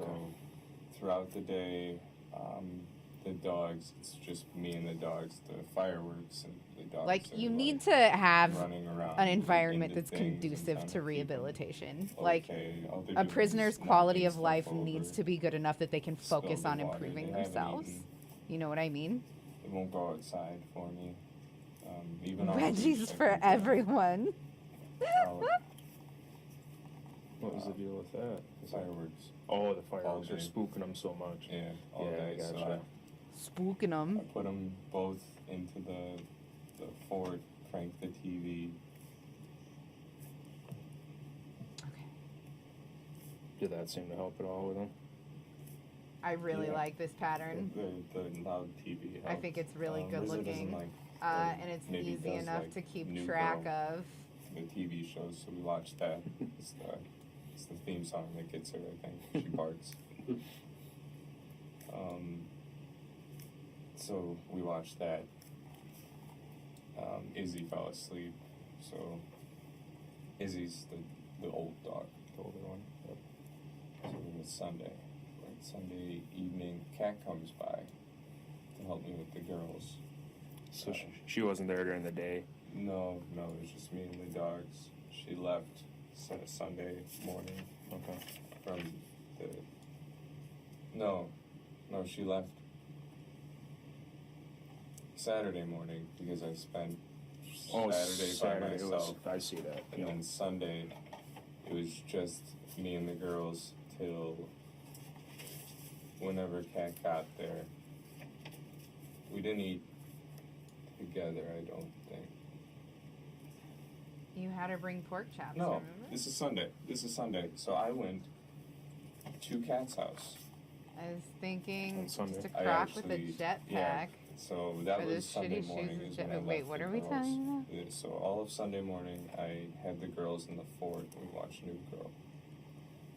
throughout the day, the dogs, it's just me and the dogs, the fireworks and the dogs. Like, are, you need to have running around an environment into that's things and conducive trying to keep them rehabilitation. okay. Like, All they're a doing prisoner's is quality knocking of life stuff needs over. to be good enough that they can Spill focus the on water. improving They haven't themselves. eaten. You know what I mean? They won't go outside for me. Even on Veggies leash, I for can do everyone. What was the deal with that? Fireworks. Oh, the fireworks are day. spooking them so much. Yeah, all Yeah, day. I So gotcha. Spooking them. I put them both into the fort, crank the TV. Did that seem to help at all with them? I really Yeah. like this pattern. The loud TV. I think it's really good Lizard doesn't looking. like, And it's maybe easy does enough like to keep New track Girl, of. the TV shows, so we watch that. It's the theme song that gets her, I think. She barks. So we watched that. Izzy fell asleep, so Izzy's the old dog, the older one. Yep. So it was Sunday. Like Sunday evening, Cat comes by to help me with the girls. So she wasn't there during the day? No, it was just me and the dogs. She left Sunday morning. Okay. From the. No, she left Saturday morning because I spent Saturday by myself. I see that. And then Sunday, it was just me and the girls till whenever Cat got there. We didn't eat together, I don't think. You had her bring pork chops, No, remember? this is Sunday. So I went to Cat's house. I was thinking On Sunday. just a I croc with a actually- jetpack. yeah. So that For was those Sunday shitty morning. shoes Is with when I jet- wait, left what the are we girls. talking about? Yeah, so all of Sunday morning, I had the girls in the fort. We watched New Girl.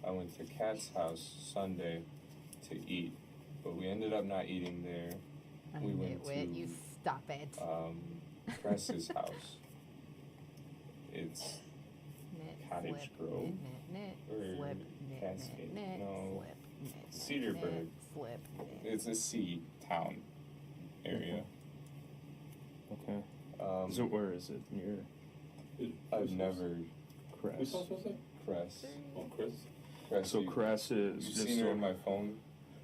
I went to Cat's house Sunday to eat, but we ended up not eating there. We went Nitwit, to you stop it. Press's house. It's Knit, Cottage slip, Grove knit, or slip, knit, Cascade. knit, No, slip, knit, Cedarburg. knit, slip, knit. It's a sea town area. Okay. So where is it? Near? I've never. Cress. Who's supposed to say? Cress. Oh, Chris. Cress. So Cress is You've just seen her so- in my phone.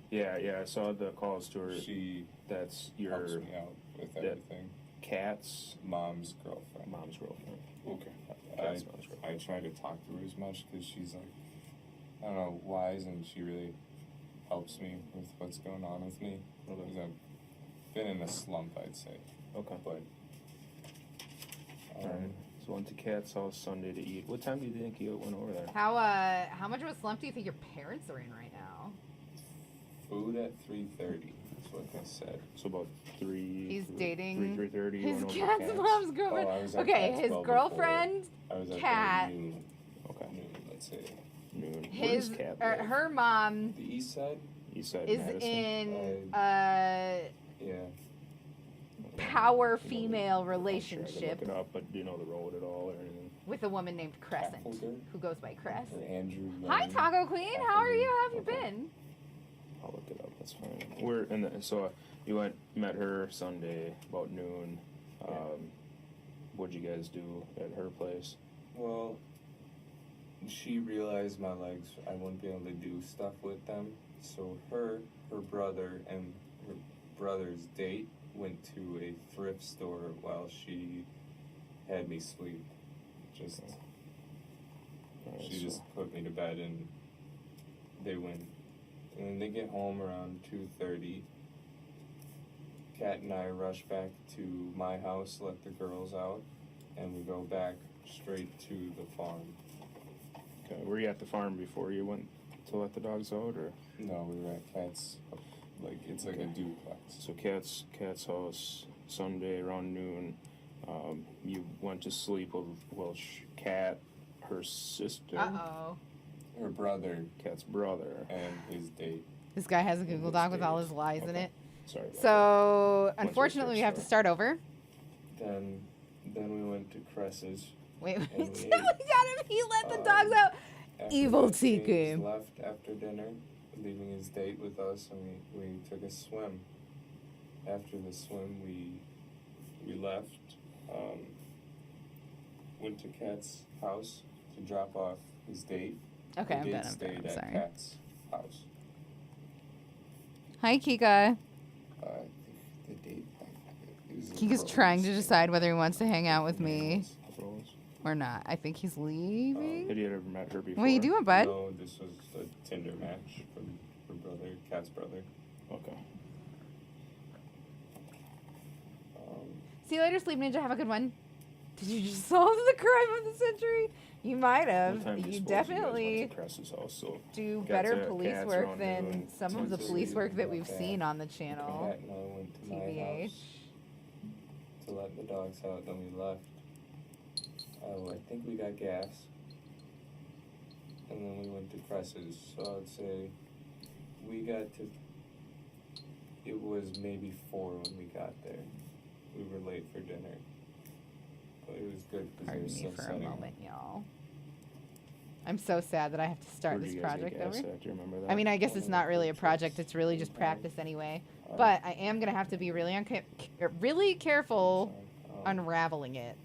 Yeah, I saw the calls to her. She That's your helps me out with that- everything. Cat's Mom's girlfriend. mom's girlfriend. Okay. Cat's mom's girlfriend. I try to talk to her as much because she's like, I don't know, wise, and she really helps me with what's going on with me. Okay. 'Cause I've been in a slump, I'd say. Okay. But Alright. So went to Cat's house Sunday to eat. What time do you think you went over there? How much of a slump do you think your parents are in right now? food at 3:30. That's what they said. So about 3. He's dating 3:30. his went over to cat's mom's Oh, girlfriend. I was at Okay, Cat's his well girlfriend, before. I was at cat, noon. Okay. Noon, let's say. Noon. his Where's Cat? or live? her mom The east side? You said is Madison? in Yeah. power You know, female I'm sure I could relationship look it up, but do you know the road at all or anything? with a woman named Crescent, Tackleger? who goes by Cress. Or Andrew. Hi, Lane. Taco Queen. How are you? How have you Okay. been? I'll look it up. That's fine. So you met her Sunday about noon. Yeah. What'd you guys do at her place? Well, she realized my legs, I wouldn't be able to do stuff with them. So her brother, and her brother's date went to a thrift store while she had me sleep. She just put me to bed and they went. And then they get home around 2:30. Kat and I rush back to my house, let the girls out, and we go back straight to the farm. Okay, were you at the farm before you went to let the dogs out, or? No, we were at Kat's, like, it's like a duplex. So Kat's house, Sunday around noon, you went to sleep with Kat, her sister. Uh-oh. Her brother. Kat's brother. And his date. This guy has a Google Doc with all his lies in it. Sorry. So, unfortunately, we have to start over. Then we went to Cress's. Wait, we and got him. He let the dogs out. Evil James TK. left after dinner, leaving his date with us, and we took a swim. After the swim, we left. Went to Kat's house to drop off his date. Okay, the I'm date done. stayed at Sorry. Kat's house. Hi, Kika. The date. Kika's trying to decide whether he wants to hang out with me or not. I think he's leaving. Had you ever met her before? What are you doing, bud? No, this was a Tinder match from her brother, Kat's brother. Okay. See you later, Sleep Ninja. Have a good one. Did you just solve the crime of the century? You might have. You definitely do better police work than some of the police work that we've seen on the channel. Kat and I went to my TBH. house to let the dogs out, then we left. I think we got gas. And then we went to Cress's. So I'd say we got to, it was maybe 4 when we got there. We were late for dinner. But it was good because it Pardon was me still for a setting. moment, y'all. I'm so sad that I have to start Where'd this you guys project get gas over. at? Do you remember that? I mean, I guess it's not really a project. It's really just practice anyway. But I am going to have to be really really careful unraveling it.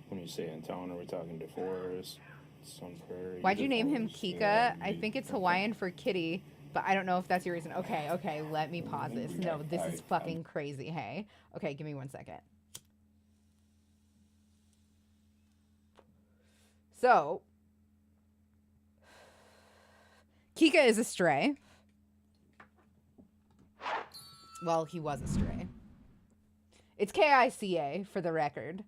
When you say in town, are we talking DeForest, Sun Prairie? Why'd you name him Kika? I think it's Hawaiian for kitty, but I don't know if that's your reason. Okay, let me pause this. No, this is fucking crazy, hey? Okay, give me 1 second. So, Kika is a stray. Well, he was a stray. It's K-I-C-A, for the record.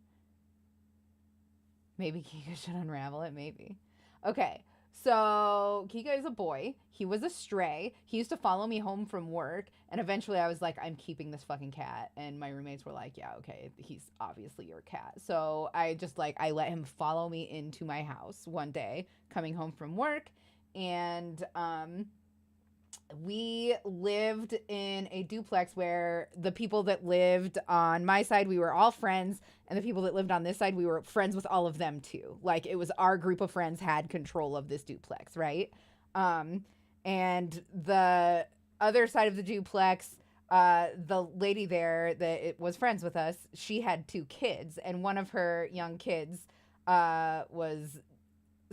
Maybe Kika should unravel it, maybe. Okay, so Kika is a boy. He was a stray. He used to follow me home from work, and eventually I was like, I'm keeping this fucking cat. And my roommates were like, yeah, okay, he's obviously your cat. So I let him follow me into my house one day, coming home from work, and we lived in a duplex where the people that lived on my side, we were all friends, and the people that lived on this side, we were friends with all of them too. Like, it was our group of friends had control of this duplex, right? And the other side of the duplex, the lady there that was friends with us, she had 2 kids, and one of her young kids was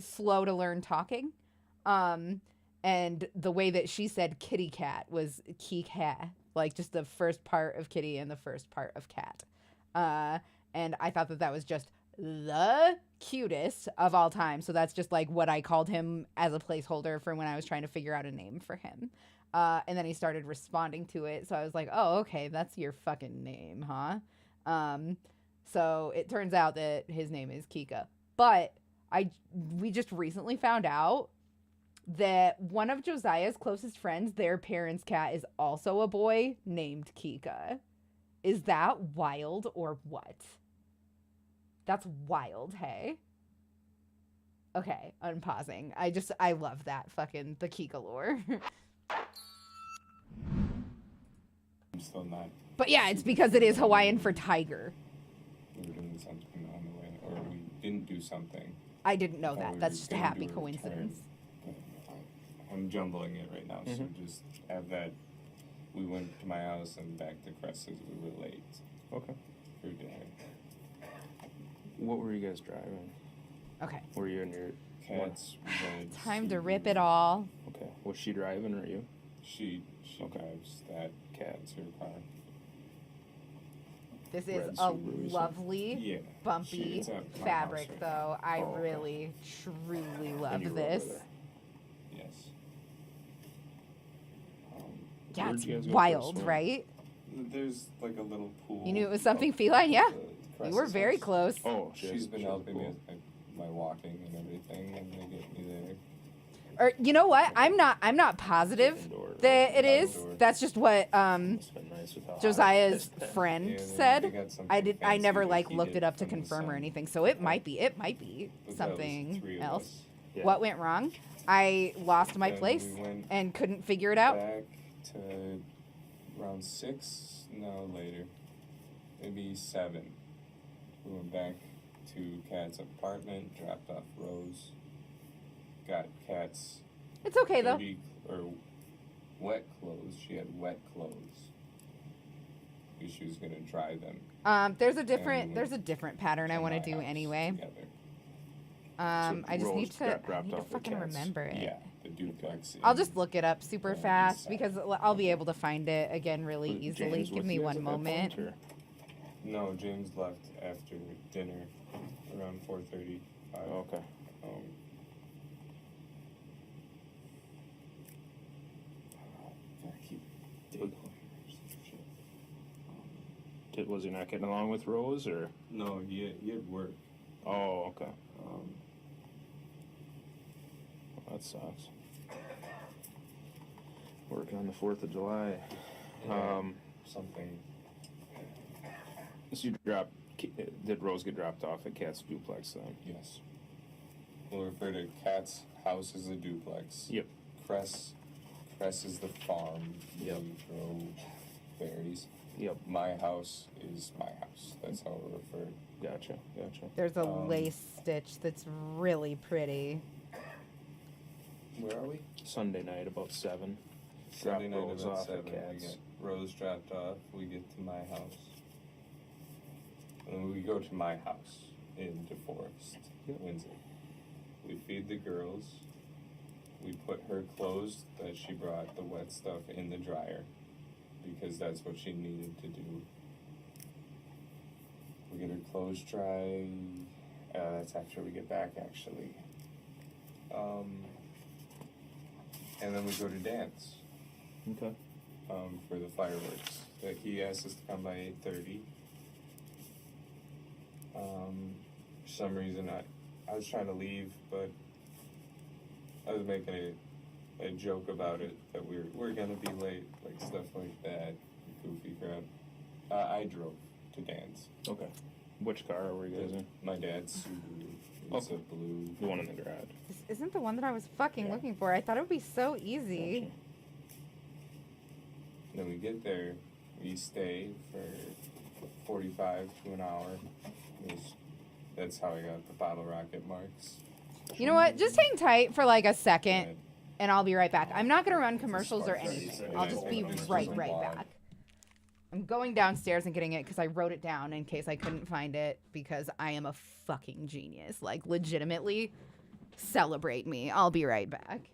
slow to learn talking. And the way that she said kitty cat was key-cat, like just the first part of kitty and the first part of cat. And I thought that was just the cutest of all time. So that's just like what I called him as a placeholder for when I was trying to figure out a name for him. And then he started responding to it. So I was like, oh, okay, that's your fucking name, huh? So it turns out that his name is Kika. But we just recently found out that one of Josiah's closest friends, their parents' cat, is also a boy named Kika. Is that wild or what? That's wild, hey? Okay, unpausing. I love that fucking, the Kika lore. I'm still not. But yeah, it's because it is Hawaiian for tiger. We were doing something on the way, or we didn't do something. I didn't know Oh, that. we That's were just a gonna happy do a coincidence. I'm jumbling it right now, so just have that. We went to my house and back to Cress's. We were late. Okay. For dinner. What were you guys driving? Okay. Were you in your Cat's red. Time to rip it all. Okay. Was she driving or you? She drives that cat to her car. This is Red a Subaru, so- lovely, Yeah, bumpy it's at my fabric, house right though. I Oh, okay. really, truly And you love were over this. there. Yes. Yeah, Where'd it's you guys go for a wild, swim? right? There's like a little pool. You knew it was something feline? Yeah. The You were Cress's very house. close. Oh, She's been she has a helping me pool. with my walking and everything, and they get me there. Or you know what? I'm not positive Indoor, that it is. outdoor. That's just what It's been nice with how hot Josiah's it's been. friend Yeah, they said. got something I never fancy like that he looked did it up to from the confirm or sun. anything. So it might be But that was something 3 of else. us. Yeah. What went wrong? I lost my And place we went and couldn't figure it out. Back to around 6, no, later. Maybe 7. We went back to Kat's apartment, dropped off Rose, got Kat's It's okay though. dirty or wet clothes. She had wet clothes. Because she was gonna dry them. There's a And different pattern I to want to my do house anyway. together. I just Rose need to got dropped off at fucking Kat's. remember it. Yeah, the duplex. I'll in- just look it up super Yeah, fast east side. because I'll be able to find it again really Was easily. James Give with me you guys one at that point, moment. or- No, James left after dinner around 4:35. Oh, okay. Um, gotta keep date pointers and shit. Was he not getting along with Rose, or? No, he had work. Oh, okay. Um, Well, that sucks. Working on the 4th of July. yeah, something. So you did Rose get dropped off at Cat's duplex then? Yes. We'll refer to Kat's house as a duplex. Yep. Cress is the farm. Yep. We grow berries. Yep. My house is my house. That's how we refer. Gotcha. There's a lace stitch that's really pretty. Where are we? Sunday night about 7. Sunday Drop night Rose about off at 7. We Kat's. get Rose dropped off. We get to my house. And then we go to my house in DeForest, Windsor. We feed the girls. We put her clothes that she brought, the wet stuff, in the dryer because that's what she needed to do. We get her clothes dry. That's after we get back, actually. And then we go to dance. Okay. For the fireworks. Like he asked us to come by 8:30. For some reason I was trying to leave, but I was making a joke about it that we're gonna be late, like stuff like that, goofy crap. I drove to dance. Okay. Which car were you guys in? My dad's Subaru. It's a blue. The one in the garage. This isn't the one that I was fucking Yeah. looking for. I thought it would be so easy. Gotcha. Then we get there, we stay for 45 to an hour. That's how I got the bottle rocket marks. You know what? Just hang tight for like a second, But and I'll be right back. I'm not gonna run commercials or anything. Right. I'll just be right back. I'm going downstairs and getting it because I wrote it down in case I couldn't find it because I am a fucking genius. Like, legitimately, celebrate me. I'll be right back.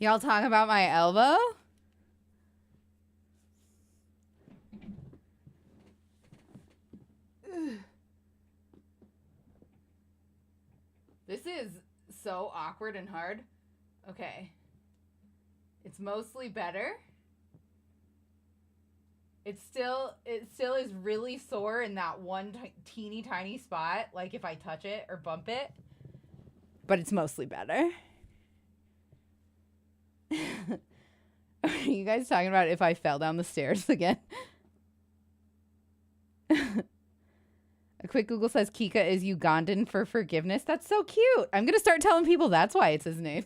Y'all talking about my elbow? This is so awkward and hard. Okay. It's mostly better. It still is really sore in that one teeny tiny spot, like if I touch it or bump it. But it's mostly better. Are you guys talking about if I fell down the stairs again? A quick Google says Kika is Ugandan for forgiveness. That's so cute. I'm going to start telling people that's why it's his name.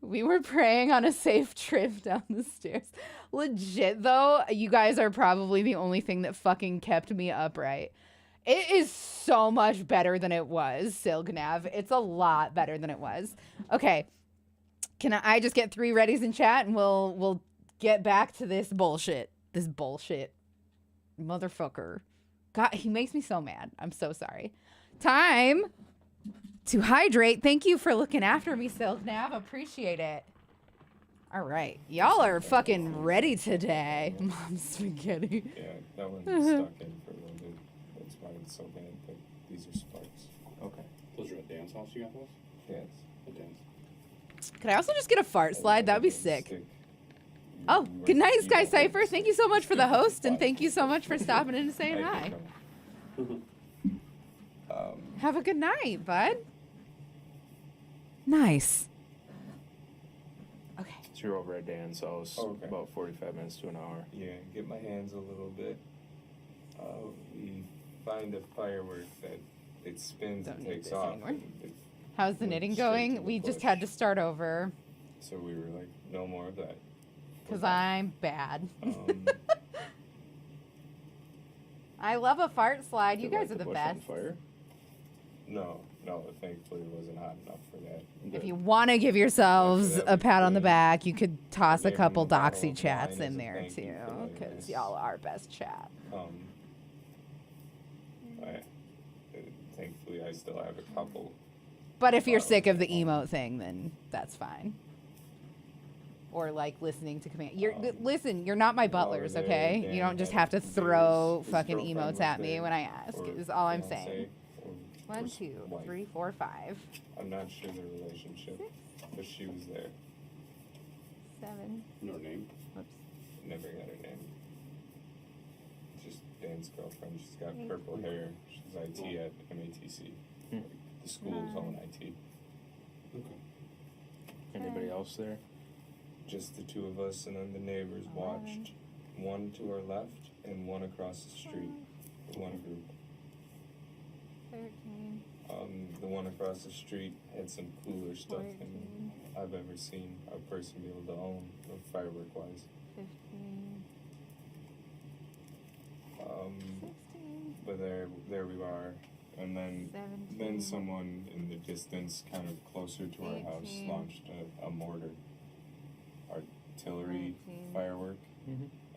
We were praying on a safe trip down the stairs. Legit, though, you guys are probably the only thing that fucking kept me upright. It is so much better than it was, Silgnav. It's a lot better than it was. Okay. Can I just get 3 readies in chat and we'll get back to this bullshit. This bullshit. Motherfucker. God, he makes me so mad. I'm so sorry. Time to hydrate. Thank you for looking after me, Silgnav. Appreciate it. All right. Y'all are fucking ready today. Mom spaghetti. Yeah, that one's stuck in for a little bit. That's why it's so bad, but these are sparks. Okay. Those are at dance house you got those? Yes. At dance. Could I also just get a fart slide? That would be sick. Oh, good night, Sky Cypher. Thank you so much for the host, and thank you so much for stopping in and saying hi. Have a good night, bud. Nice. Okay. So you're over at Dan's house, about 45 minutes to an hour. Yeah, get my hands a little bit. We find a firework that it spins and takes off. How's the knitting going? We just had to start over. So we were like, no more of that. Because I'm bad. I love a fart slide. You guys are the best. No, thankfully it wasn't hot enough for that. If you want to give yourselves a pat on the back, you could toss a couple doxy chats in there too, because y'all are best chat. Thankfully I still have a couple. But if you're sick of the emote thing, then that's fine. Or like listening to command. Listen, you're not my butlers, okay? You don't just have to throw fucking emotes at me when I ask. Is all I'm saying. 1, 2, 3, 4, 5. I'm not sure the relationship, but she was there. 7. No name? Whoops. Never got her name. Just Dan's girlfriend. She's got purple hair. She's IT at MATC. The school's own IT. Okay. Anybody else there? Just the 2 of us, and then the neighbors watched. 1 to our left and 1 across the street. One group. 13. The one across the street had some cooler stuff than I've ever seen a person be able to own, firework wise. 15. 16. But there we are, and then 17. someone in the distance, kind of closer to our house, 18. launched a mortar, artillery 19. firework,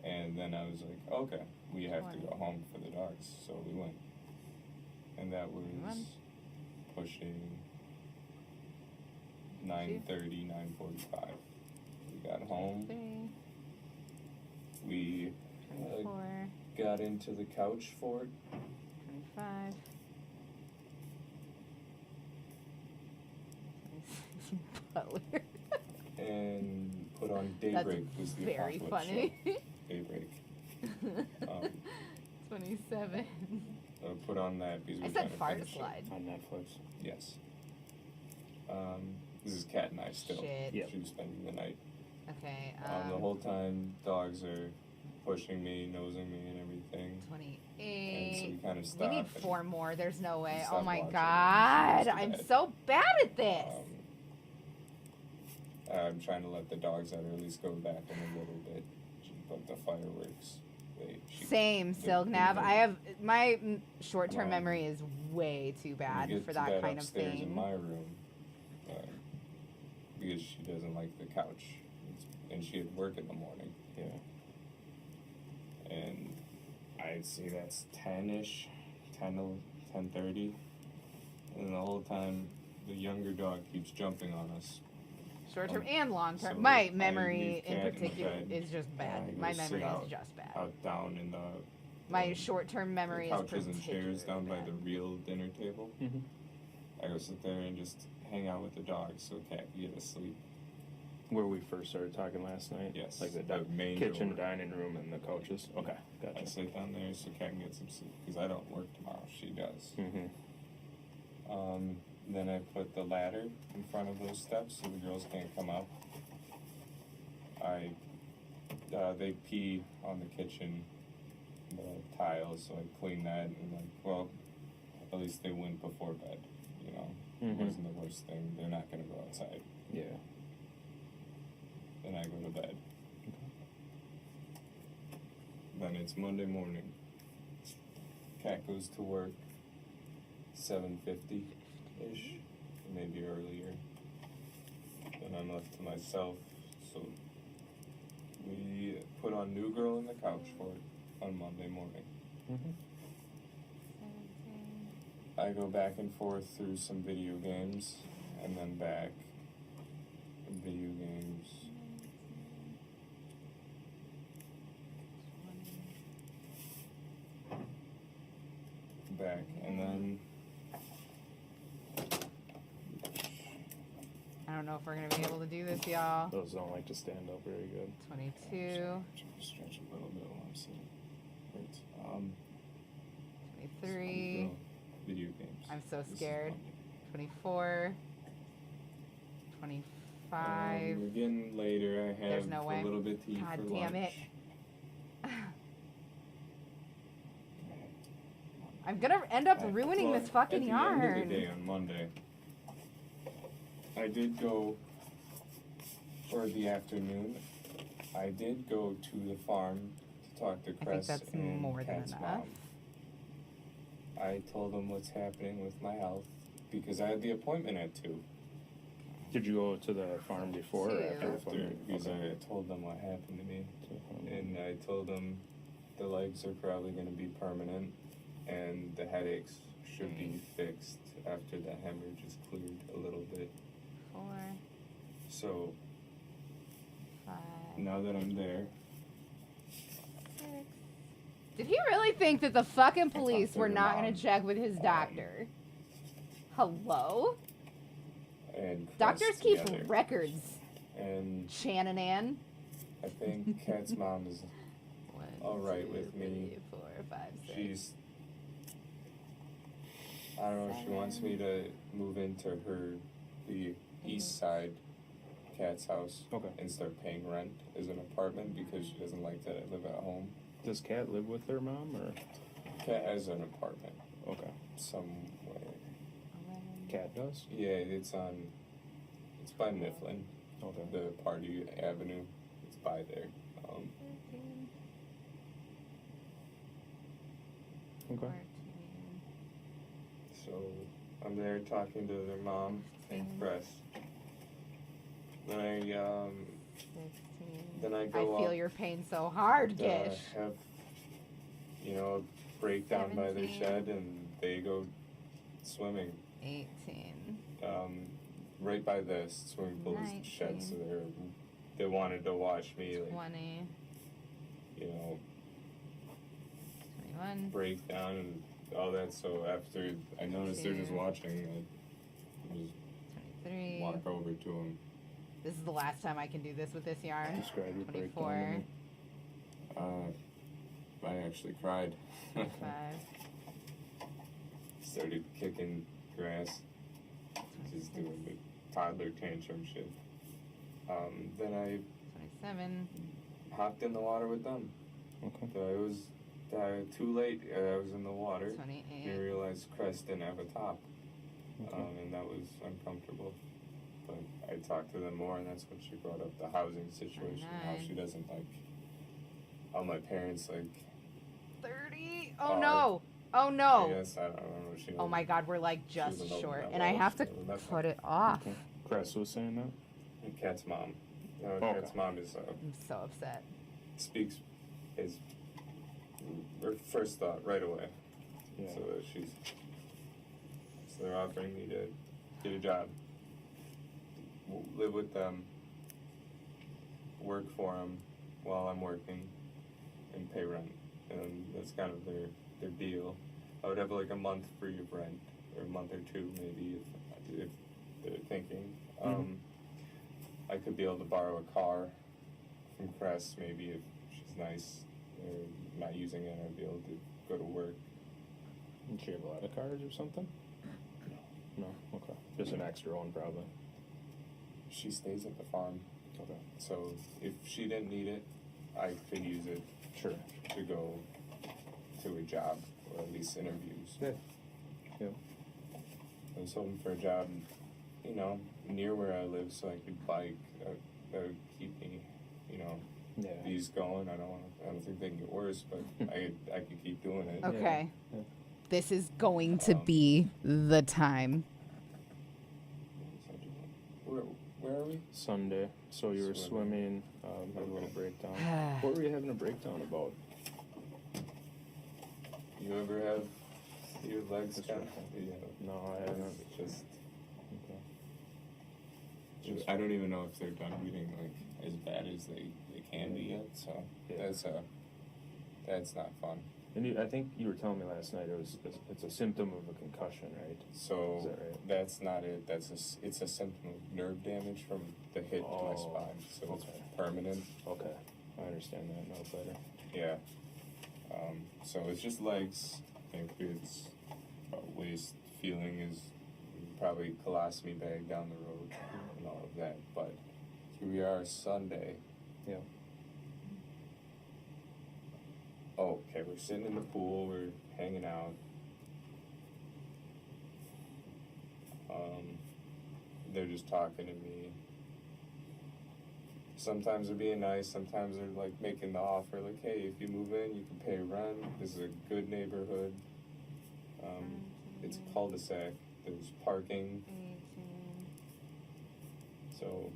and then I was like, okay, we have to go home for the dogs, so we went. And that was pushing 9:30, 9:45. We got home. 3. We 24. got into the couch fort. 25. 26. Butler. And put on Daybreak. Was the very apocalypse funny. show. Daybreak. 27. Put on that because I we're said trying to fart finish it. slide. On Netflix. Yes. This is Cat and I still. Shit. She was spending the night. Okay. The whole time, dogs are pushing me, nosing me, and everything. 28. And so we kind of We stopped. need 4 more. There's no way. Stop Oh my watching. god. She was I'm bad. so bad at this. I'm trying to let the dogs out, or at least go back in a little bit. But the fireworks. Same, Silgnav. I have my short-term memory is way too bad get for to that bed kind of upstairs thing. in my room, because she doesn't like the couch, and she had work in the morning. Yeah. And I'd say that's 10-ish, 10 to 10:30, and the whole time the younger dog keeps jumping on us. Short term and long term. So My I memory leave in Cat the particular bed, is just bad. and I My go sit memory out- is just bad. Out down in the My short term memory the is couches and particularly chairs down by bad. the real dinner table. Mm-hmm. I go sit there and just hang out with the dog so Cat can get asleep. Where we first started talking last night? Yes, Like the the main kitchen, door. dining room, and the couches? Okay, I gotcha. sit down there so Cat can get some sleep because I don't work tomorrow. She does. Mm-hmm. Then I put the ladder in front of those steps so the girls can't come up. They pee on the kitchen, the tiles, so I clean that and like, well, at least they went before bed, you know. It wasn't the worst thing. They're not gonna go outside. Yeah. Then I go to bed. Then it's Monday morning. Cat goes to work 7:50-ish, maybe earlier. Then I'm left to myself, so we put on New Girl in the Couch for it on Monday morning. Mm-hmm. I go back and forth through some video games, and then back. Video games. Back, and then I don't know if we're gonna be able to do this, y'all. Those don't like to stand up very good. 22, stretch a little bit while I'm sitting. Hurts. 23. Video games. I'm so This is scared. Monday. 24, 25. We're getting later. I have There's no way. a little bit to eat God for damn lunch. it. I'm gonna end up ruining Well, this fucking at yarn. the end of the day on Monday, I did go for the afternoon. I did go to the farm to talk to I think Cress that's and more than Cat's enough. mom. I told them what's happening with my health because I had the appointment at 2. Did you go to the farm before or after the farm? Because I told them what happened to me, and I told them the legs are probably going to be permanent, and the headaches should be fixed after the hemorrhage is cleared a little bit. 4, So 5, now that I'm there, 6. Did he really think that the fucking talked police to were your not mom. gonna check with his doctor? Hello? and Cress Doctors keep together, records, and Shannon Ann. I think Cat's mom is 1, all right 2, with me. 3, 4, 5, 6. She's, I don't know, she wants me to move into the east side Cat's house and start paying rent as an apartment because she doesn't like that I live at home. Does Cat live with her mom or? Cat has an apartment Okay. somewhere. Cat does? Yeah, it's by Mifflin, Okay. the Party Avenue. It's by there. 13, Okay. 14, So I'm there talking to their mom and Cress. Then I 16. I I go feel up your pain so hard, to Gish. have, a breakdown by their 17. shed, and they go swimming 18. right by the swimming pool's shed. So they wanted to watch me 20. 21. break down and all that. So after I noticed they're just 22. watching, I just 23. walk over to them. This is the last time I can do this with this yarn. Describe your 24. breakdown. I actually cried. 25. Started kicking grass, just doing the toddler tantrum shit. Then I 27. hopped in the water with them. Okay. So it was too late. I was in the water. 28. I realized Crest didn't have a top, Okay. and that was uncomfortable. But I talked to them more, and that's when she brought up the housing situation. How she doesn't like how my parents 30. Oh no. Oh no. I guess I don't know. She Oh my god, we're like just doesn't open short. that And I well. have She to never met them. put it off. Okay. Cress was saying that? And Cat's mom. Okay. Cat's mom is I'm so upset. speaks his her first thought right away. Yeah. So they're offering me to get a job, live with them, work for them while I'm working, and pay rent. And that's kind of their deal. I would have like a month free of rent, or a month or two maybe if they're thinking. I could be able to borrow a car from Crest maybe if she's nice or not using it. I'd be able to go to work. Did she have a lot of cars or something? No. Okay. Just an extra one probably. She stays at the farm. Okay. So if she didn't need it, I could use it. Sure. To go to a job or at least interviews. Yeah. Yeah. I was hoping for a job, you know, near where I live, so I could bike. That would keep me, you know, these going. I don't think they can get worse, but I could keep doing it. Okay. Yeah. This is going to be the time. Where are we? Sunday. So you were swimming, had a little breakdown. What were you having a breakdown about? You ever have your legs kind of? Yeah. No, I haven't. Just. I don't even know if they're done bleeding like as bad as they can be yet. So that's not fun. And I think you were telling me last night it's a symptom of a concussion, right? So is that right? That's not it. It's a symptom of nerve damage from the hit to my spine. So it's permanent. Okay, I understand that now better. Yeah. So it's just legs. I think it's waist feeling is probably colostomy bag down the road and all of that. But here we are Sunday. Yeah. Oh, okay, we're sitting in the pool, we're hanging out. They're just talking to me. Sometimes they're being nice, sometimes they're like making the offer, like, hey, if you move in, you can pay rent. This is a good neighborhood. It's a cul-de-sac. There's parking. 18, So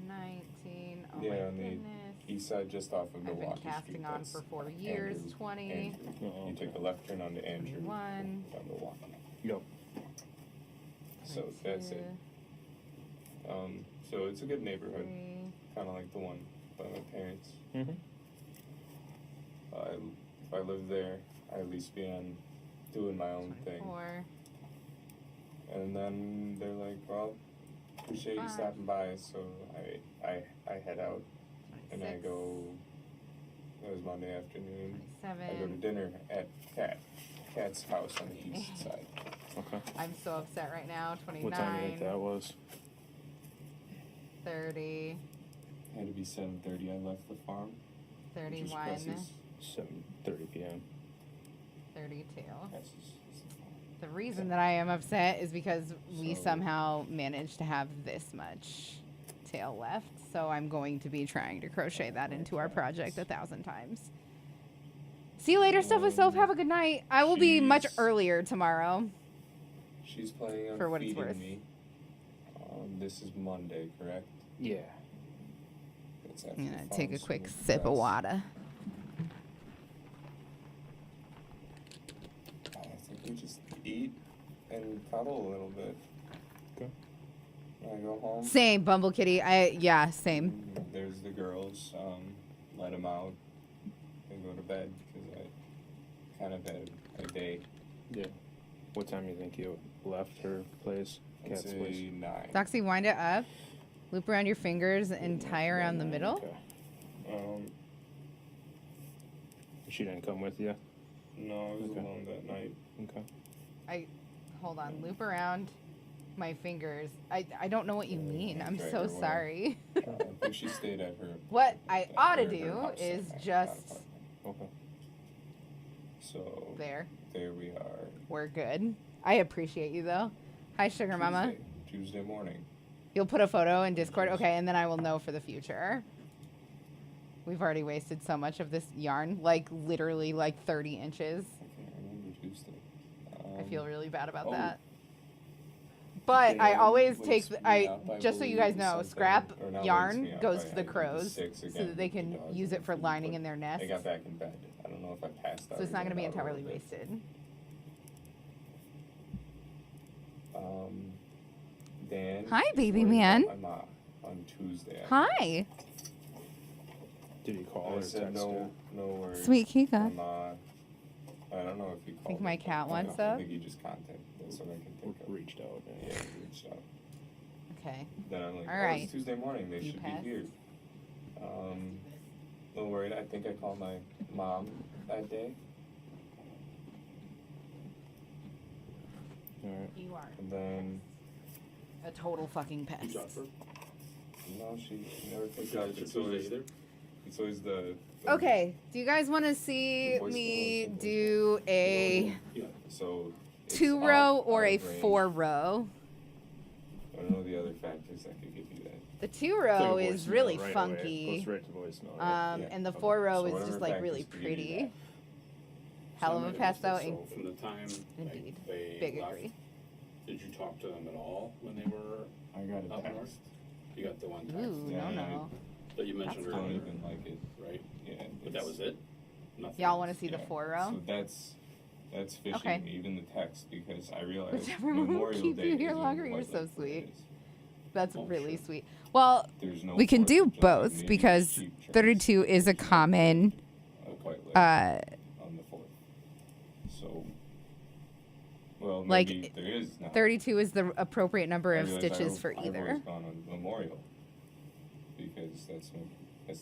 19. Oh yeah, my on goodness. the east side, just off of I've Milwaukee been casting Street. on That's for 4 years. Andrew, 20. Andrew. You take the left turn onto Andrew. 21. Down Milwaukee. Yep. So that's it. So it's a good neighborhood, kind of like the one by my parents. Mm-hmm. If I lived there, I'd at least be on doing my own thing. 4. And then they're like, well, appreciate you stopping by. So I head out and I go. It was Monday afternoon. 27. I go to dinner at Kat's house on the east side. Okay. I'm so upset right now. 29. What time do you think that was? 30. Had to be 7:30. I left the farm. 31. 7:30 p.m. 32. That's The reason that I am upset is because we So- somehow managed to have this much tail left. So I'm going to be trying to crochet that into our project 1,000 times. See you later, Stuff with Soap. Have a good night. I will be much She's- earlier tomorrow. She's planning on For what it's feeding worth. me. This is Monday, correct? Yeah. It's after I'm the going to take a farm's quick from sip of Crest. water. I think we just eat and cuddle a little bit. Okay. When I go home. Same, Bumble Kitty. Yeah, same. There's the girls. Let them out and go to bed because I kind of had a day. Yeah. What time do you think you left her place? I'd Kat's say place? 9. Doxy, wind it up. Loop around your fingers and tie around the middle. Okay. She didn't come with you? No, I was Okay. alone that night. Okay. Hold on. Loop around my fingers. I don't know what you mean. I'm Drag so her away. sorry. I think she stayed at her. What I ought to her do house is that night, just not apartment. Okay. So there. there we are. We're good. I appreciate you though. Hi, Sugar Mama. Tuesday morning. You'll put a photo in Discord? Okay, and then I will know for the future. We've already wasted so much of this yarn. Like, literally, like 30 inches. I can't remember Tuesday. I feel really bad about oh. that. But They I always wakes take, me I up, I just so you believe, guys know, something, scrap or not wakes yarn me up, goes I to the had crows 6 so again that they with the can dogs use and it for food, lining but in their nest. I got back in bed. I don't know if I passed out. So it's or not going to be got out a entirely little bit. wasted. Dan. Hi, is baby worried man. about my mom on Tuesday. Hi. Did he call I or said text her? no worries. Sweet Kika. I don't know if he called. Think my me. cat wants I up? think he just contacted. That's what I can think of. Reached out. Yeah, he reached out. Okay. Then I'm like, All oh, right. it's Tuesday morning. They You should pass? be here. A little worried. I think I called my mom that day. Alright. You are And then, a total fucking pest. You talked to her? no, she never picked Got up. it to It's Tuesday always, either? it's always the Okay. Do you guys want to see Voice me calls. do a Yeah. So it's 2-row off, or out a of range. 4-row? I don't know the other factors that could give you that. The 2-row It's like a is voicemail really right away. funky. Goes right to voicemail. Right? Yeah, And the okay. 4-row So is whatever just like really factors could give you pretty. that. Hell of a pesto. So from the time Indeed. they Big left, agree. did you talk to them at all when they were I got a up text. north? You got the one text Ooh, Yeah, no. that you mentioned That's I don't earlier, even like it. right? Yeah. But that was it? Nothing Y'all else? want to see the Yeah. 4-row? So that's fishing. Okay. Even the text, because I realized Whichever one will Memorial keep Day you here is in longer, you're White so Lake sweet. Days. That's Oh, really sure. sweet. Well, There's no we can 4th do of July, both maybe because cheap trips 32 is a common of White Lake on the 4th. So, well, Like, maybe there is now. 32 is the appropriate number I of realize stitches for I've either. always gone on Memorial because that's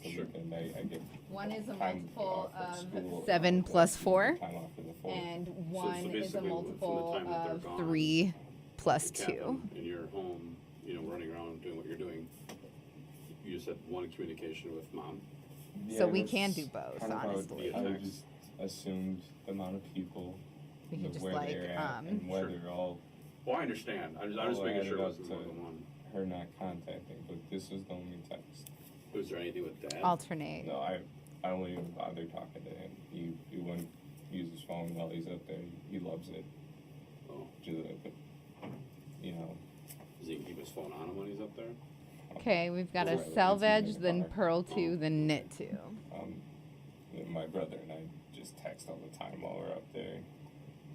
the Sure. weekend I get One is a time multiple off from school, of 7 plus I get 4, time off for the 4th. and So one is a basically, from the multiple time that they're of gone, 3 plus the 2. cabin and you're home, running around doing what you're doing. You just had one communication with mom. So we that's can do both, kind of how it- honestly. I just assumed the amount of people, We could of just where like, they're at, and Sure. whether all Well, I understand. I'm just all making added sure it up wasn't to more than one. her not contacting, but this was the only text. Was there anything with dad? Alternate. No, I don't even bother talking to him. He wouldn't use his phone while he's up there. He loves it. Oh, But, does he keep his phone on him when he's up there? Okay, we've got Right, a it's selvage, in the then car. purl 2, then knit 2. My brother and I just text all the time while we're up there.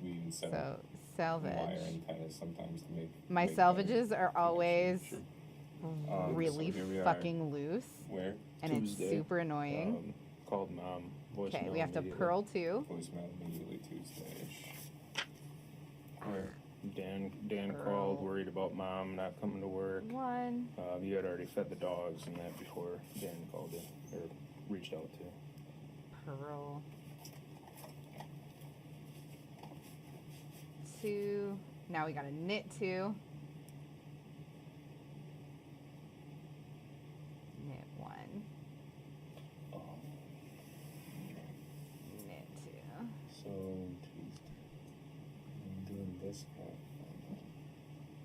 We even set So up selvage. wire antennas sometimes to make My make selvages are always Sure. really so here we are. fucking loose, Where? and Tuesday. it's super annoying. Called mom. Okay, Voicemail we have to immediately. purl 2. Voicemail immediately Tuesday-ish. Where? Dan Pearl. called, worried about mom not coming to work. 1. You had already fed the dogs and that before Dan called you or reached out to you. Purl 2. Now we got a knit 2. Knit 1. Oh, Knit 2. so Tuesday. I'm doing this half.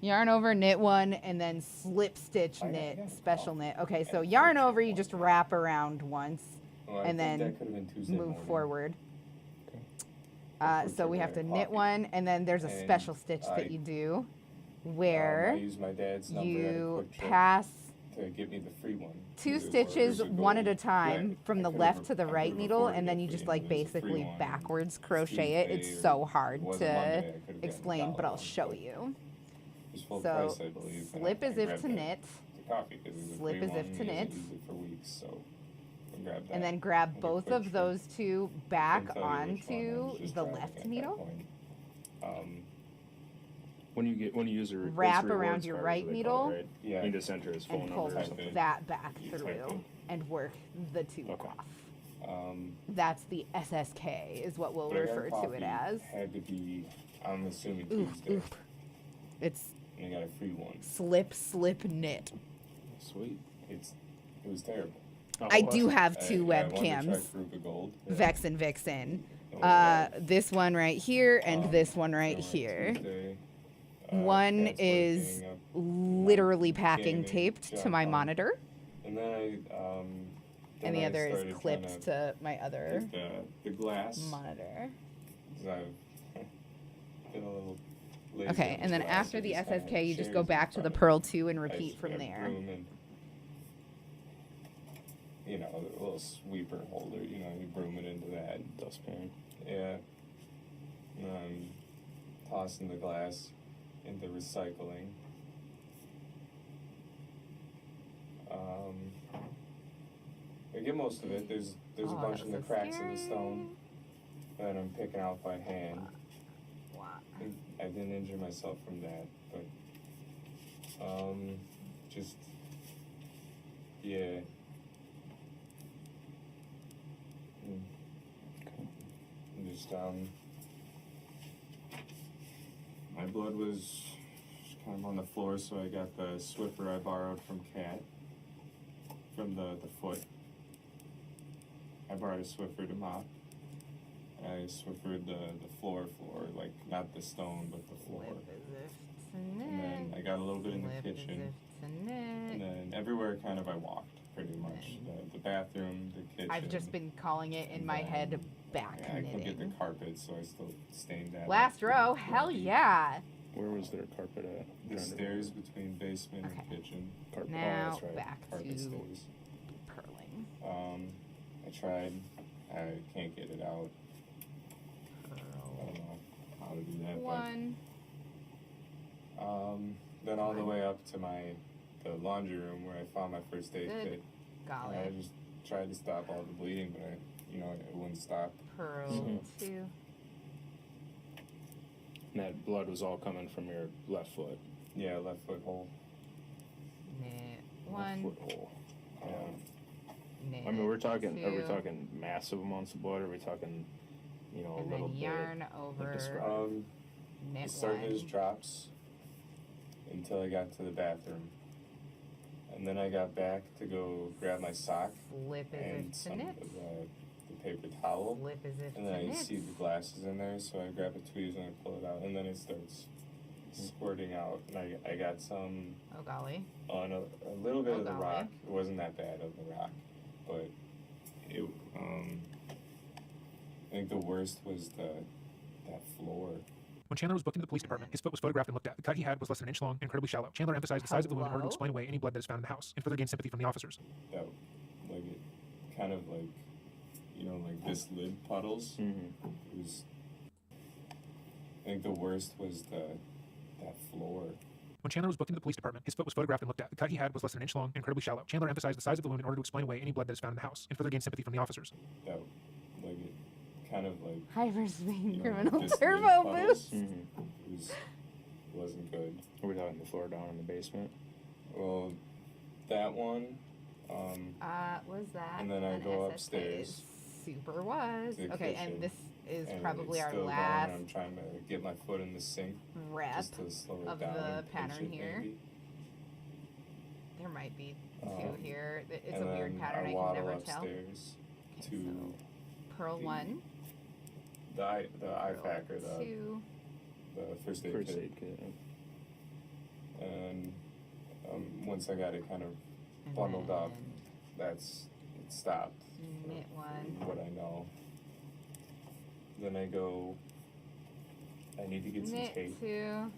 Yarn over, knit 1, and then slip stitch I knit, got it. special knit. Okay, so Okay. yarn over, you just wrap around once, Well, I and think then that could have been Tuesday move morning. forward. Okay. So we have to knit Coffee. 1, and then there's a And special stitch I- that you do, I where used my dad's number at a you Quick Trip pass to give me the free one. 2 Either stitches, or gold. one at a time, Yeah, from I the could've left to the I right could've needle, afforded and then it you for just you, like but it was a free basically one. backwards crochet it. It's Tuesday so or hard it wasn't Monday, I to could've gotten explain, the but I'll dollar show one, you. It was full So price, I believe. and slip I as if grabbed to that knit, to coffee 'cause it was a slip free as if one, to and I knit, used it for weeks, so I grabbed that. and then grab and both Quick of Trip. those 2 back Couldn't tell you which one, I onto was just the driving left at that needle. point. When you use a Wrap around your right card, needle, right? Yeah. You just enter his phone and pull number or type something. it. that back You type through it. and work the 2 Okay. off. Um, That's the SSK, is what we'll but I got refer to it coffee, as. Had to be, I'm assuming Ooh, Tuesday, ooh. It's and I got a free one. slip, knit. Sweet. It was terrible. Oh, I well, do have I 2 wanted to try webcams, Fruga Gold. Vex and Vixen. It was bad. This one right here and this one right So on here. Tuesday, One Dad's is working up, literally packing gaming taped to job my on- monitor, and then and then the I other is started clipped trying to my other get the glass. monitor. 'Cause I've been a little lazy Okay, on and then glass, after I the just kinda SSK, you just chairs go in back to the front of purl 2 and I repeat just from got a there. broom and, a little sweeper holder, you broom it into that. Dustpan. Yeah. And I'm tossing the glass into recycling. get most of it. There's a bunch in the cracks of the stone that I'm picking out by hand. I didn't injure myself from that, but just yeah. Just my blood was kind of on the floor, so I got the Swiffer I borrowed from Kat, from the foot. I borrowed a Swiffer to mop. I Swiffered the floor, like not the stone, but the floor. And then I got a little bit in the kitchen. And then everywhere kind of I walked, pretty much. The bathroom, the kitchen. I've just been calling it in my head back I couldn't get the knitting. carpet, so I still stained that. Last row, hell yeah. Where was their carpet at? The stairs between basement and kitchen. Carpet. Now that's right. back Carpet to stairs. purling. I tried. I can't get it out. I don't know how to do that. One. But, then all the way up to the laundry room where I found my first aid Good kit. golly. I just tried to stop all the bleeding, but it wouldn't stop. Purl 2. And that blood was all coming from your left foot. Yeah, left foot hole. Knit Left 1. foot hole. Knit I mean, are we 2. talking massive amounts of blood? Or are we talking, a And little then bit? yarn Like over. describe. Knit It started 1. as drops until I got to the bathroom. And then I got back to go grab my sock Flip as and if to some knit. of the paper towel. Flip as if And to then I knit. see the glasses in there, so I grab a tweezers and I pull it out, and then it starts squirting out. And I got some Oh golly. on a little bit Oh, of the golly. rock. It wasn't that bad of the rock, but it I think the worst was that floor. When Chandler was booked into the police department, his foot was photographed and looked at. The cut he had was less than an inch long and incredibly shallow. Chandler emphasized the size of the wound in order to Hello? explain away any blood that is found in the house and further gain sympathy from the officers. That like it kind of like like this lid puddles. It was. I think the worst was that floor. When Chandler was booked into the police department, his foot was photographed and looked at. The cut he had was less than an inch long and incredibly shallow. Chandler emphasized the size of the wound in order to explain away any blood that is found in the house and further gain sympathy from the officers. That like it kind of like Hyperspeed like criminal this lid turbo puddles. boost. It wasn't good. Are we talking the floor down in the basement? Well, that one. Was that? And then I an go SSA? upstairs. Super was. to the Okay, kitchen, and this is and probably it's our still going, last I'm trying to get my foot in the sink rep just to slow it of down the and pinch pattern it here. maybe. There might be two Um, here. It's and a weird then pattern. I I can waddle never tell. upstairs Okay, to so Pearl the 1. the eye Pearl packer, 2. the first aid First kit. aid kit. And once I got it kind of And bundled up, then it stopped. knit 1. What I know. Then I go. I need to get some Knit tape. 2.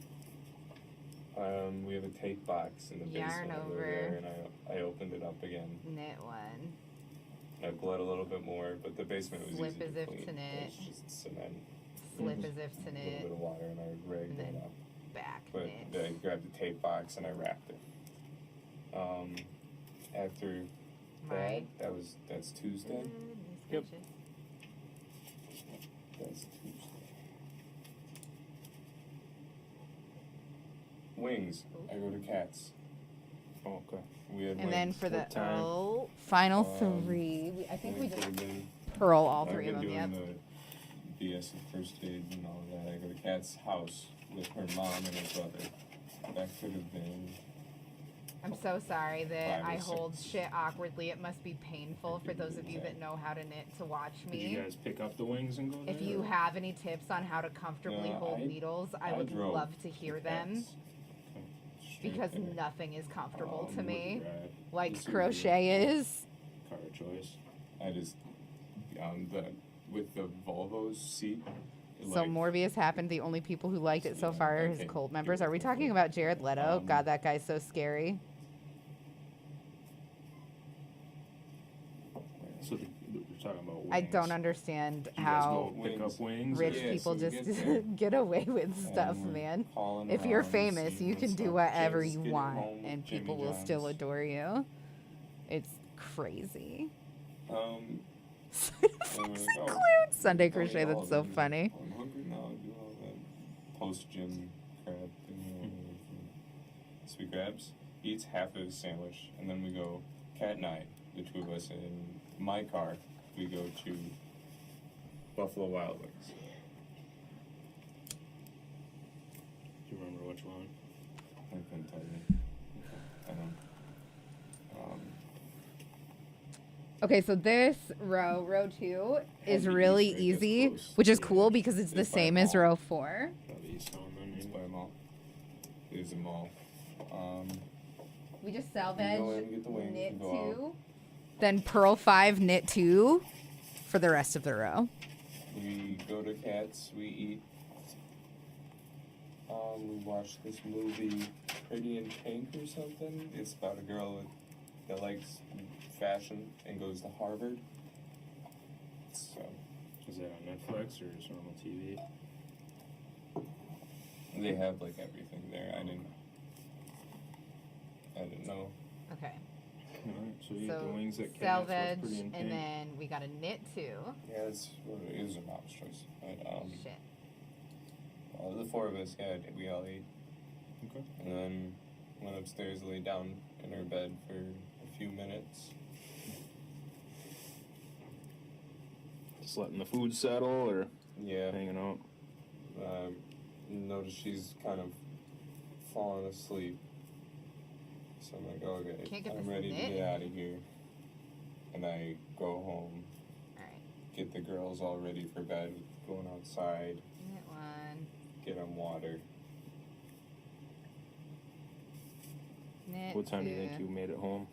We have a tape box in the Yarn basement over over. there, and I opened it up again. Knit 1. I bled a little bit more, but the basement was Flip easy as to if clean. to knit. It was just cement, Flip as if to a little knit. bit of water, and I rigged And it then up. back But knit. I grabbed the tape box and I wrapped it. After Right. that's Tuesday. Goodness Yep. gracious. That's Tuesday. Wings. I go to Cats. Oh, okay. We had And then wings. for the What time? final 3, I think we Wings just have been- pearl all I've 3 of been them. doing Yep. the BS of first aid and all of that. I go to Kat's house with her mom and her brother. That could have been. I'm so sorry that 5 or I hold 6. shit awkwardly. It must be painful for those of you that know how to knit to watch Did me. you guys pick up the wings and go there? If you or- have any tips on how to comfortably No, hold I- needles, I I would drove love to hear them Cats. because Straight there. nothing is comfortable to wood me rag. like This is crochet is. Car choice. I just with the Volvo seat. So Morbius happened. The only people who liked it so far are his okay, cult members. give it Are we a talking full- about Jared Leto? Um, God, that guy's so scary. So you're talking about wings. I don't understand You guys how go pick up wings. rich Yeah, people so we just get there, get away with stuff, and we're man. calling If you're around, famous, seeing you can what's do up. whatever Jared's you getting want, home with and Jimmy people will still John's. adore you. It's crazy. Sunday crochet, that's so funny. I'm hungry now, do all that post-gym crap thing. So he grabs, eats half of his sandwich, and then we go cat and I, the two of us, in my car, we go to Buffalo Wild Wings. Do you remember which one? I couldn't tell you. I don't. Okay, so this row 2, is really easy, which is cool because it's the same as row 4. Probably East Home then. It's by a mall. There's a mall. We just go salvage in, get the wings, knit and go 2, then purl 5, knit 2 for the rest of the row. We go to Cats, we eat. We watch this movie, Pretty in Pink or something. It's about a girl that likes fashion and goes to Harvard. So, Is that on Netflix or just normal TV? they have like everything there. I didn't know. Okay. Alright, so you eat So the wings at Cats, salvage, what's Pretty in Pink? and then we got a knit 2. Yeah, it's a mom's choice. But, Shit. the four of us, yeah, we all ate. Okay. And then went upstairs, laid down in her bed for a few minutes. Just letting the food settle or Yeah. hanging out? Notice she's kind of falling asleep. So I'm like, okay, Can't get I'm this ready knit. to get out of here. And I go home, Alright. get the girls all ready for bed, going outside, Knit 1. get them water. Knit What time do you 2. think you made it home?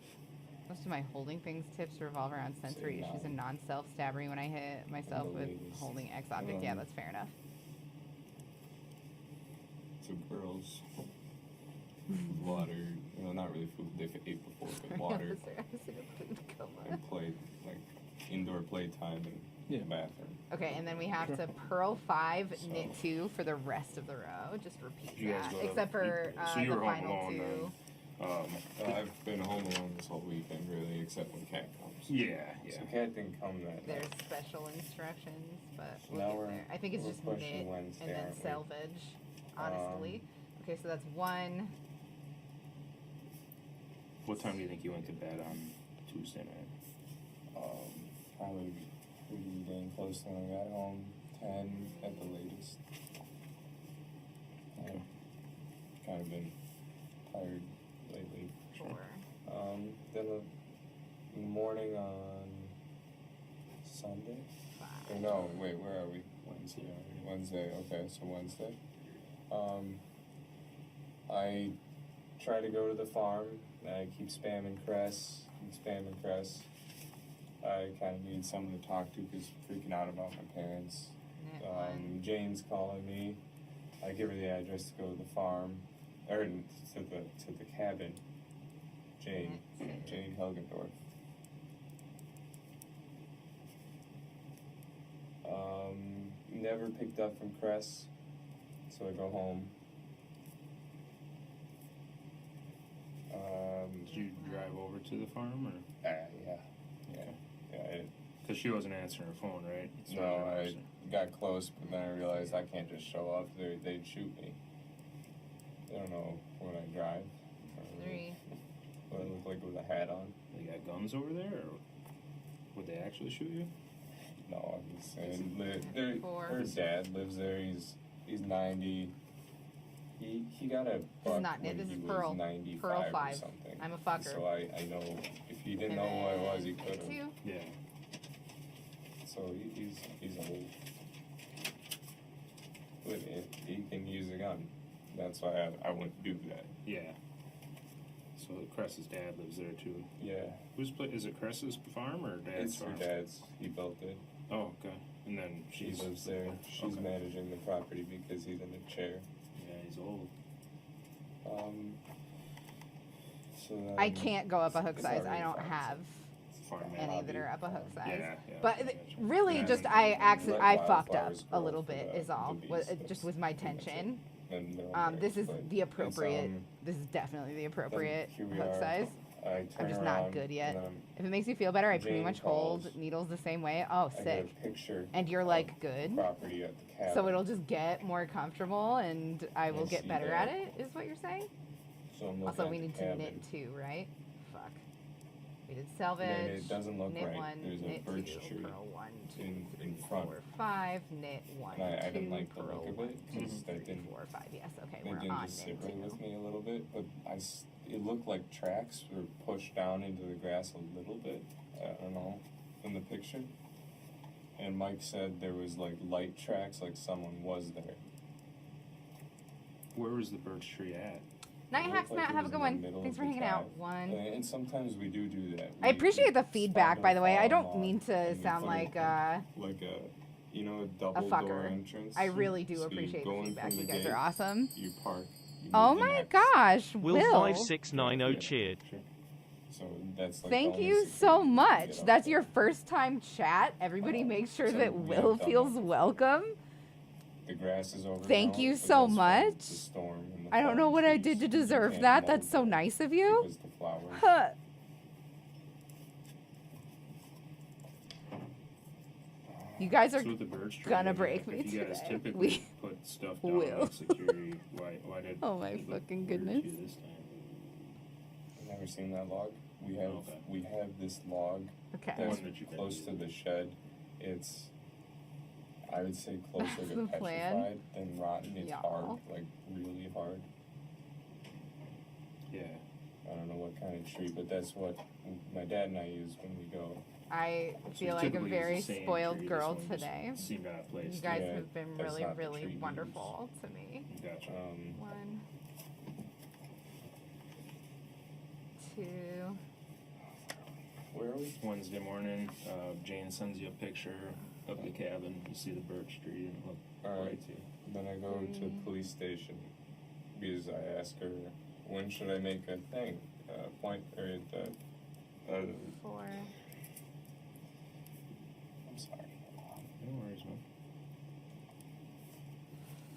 Most of my holding things tips revolve around sensory issues and non-self stabbery when I hit myself with ladies. holding X object. Yeah, that's fair enough. So girls, water, not really food, they've ate before, but water, and play, like, indoor playtime in the bathroom. Okay, and then we have to purl 5, knit 2 for the rest of the row. Just repeat You guys that, go to- except for so you the were home final alone 2. then. I've been home alone this whole weekend, really, except when Cat comes. Yeah. So Cat didn't come that There's night. special instructions, but So we'll now get we're- there. I think it's we're just pushing knit Wednesday, and then aren't we? salvage, honestly. Okay, so that's 1. What time do you think you went to bed on Tuesday night? Probably pretty dang close when I got home, 10 at the latest. I've kind of been tired lately. Sure. Then the morning on Sunday? Or no, wait, where are we? Wednesday, okay, so Wednesday. I try to go to the farm, and I keep spamming Cress. I kind of need someone to talk to because freaking out about my parents. Jane's calling me. I give her the address to go to the farm, or to the cabin. Jane Helgendorf. Never picked up from Cress, so I go home. Did you drive over to the farm or? Yeah. Because she wasn't answering her phone, right? No, I got close, but then I realized I can't just show up. They'd shoot me. They don't know when I drive. 3. What I look like with a hat on. They got guns over there, or would they actually shoot you? No, I'm just saying. Four. Her dad lives there. He's 90. He got a This is buck not knit, when this he is was purl. 95 Purl or 5. something. I'm a fucker. So I know if he didn't And know who I was, he then could have. 2. Yeah. So he's old. But he can use a gun. That's why I wouldn't do that. Yeah. So Cress's dad lives there too. Yeah. Is it Cress's farm or dad's It's her farm? dad's. He built it. Oh, okay. And then She lives there. She's Okay. managing the property because he's in a chair. Yeah, he's old. So then I can't go up a hook it's size. already I don't farm. have Farm any that are up a hook size. Yeah. But really, Yeah. just Let I fucked up wildflowers a grow little for bit the- is all. the With, bees. just with my tension. And they're This is but the appropriate. it's, This is definitely the appropriate here we hook are. size. I turn I'm just around, not good yet. and then If it makes you feel better, I pretty Jane much calls. hold needles the same way. Oh, I sick. get a picture And you're of like good. property at the cabin. So it'll just get more comfortable and I will I get see better that. at it, is what you're saying? So I'm looking Also, at we the need cabin. to knit too, right? Fuck. We did And salvage. it doesn't look knit right. one, There's a knit birch two, tree purl one, two, in three, front. 4, 5, knit one, And I two, didn't like the purl look of one, it two, because that three, didn't. 4, 5. Yes, okay, It we're didn't on just knit sit right two. with me a little bit, but it looked like tracks were pushed down into the grass a little bit. I don't know, from the picture. And Mike said there was like light tracks, like someone was there. Where was the birch tree at? Night It hacks, looked like Matt. it Have a was good in the one. middle Thanks of for the hanging out. drive. One. And sometimes we do that. I appreciate the feedback, spot by the way. I a don't fall mean on to and sound put like it a like a double door fucker. entrance. I really do So you appreciate go the in feedback. from You the guys gate, are awesome. You park. You Oh move the my next. gosh, Will Will. 5690 cheered. So that's like Thank the you only so security much. to get up That's there. your first time chat. Everybody make sure so that we Will have done feels that. welcome. The grass is over. Thank you so much. I don't know what I did to deserve that. That's so nice of you. Because the flowers. Huh. You guys are So with the birch tree, gonna like, break me if you guys today. typically We put stuff down will. on security, why did Oh my it look fucking weird to goodness. you this time? I've never seen that log. We have Okay. we have this log Okay. that's One that you've been close to using. the shed. It's I would say closer That's to the petrified plan. than rotten. It's Y'all. hard, like really hard. Yeah. I don't know what kind of tree, but that's what my dad and I use when we go. I So feel you like a typically use very the same spoiled tree, this girl one just today. seemed out of place. You guys Yeah, have been that's really, not the tree really we use. wonderful to me. Gotcha. One, two. Where are we? Wednesday morning, Jane sends you a picture of the cabin. You see the birch tree and it looked All right. right to you. Then I go to police station because I ask her when should I make a thing, point or the. 4. I'm sorry. No worries, man.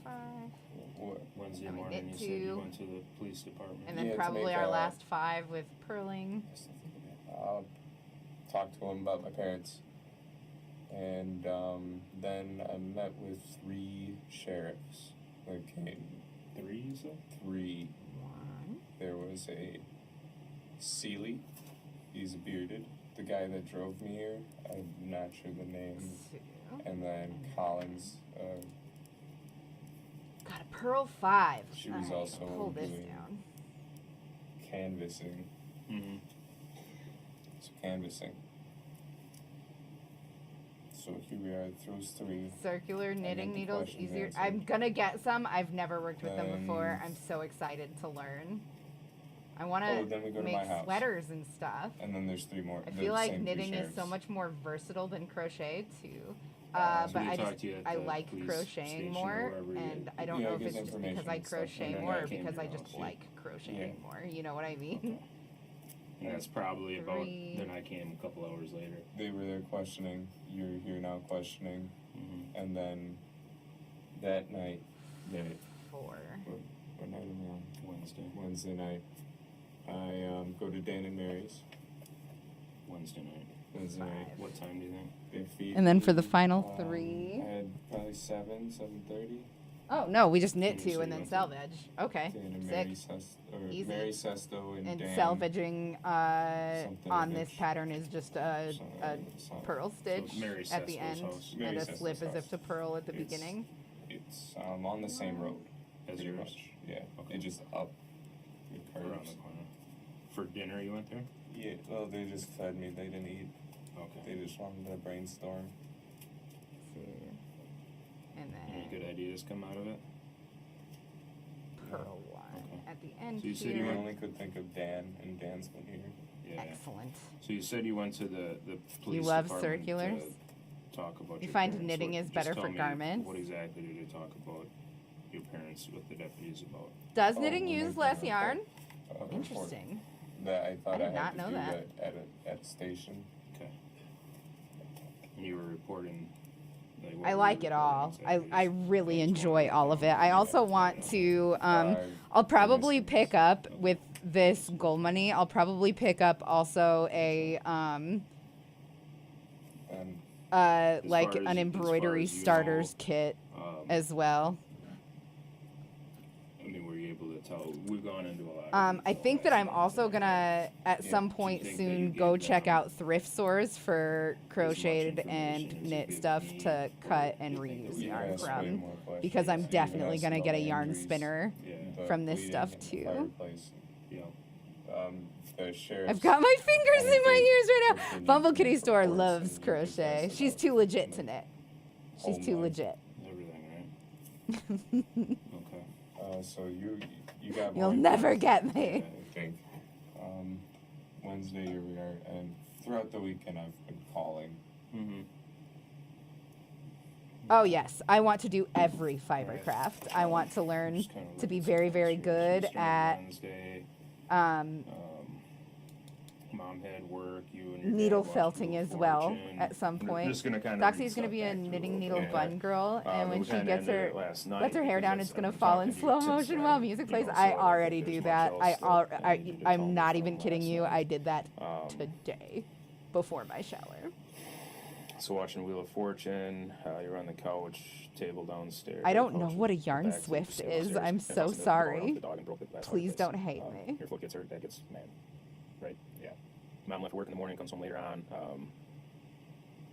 5. What? Wednesday And we morning, knit you said you two. went to the police department. And then Yeah, to probably make our a- last 5 with purling. I'll talk to him about my parents. And then I met with 3 sheriffs that came. 3, you said? 3. 1. There was a Seeley. He's bearded. The guy that drove me here. I'm not sure the name. 2. And then Collins. Got a pearl 5. She was Alright, also pull this doing- down. Canvassing. Mm-hmm. So canvassing. So here we are, throws 3. Circular knitting the needles questions easier. answered. I'm gonna get some. I've never worked with them before. Then- I'm so excited to learn. I want Oh, then we to go to make my house. sweaters and stuff. And then there's 3 more. I the feel like same 3 knitting is so sheriffs. much more versatile than crochet too. So But they I talked just to you at I the like police crocheting station more, or wherever you- and I don't Yeah, know if gives it's just because information I and stuff, crochet and then more I or came to because I your just house, yeah. like crocheting Yeah. more. You know what I mean? Okay. And that's probably about. 3. Then I came a couple hours later. They were there questioning. You're here now questioning. Mm-hmm. And then that night, 4. what night am I on? Wednesday. Wednesday night, I go to Dan and Mary's. Wednesday night. Wednesday night. What time do you think? They feed And then for the me, final 3. I had probably 7:30. Oh no, we just knit So 2 you and then went to salvage. Okay, Dan and sick. Mary Easy. Mary Sesto and And Dan. salvaging something on of this each. pattern is just a pearl stitch Mary at the Sesto's end house. Mary and a Sesto's slip as house. if to pearl at the It's- beginning. It's on the same road. As pretty yours? much. Yeah. Okay. It's just up. It Around curves. the corner. For dinner, you went there? Yeah. Well, they just fed me. They didn't eat. Okay. They just wanted to brainstorm. And Any then good ideas come out of it? pearl 1 Okay. at the end So you said I you here. went- only could think of Dan, and Dan's been here. Yeah. Excellent. So you said you went to the police love department circulars? to talk about You your find parents. knitting is Just better tell for me, garments? What exactly did you talk about your parents with the deputies about? Does Oh, knitting we'll use make less that a yarn? report. Interesting. That I thought I I, did had not to know do that. at a station. Okay. And you were reporting. Like, what I were like you it all. reporting I exactly? really enjoy all of it. I also want to I've I'll probably pick up with this gold money, I'll probably pick up also a like an embroidery starters kit as well. I mean, were you able to tell? We've gone into a lot. I think that I'm also gonna at some point soon go check out thrift stores for crocheted and knit stuff to cut and reuse yarn from, because I'm definitely gonna get a yarn spinner from this stuff too. I've got my fingers in my ears right now. Bumble Kitty Store loves crochet. She's too legit to knit. She's too legit. Everything, right? Okay. So you got. You'll never get me. I think. Wednesday here we are, and throughout the weekend I've been calling. Oh yes, I want to do every fiber craft. I want to learn to be very, very good at Mom had work, you and your needle dad felting as well at some point. Just gonna kind of Doxy's gonna be a knitting needle bun girl, and when she gets her lets her hair down, it's gonna fall in slow motion while music plays. I already do that. I'm not even kidding you. I did that today before my shower. So watching Wheel of Fortune, you're on the couch, table downstairs. I don't know what a yarn swift is. I'm so sorry. Please don't hate me. Your foot gets hurt, that gets mad. Right, yeah. Mom left work in the morning, comes home later on.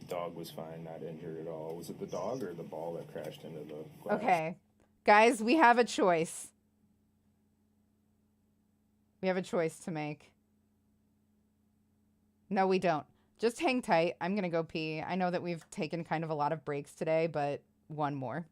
Dog was fine, not injured at all. Was it the dog or the ball that crashed into the glass? Okay. Guys, we have a choice. We have a choice to make. No, we don't. Just hang tight. I'm going to go pee. I know that we've taken kind of a lot of breaks today, but one more.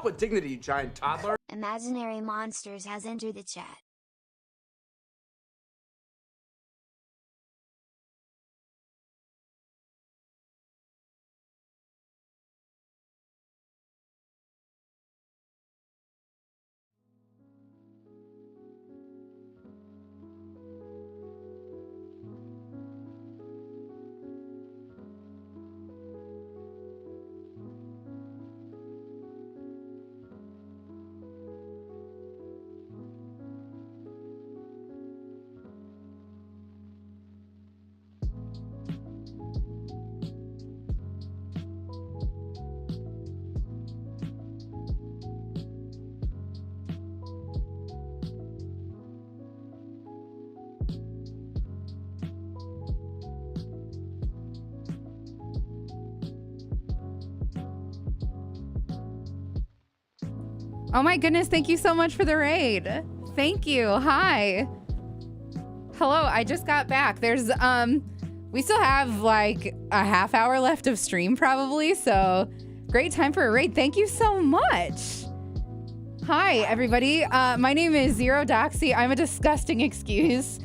with dignity, you giant toddler. Imaginary Monsters has entered the chat. Oh my goodness, thank you so much for the raid. Thank you. Hi. Hello, I just got back. There's we still have like a half hour left of stream probably, so great time for a raid. Thank you so much. Hi everybody. My name is Zero Doxy. I'm a disgusting excuse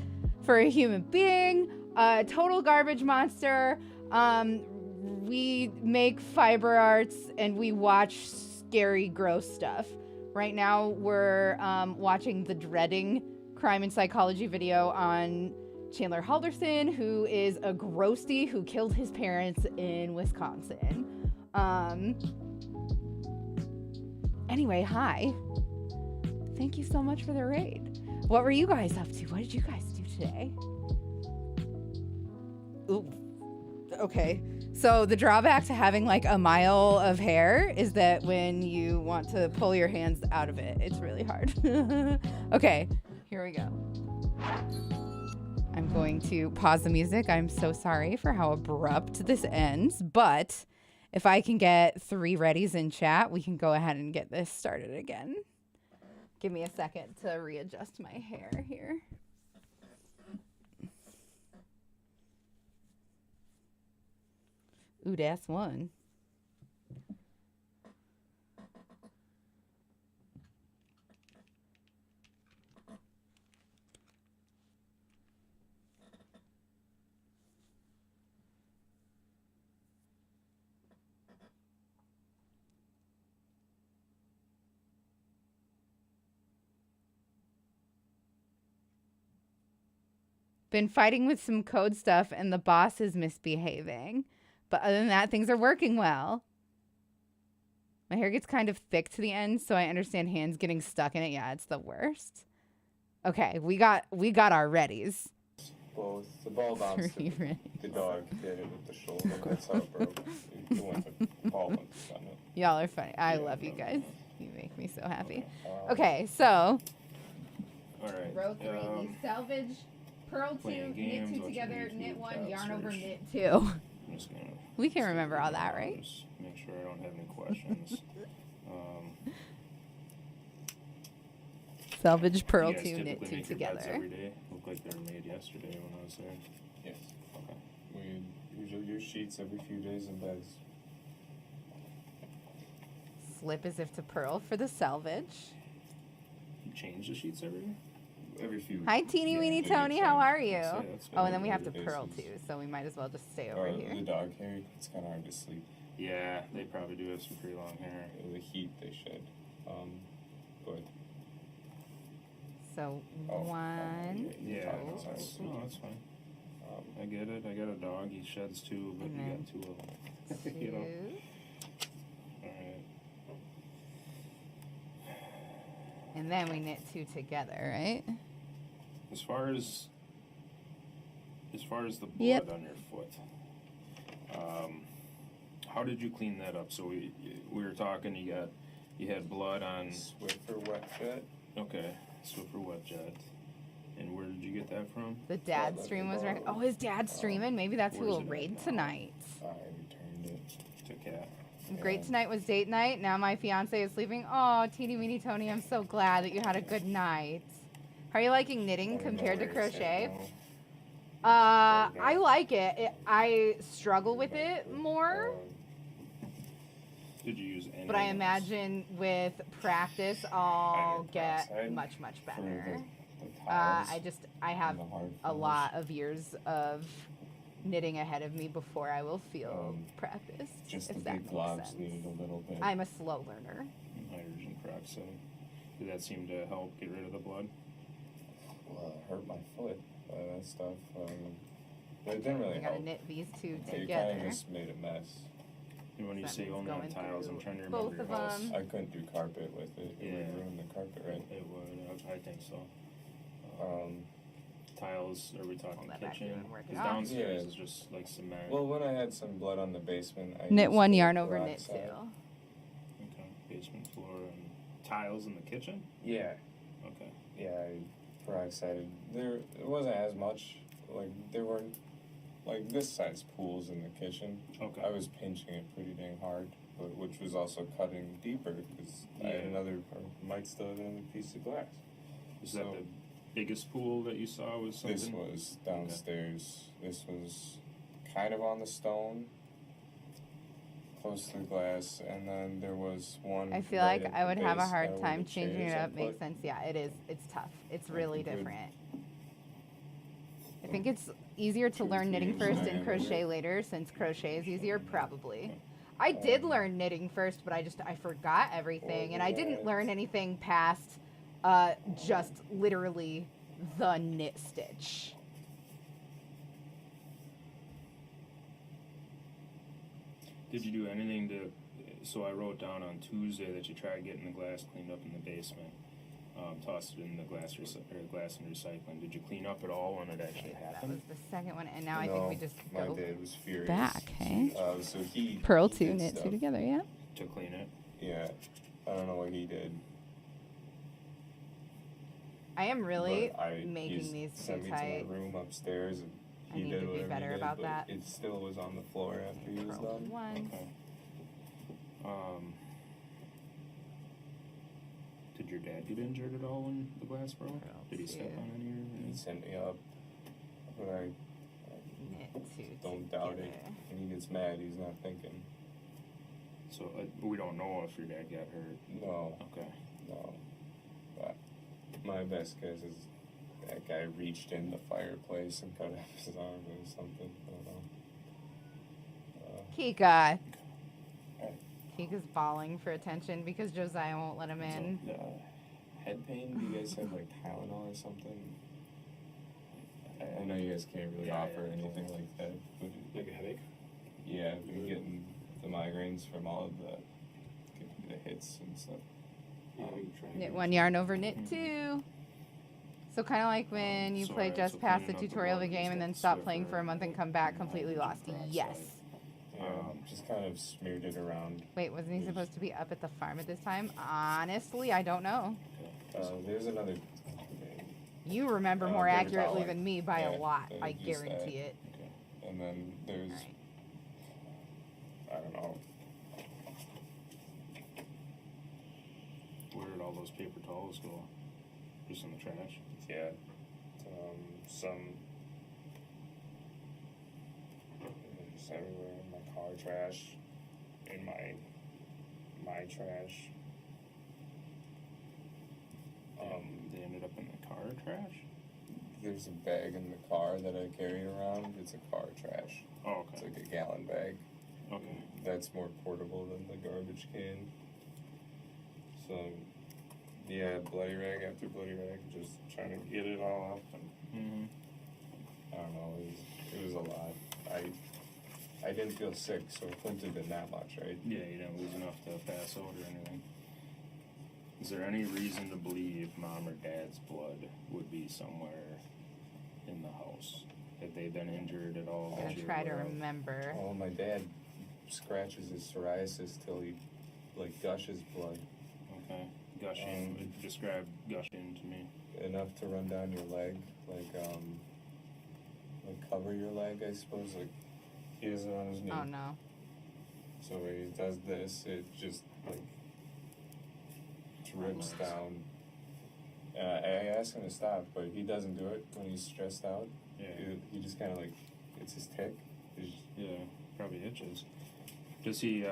for a human being, a total garbage monster. We make fiber arts and we watch scary, gross stuff. Right now, we're watching the dreading crime and psychology video on Chandler Halderson, who is a grossty who killed his parents in Wisconsin. Anyway, hi. Thank you so much for the raid. What were you guys up to? What did you guys do today? Ooh. Okay. So the drawback to having like a mile of hair is that when you want to pull your hands out of it, it's really hard. Okay, here we go. I'm going to pause the music. I'm so sorry for how abrupt this ends, but if I can get 3 readies in chat, we can go ahead and get this started again. Give me a second to readjust my hair here. Ooh, that's one. Been fighting with some code stuff and the boss is misbehaving. But other than that, things are working well. My hair gets kind of thick to the end, so I understand hands getting stuck in it. Yeah, it's the worst. Okay, we got our readies. Both. The ball bounced. The dog hit it with the shoulder. That's how it broke. The ball went on it. Y'all are funny. I love you guys. You make me so happy. Okay, so. All right. Row 3. We salvage, purl 2, knit games, 2 together, knit 1, yarn over, search. knit 2. I'm just gonna We can remember all that, right? just make sure I don't have any questions. Salvage, purl You guys 2, knit typically 2 make your beds together. every day? Looked like they were made yesterday when I was there. Yes. Okay. We usually use sheets every few days in beds. Slip as if to purl for the salvage. You change the sheets every day? Every few. Hi, teeny weeny they Tony. get How changed. are you? That's Oh, and then we have to every purl basis. too, so we might as well just stay over here. The dog hair, it's kind of hard to sleep. Yeah, they probably do have some pretty long hair. The heat they shed. But So one. Yeah, that's fine. I get it. I got a dog. He sheds too, but you got 2 of them. You know. Alright. And then we knit 2 together, right? As far as the blood Yep. on your foot, how did you clean that up? So we were talking. You had blood on Swiffer wet jet. Okay, Swiffer wet jet. And where did you get that from? The dad stream was right. Oh, his dad's streaming. Maybe that's who where's will it at raid now? tonight. I returned it to Cat. Great tonight was date night. Now my fiance is sleeping. Oh, teeny weeny Tony, I'm so glad that you had a good night. How are you liking knitting compared to crochet? I like it. I struggle with it more. Did you use any? But I of those? imagine with practice, I'll get peroxide much better. the tiles I have and the hard a finish. lot of years of knitting ahead of me before I will feel practice. Just if the that big makes globs sense. needed a little bit. I'm a slow learner. Hydrogen peroxide. Did that seem to help get rid of the blood? Well, it hurt my foot. That stuff. But it didn't really I gotta help. knit these two It together. kind of just made a mess. And when you That say you means only have going tiles, I'm through trying to remember both your of house. them. I couldn't do carpet with it. It Yeah. would ruin the carpet, right? It would. I think so. Um, Tiles, are we talking that back kitchen? here and work it Because off. downstairs Yeah. is just like cement. well, when I had some blood on the basement, I Knit used one the yarn over knit two. peroxide. Okay. Basement floor and tiles in the kitchen? Yeah, Okay. yeah, I peroxided. It wasn't as much. Like, there weren't, like, this size pools in the kitchen. Okay. I was pinching it pretty dang hard, but which was also cutting deeper because I had Yeah. another, or might still have another piece of glass. Is that the biggest pool that you saw was something? This was downstairs. This was kind of on the stone, close to the glass, and then there was one. I feel right like at I the would have a base, hard kinda where time the changing it chairs I up. Makes put. sense. Yeah, it is. It's tough. It's really Good. different. I think it's easier to 2 or learn 3 knitting inches first and diameter. crochet later, since crochet is easier, probably. I did learn knitting first, but I forgot everything, and I didn't learn anything past just literally the knit stitch. Did you do anything to? So I wrote down on Tuesday that you tried getting the glass cleaned up in the basement. Tossed it in the glass and recycling. Did you clean up at all when it actually That was happened? the second one, and now I think we just my go dad was furious. back, hey? So he Purl he two, did knit two stuff. together, yeah? To clean it? Yeah, I don't know what he did. I am really but I making he these sent too me tight. to my room upstairs, and I he need did to be whatever better he did, about but that. it still was on the floor after he was Purl done. one. Okay. Did your dad get injured at all when the glass broke? Did he step on any or He sent me up, but I Knit two don't doubt it. together. When he gets mad, he's not thinking. So we don't know if your dad got hurt. No, Okay. no. But my best guess is that guy reached in the fireplace and cut off his arm or something. I don't know. Kika. Alright. Kika's bawling for attention because Josiah won't let him in. Head pain? Do you guys have like Tylenol or something? I know you guys can't really offer anything like that. But Like a headache? yeah, I've been getting the migraines from all of the hits and stuff. Yeah, we can try and Knit get one yarn over knit two. So kind of like when you So, play alright, just so past the cleaning up the tutorial of a blood game is and then that stop playing Swiffer for a month and come back completely lost. Yes. Yeah, just kind of smeared it around. Wait, wasn't he supposed to be up at the farm at this time? Honestly, I don't know. There's another. You remember more there was accurately Olive. than me by Yeah, a lot. there I was just guarantee that. it. And then there's. Alright. I don't know. Where did all those paper towels go? Just in the trash? Yeah. Some. Just everywhere in my car trash, in my trash. They ended up in the car trash? There's a bag in the car that I carry around. It's a car trash. Oh, It's okay. like a gallon bag. Okay. That's more portable than the garbage can. So, yeah, bloody rag after bloody rag, just trying to get it all up. And Mm-hmm. I don't know, it was a lot. I didn't feel sick, so it couldn't have been that much, right? Yeah, you didn't lose enough to pass out or anything. Is there any reason to believe mom or dad's blood would be somewhere in the house? Have they been injured at all? I'm that gonna you're try to aware of? remember. Oh, my dad scratches his psoriasis till he, like, gushes blood. Okay. Gushing. Describe gushing to me. Enough to run down your leg, like cover your leg, I suppose. Like, he has it on his knee. Oh no. So when he does this, it just, like, drips down. I ask him to stop, but he doesn't do it when he's stressed out. Yeah. He just kind of, like, it's his tick. Yeah, probably itches. Does he,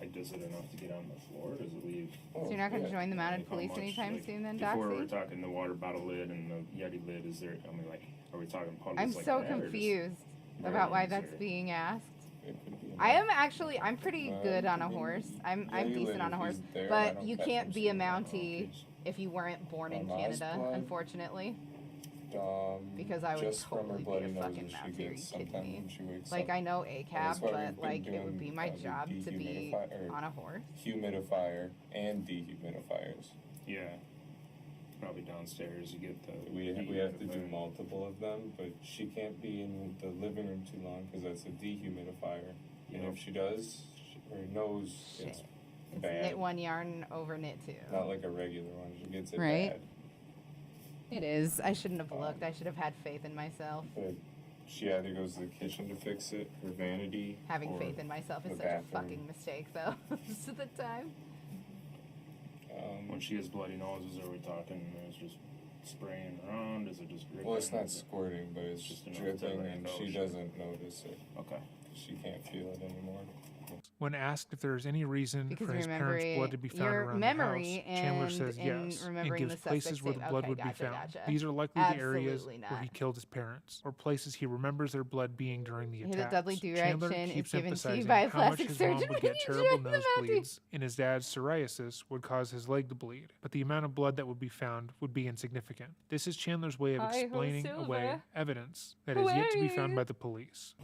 Like, does it enough to get on the floor? Does it leave? So you're not going to join the mounted Like, how police much, anytime like, soon then, before we're Doxy? talking the water bottle lid and the Yeti lid, is there, I mean, like, are we talking puddles I'm like so that, or just confused about why millions, that's or- being asked. It could be I'm pretty good on a horse. I'm decent on a horse, but you can't be a Mountie if you weren't born in Canada, unfortunately. Because I would just from her totally be bloody a fucking noses, she Mountie. Are you gets kidding sometimes me? when she wakes Like, up. I know And ACAB, that's why but we've been like it would doing, be my the job to be dehumidifier- on a horse. Humidifier and dehumidifiers. Yeah. Probably downstairs you get the. We have to do multiple of them, but she can't be in the living room too long because that's a dehumidifier. And if she does, her nose gets It's bad. knit one yarn over knit two. Not like a regular one. She gets it Right? bad. It is. I shouldn't have looked. I should have had faith in myself. But she either goes to the kitchen to fix it, her vanity. Having or faith in myself is the such bathroom. a fucking mistake, though, most of the time. When she has bloody noses, are we talking it's just spraying around? Is it just dripping? Well, it's not Is it squirting, but it's just enough to, dripping, like, and oh, she shit. doesn't notice it. Okay. She can't feel it anymore. When asked if there is any reason Because for your his parents' memory, blood to be found your around memory the house, Chandler and says in yes, and remembering gives the places suspect's where the name. blood Okay, would be gotcha, found. gotcha. These are likely the areas Absolutely where he not. killed his parents, or places he remembers their blood being during the Hit attacks. a Dudley Do-Right Chandler chin is keeps given to you emphasizing by a how much plastic his mom surgeon would when get you terrible join the Mounties. nosebleeds, and his dad's psoriasis would cause his leg to bleed, but the amount of blood that would be found would be insignificant. This is Chandler's way of Hi-ho, explaining away Silver. evidence that is yet to be found by the police.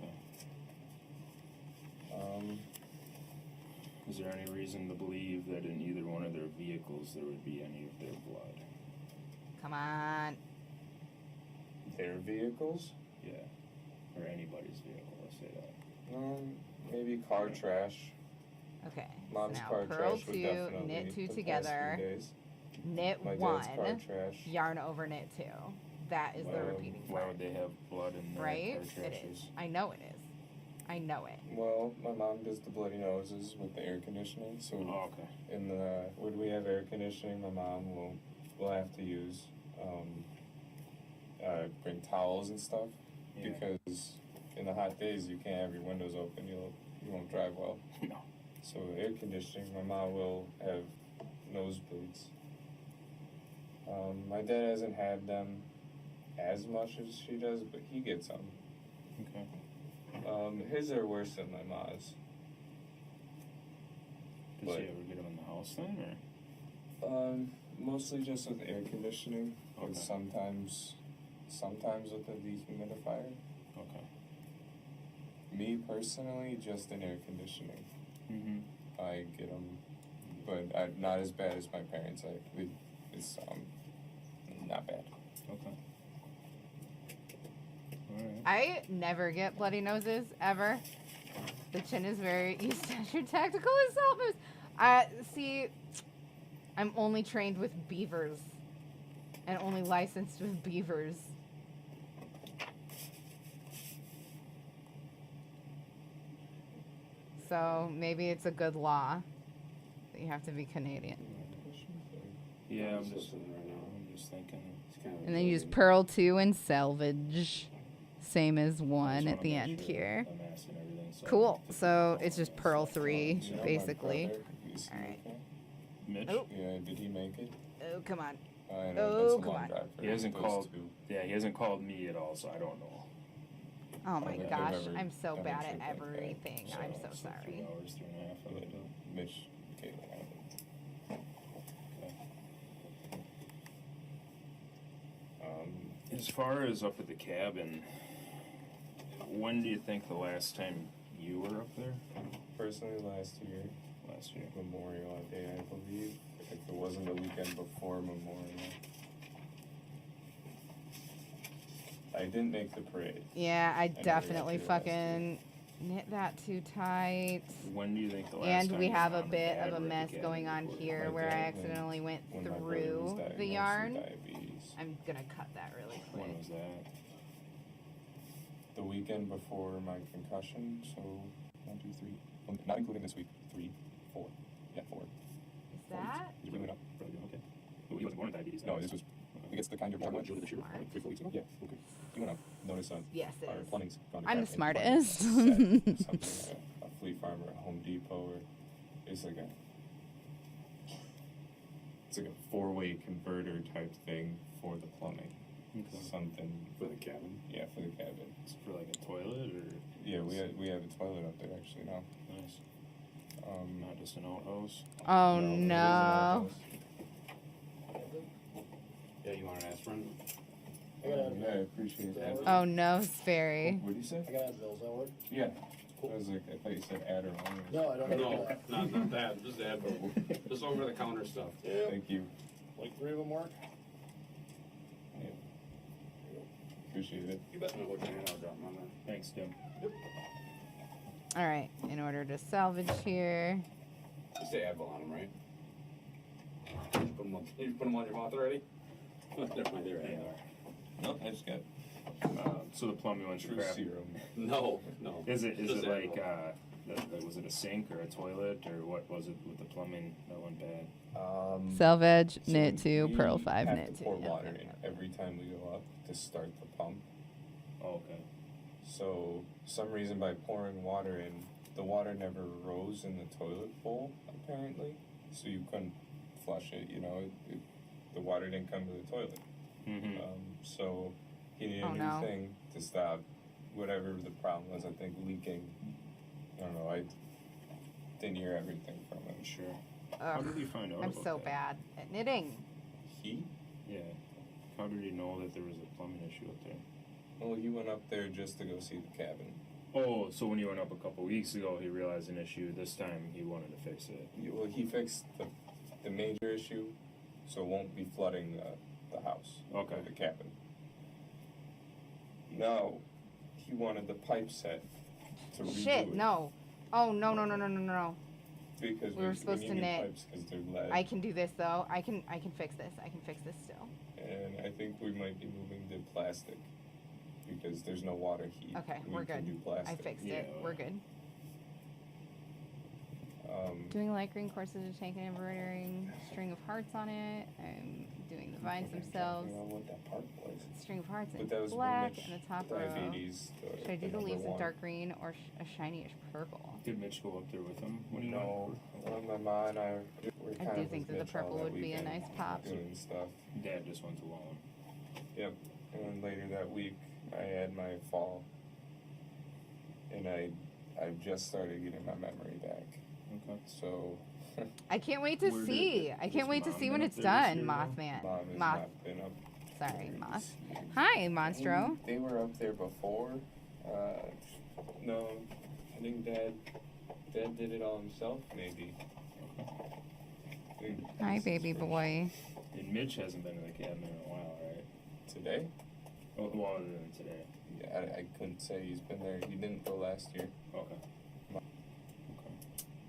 Is there any reason to believe that in either one of their vehicles there would be any of their blood? Come on. Their vehicles? Yeah. Or anybody's vehicle, let's say that. Maybe car trash. Okay. Mom's so now car purl trash would two, definitely knit two the past together, few days. knit My dad's one, car trash. yarn over knit two. That is the repeating Why part. would they have blood in their Right? car It trashes? is. I know it is. I know it. Well, my mom does the bloody noses with the air conditioning, so okay. in the when we have air conditioning, my mom will have to use bring towels and stuff because in the hot days you can't have your windows open. You won't drive well. No. So air conditioning, my mom will have nosebleeds. My dad hasn't had them as much as she does, but he gets them. Okay. His are worse than my mom's. Does she ever get them in the house then, or? Mostly just with air conditioning, but Okay. sometimes with a dehumidifier. Okay. Me personally, just in air conditioning. Mm-hmm. I get them, but not as bad as my parents. It's not bad. Okay. Alright. I never get bloody noses, ever. The chin is very East Central Tactical Assault moves. See, I'm only trained with beavers. And only licensed with beavers. So, maybe it's a good law that you have to be Canadian. Yeah, I'm just thinking. And then you use Pearl 2 and Salvage. Same as 1 at the end here. Cool. So it's just Pearl 3, basically. Alright. Mitch? Oh. Yeah, did he make it? Oh, come on. I know, Oh, that's a come long on. drive for He hasn't those called. two. Yeah, he hasn't called me at all, so I don't know. Oh my I've gosh, never- I'm so never bad at tried that guy. everything. I'm so So 3 sorry. hours, 3.5 I would do. Mitch, Caitlin, As far as up at the cabin, when do you think the last time you were up there? personally last year, Last year. Memorial Day, I believe. If it wasn't the weekend before Memorial. I didn't make the parade. Yeah, I never got definitely to last year. fucking knit that too tight. When do you think the last And time we your have a mom and bit dad of a were at the mess cabin going on recording? here My where I dad, accidentally went when my brother was through diagnosed the with yarn. diabetes. I'm gonna cut that really quick. When was that? The weekend before my concussion, so 1, 2, 3. Well, not including this week. 3, 4. Yeah, 4. Is that? Did you bring it up? Probably, okay. Well, he wasn't born with diabetes. No, this was. I think it's the kind of Smart. like 3, 4 weeks ago. Yeah. Okay. You went up. Notice Yes, it our is. plumbing's gone to I'm the crap. smartest. Something like a flea farmer at Home Depot or it's like a four-way converter type thing for the plumbing. Something for the cabin. Yeah, for the cabin. It's for like a toilet or. Yeah, we have a toilet up there actually now. Nice. Not just an outhouse. Oh No, it is an no. outhouse. Yeah, you want to ask friend? Yeah, I appreciate that. Oh no, Sperry. What did you say? I got bills that work. Yeah. I was like, I thought you said Adderall. No, I don't know No, that. not that. Just Advil. Just over the counter stuff. Yeah. Thank you. Like 3 of them work? Yeah. Appreciate it. You bet. I'll drop them on there. Thanks, Tim. All right, in order to salvage here. Just say Advil on them, right? You put them on your mouth already? Never mind, they're Advil. No, I just got So the plumbing went to true crap. serum. No. Is it Just like Advil. was it a sink or a toilet or what was it with the plumbing that went bad? Salvage, So knit 2, we pearl 5, have knit to 2. pour Yep, water yep, in yep. every time we go up to start the pump. Oh, okay. So, some reason by pouring water in, the water never rose in the toilet bowl, apparently. So you couldn't flush it, the water didn't come to the toilet. Mm-hmm. So, he needed Oh, a new no. thing to stop whatever the problem was, I think leaking. I don't know, I didn't hear everything from him. Sure. How Ugh, did you find out I'm about so that? bad at knitting. He? Yeah. How did you know that there was a plumbing issue up there? Well, he went up there just to go see the cabin. Oh, so when you went up a couple weeks ago, he realized an issue. This time, he wanted to fix it. Well, he fixed the major issue, so it won't be flooding the house. Okay. Or the cabin. Now, he wanted the pipe set to redo Shit, it. no. Oh, no, no, no, no, no, no. Because We were supposed to knit. pipes because they're lead. I can do this, though. I can fix this. I can fix this still. And I think we might be moving to plastic because there's no water heat. Okay, We we're can good. do plastic. I fixed Yeah. it. We're good. Doing light green courses to take an embroidering string of hearts on it. I'm doing the vines themselves. I don't know what that part was. String of hearts in But that was black Mitch, and the top row. diabetes. Should I do the number leaves in one. dark green or a shiny-ish purple? Did Mitch go up there with him when he No, went? my mom and I were kind I do of think with that the Mitch all purple would be a weekend nice pop. Doing stuff. Dad just went alone. Yep. And then later that week, I had my fall, and I just started getting my memory back. Okay. So I can't wait to Where did- see. I can't has wait to Mom see been when up it's there this done, year, Mothman. Mom has Moth. not been up. Sorry, there Moth. this year. Hi, Monstro. They were up there before. No, I think Dad did it all himself, maybe. Hi, baby boy. And Mitch hasn't been in the cabin in a while, right? Today? Oh, well, other than today. Yeah, I couldn't say he's been there. He didn't go last year. Okay. Okay.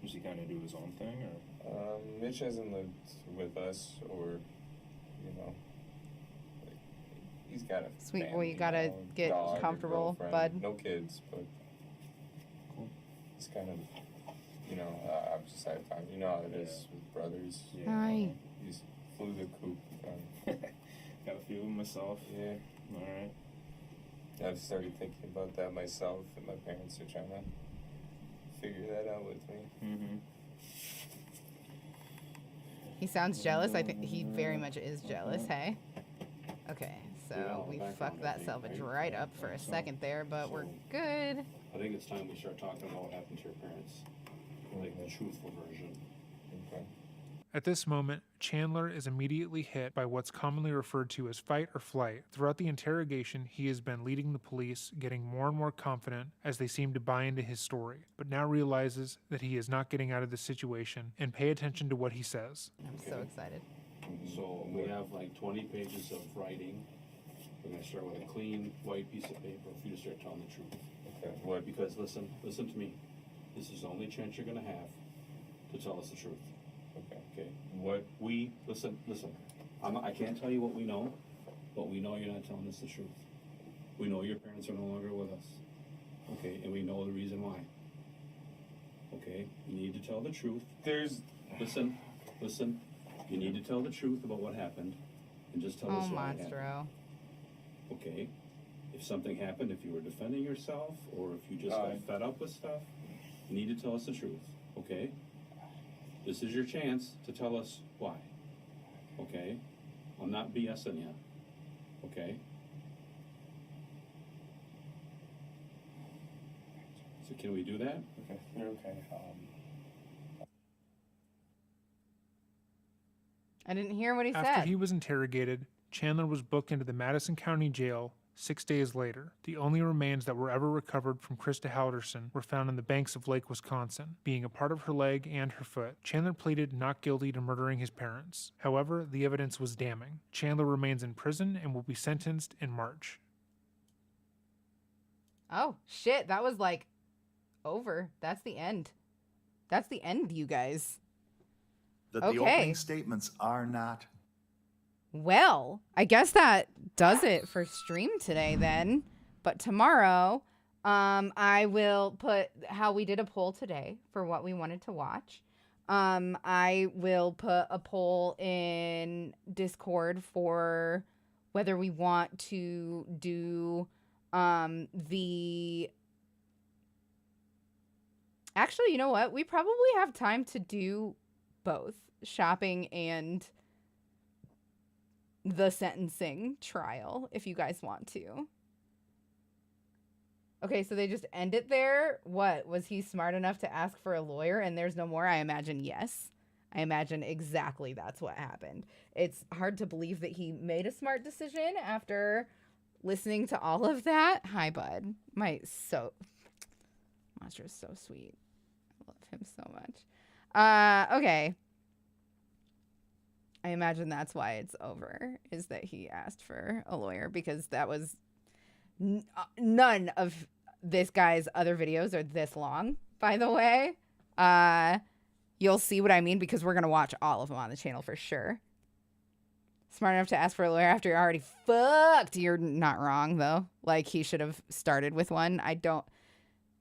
Does he kind of do his own thing, or? Mitch hasn't lived with us, or like, he's got a Sweet boy, family, you gotta get dog or comfortable, girlfriend. bud. No kids, but Cool. it's kind of, opposite side of time. You know how it is with brothers. Yeah. Hi. He's flew the coop. Got a few of them myself. Yeah. All right. I've started thinking about that myself, and my parents are trying to figure that out with me. Mm-hmm. He sounds jealous. I think he very much is jealous, hey? Okay, so we fucked that salvage right up for a second there, but we're good. I think it's time we start talking about what happened to your parents. Like the truthful version. Okay. At this moment, Chandler is immediately hit by what's commonly referred to as fight or flight. Throughout the interrogation, he has been leading the police, getting more and more confident as they seem to buy into his story, but now realizes that he is not getting out of the situation, and pay attention to what he says. I'm so excited. So we have like 20 pages of writing. We're gonna start with a clean white piece of paper for you to start telling the truth. Okay. What? Because listen to me. This is the only chance you're gonna have to tell us the truth. Okay. What we listen. I can't tell you what we know, but we know you're not telling us the truth. We know your parents are no longer with us. Okay, and we know the reason why. Okay, you need to tell the truth. Listen. You need to tell the truth about what happened, and just tell us why it happened. Monstro. Okay, if something happened, if you were defending yourself, or if you just got fed up with stuff, you need to tell us the truth. Okay. This is your chance to tell us why. Okay? I'm not BSing you. Okay? So can we do that? Okay, you're okay. I didn't hear what he After said. he was interrogated, Chandler was booked into the Madison County Jail 6 days later. The only remains that were ever recovered from Krista Halderson were found in the banks of Lake Wisconsin, being a part of her leg and her foot. Chandler pleaded not guilty to murdering his parents. However, the evidence was damning. Chandler remains in prison and will be sentenced in March. Oh, shit. That was like over. That's the end. That's the end, you guys. That the opening statements are not. Well, I guess that does it for stream today then. But tomorrow, I will put how we did a poll today for what we wanted to watch. I will put a poll in Discord for whether we want to do the... Actually, you know what? We probably have time to do both shopping and the sentencing trial if you guys want to. Okay, so they just end it there. What? Was he smart enough to ask for a lawyer and there's no more? I imagine yes. I imagine exactly that's what happened. It's hard to believe that he made a smart decision after listening to all of that. Hi, bud. Monster is so sweet. I love him so much. Okay. I imagine that's why it's over, is that he asked for a lawyer, because that was none of this guy's other videos are this long, by the way. You'll see what I mean, because we're going to watch all of them on the channel for sure. Smart enough to ask for a lawyer after you're already fucked. You're not wrong, though. Like, he should have started with one.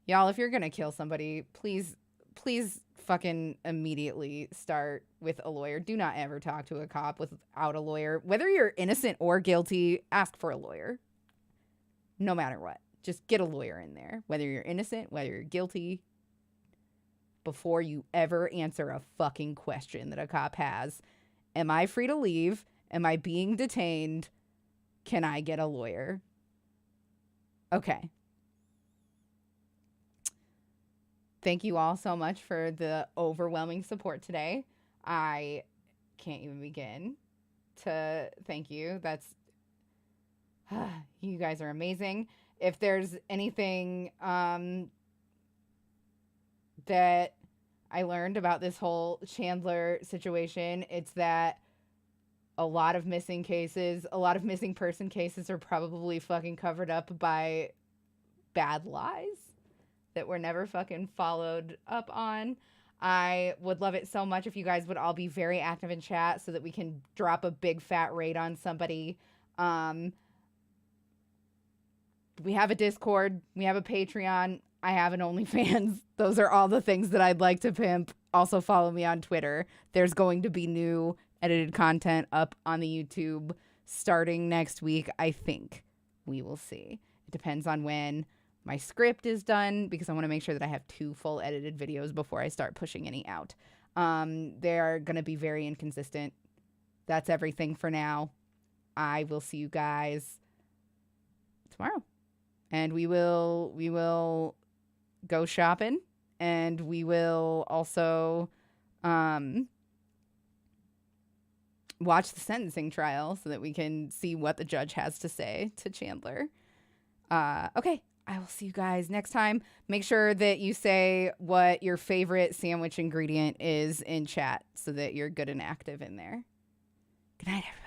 Y'all, if you're going to kill somebody, please fucking immediately start with a lawyer. Do not ever talk to a cop without a lawyer. Whether you're innocent or guilty, ask for a lawyer. No matter what. Just get a lawyer in there. Whether you're innocent, whether you're guilty, before you ever answer a fucking question that a cop has. Am I free to leave? Am I being detained? Can I get a lawyer? Okay. Thank you all so much for the overwhelming support today. I can't even begin to thank you. You guys are amazing. If there's anything that I learned about this whole Chandler situation, it's that a lot of missing person cases are probably fucking covered up by bad lies that were never fucking followed up on. I would love it so much if you guys would all be very active in chat so that we can drop a big fat raid on somebody. We have a Discord. We have a Patreon. I have an OnlyFans. Those are all the things that I'd like to pimp. Also follow me on Twitter. There's going to be new edited content up on the YouTube starting next week, I think. We will see. It depends on when my script is done, because I want to make sure that I have 2 full edited videos before I start pushing any out. They are going to be very inconsistent. That's everything for now. I will see you guys tomorrow. And we will go shopping, and we will also watch the sentencing trial so that we can see what the judge has to say to Chandler. Okay. I will see you guys next time. Make sure that you say what your favorite sandwich ingredient is in chat so that you're good and active in there. Good night, everyone.